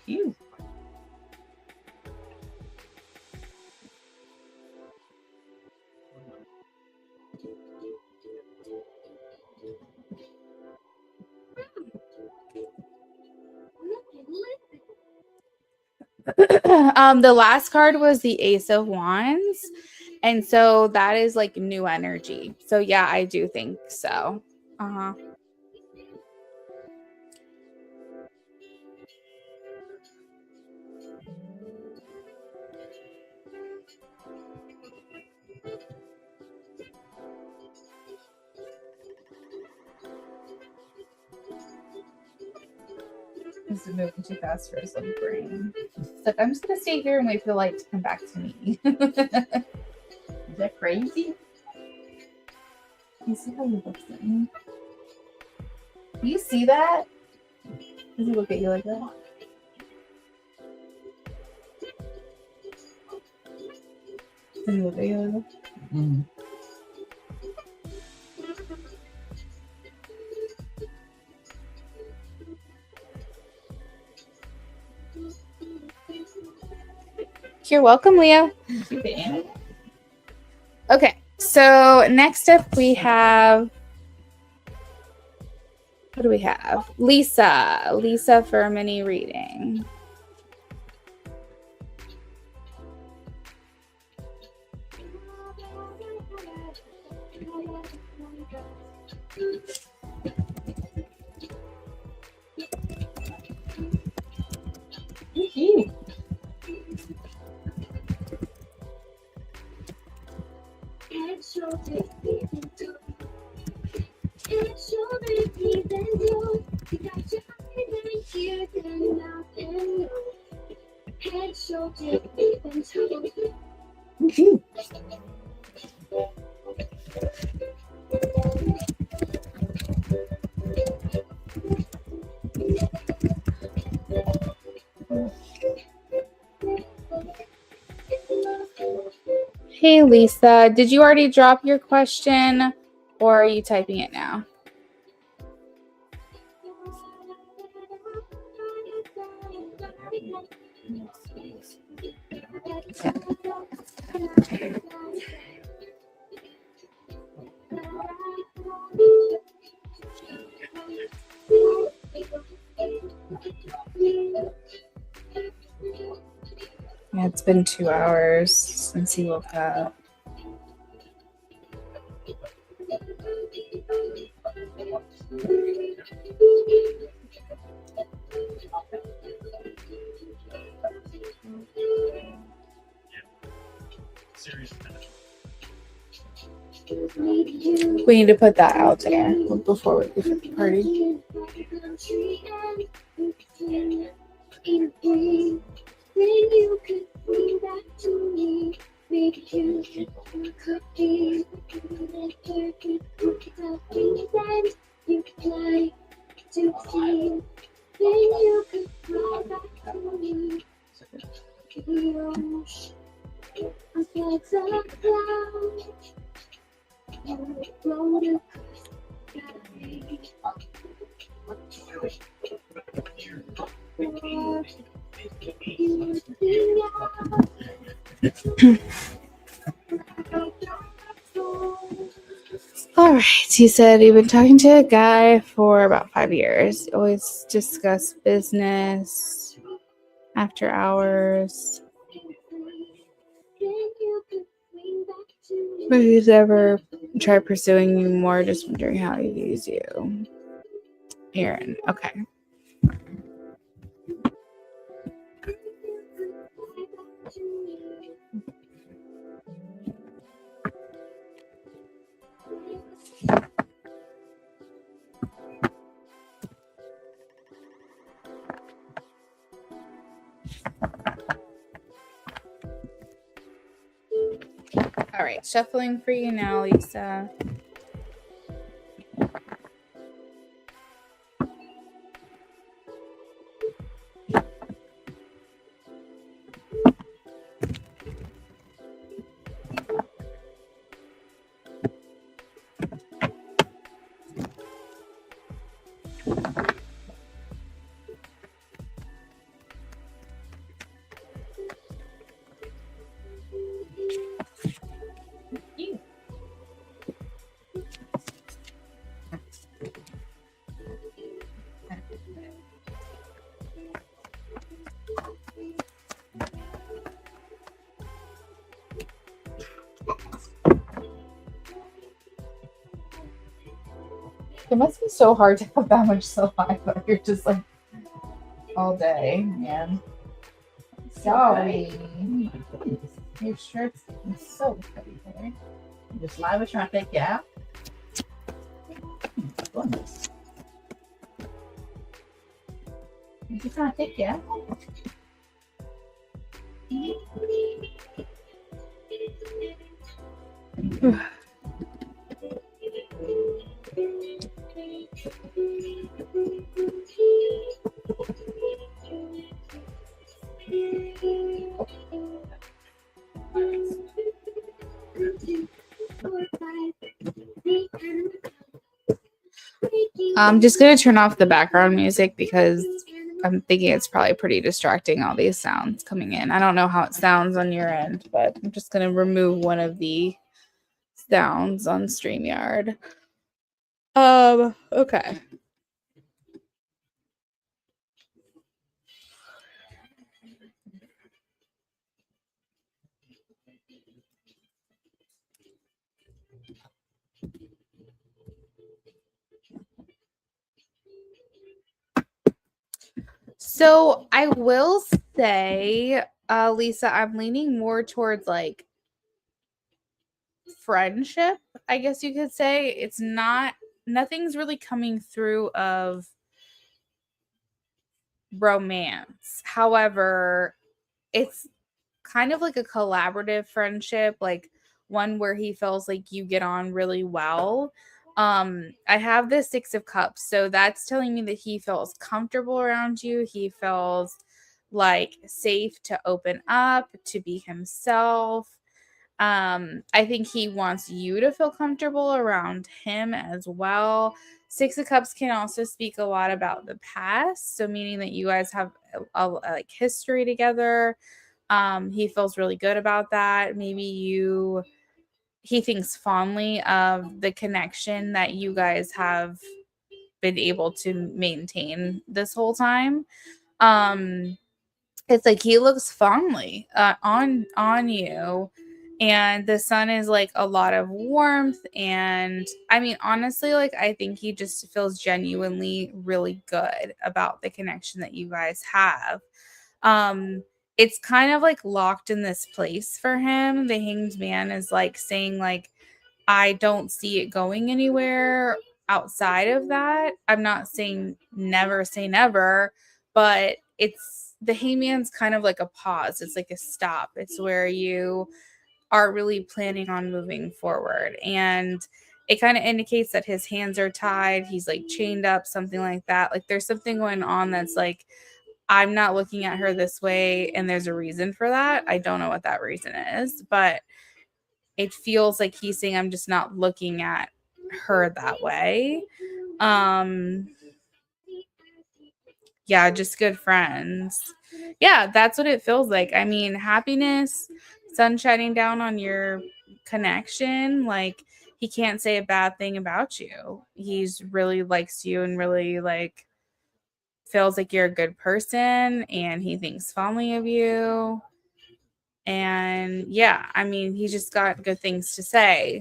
Cute. The last card was the Ace of Wands, and so that is like new energy. So yeah, I do think so. Uh-huh. This is moving too fast for his little brain. It's like, I'm just gonna stay here and wait for the light to come back to me. Is that crazy? You see how he looks at me? Do you see that? Does he look at you like that? Does he look at you like that? Mm. You're welcome, Leo. Okay, so next up we have, what do we have? Lisa for a mini reading. Cute. Cute. Hey, Lisa, did you already drop your question or are you typing it now? Yeah, it's been 2 hours since he woke up. We need to put that out there before we leave the party. All right, he said he'd been talking to a guy for about 5 years. Always discuss business after hours. But he's ever tried pursuing you more, just wondering how he views you. Aaron, okay. All right, shuffling for you now, Lisa. It must be so hard to have that much saliva. You're just like all day, man. Sorry. Your shirt's so pretty there. Your saliva trying to take you out. Goodness. Is he trying to take you out? I'm just going to turn off the background music because I'm thinking it's probably pretty distracting, all these sounds coming in. I don't know how it sounds on your end, but I'm just going to remove one of the sounds on StreamYard. Okay. So I will say, Lisa, I'm leaning more towards like friendship, I guess you could say. It's not, nothing's really coming through of romance. However, it's kind of like a collaborative friendship, like one where he feels like you get on really well. I have the 6 of Cups, so that's telling me that he feels comfortable around you. He feels like safe to open up, to be himself. I think he wants you to feel comfortable around him as well. 6 of Cups can also speak a lot about the past, so meaning that you guys have like history together. He feels really good about that. Maybe he thinks fondly of the connection that you guys have been able to maintain this whole time. It's like he looks fondly on you, and the sun is like a lot of warmth. And I mean, honestly, like I think he just feels genuinely really good about the connection that you guys have. um it's kind of like locked in this place for him. The Hanged Man is like saying like, I don't see it going anywhere outside of that. I'm not saying never say never, but it's the Hangman's kind of like a pause. It's like a stop. It's where you are really planning on moving forward. And it kind of indicates that his hands are tied. He's like chained up, something like that. Like there's something going on that's like, I'm not looking at her this way. And there's a reason for that. I don't know what that reason is, but it feels like he's saying, I'm just not looking at her that way. Yeah, just good friends. Yeah, that's what it feels like. I mean, happiness, sun shining down on your connection. Like, he can't say a bad thing about you. He's really likes you and really like feels like you're a good person and he thinks fondly of you. And yeah, I mean, he just got good things to say.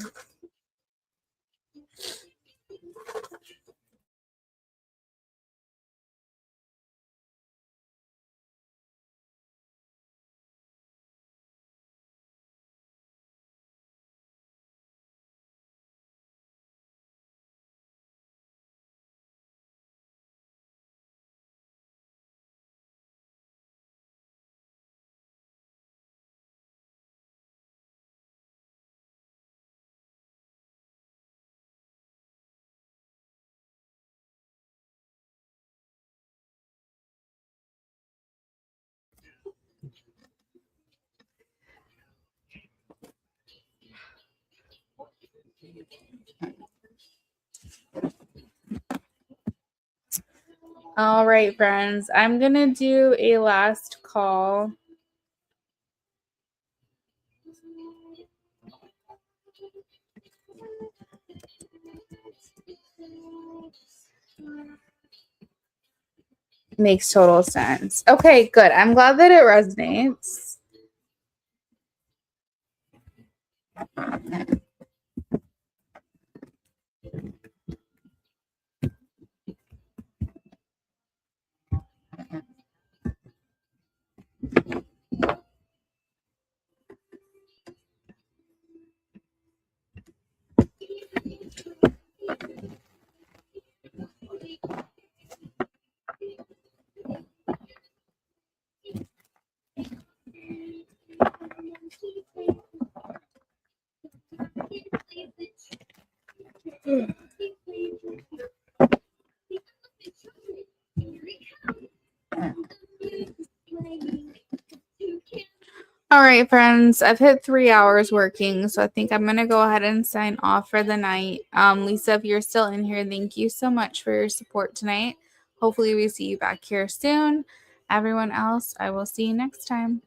All right, friends, I'm going to do a last call. Makes total sense. Okay, good. I'm glad that it resonates. All right, friends, I've hit 3 hours working, so I think I'm going to go ahead and sign off for the night. Lisa, if you're still in here, thank you so much for your support tonight. Hopefully we see you back here soon. Everyone else, I will see you next time.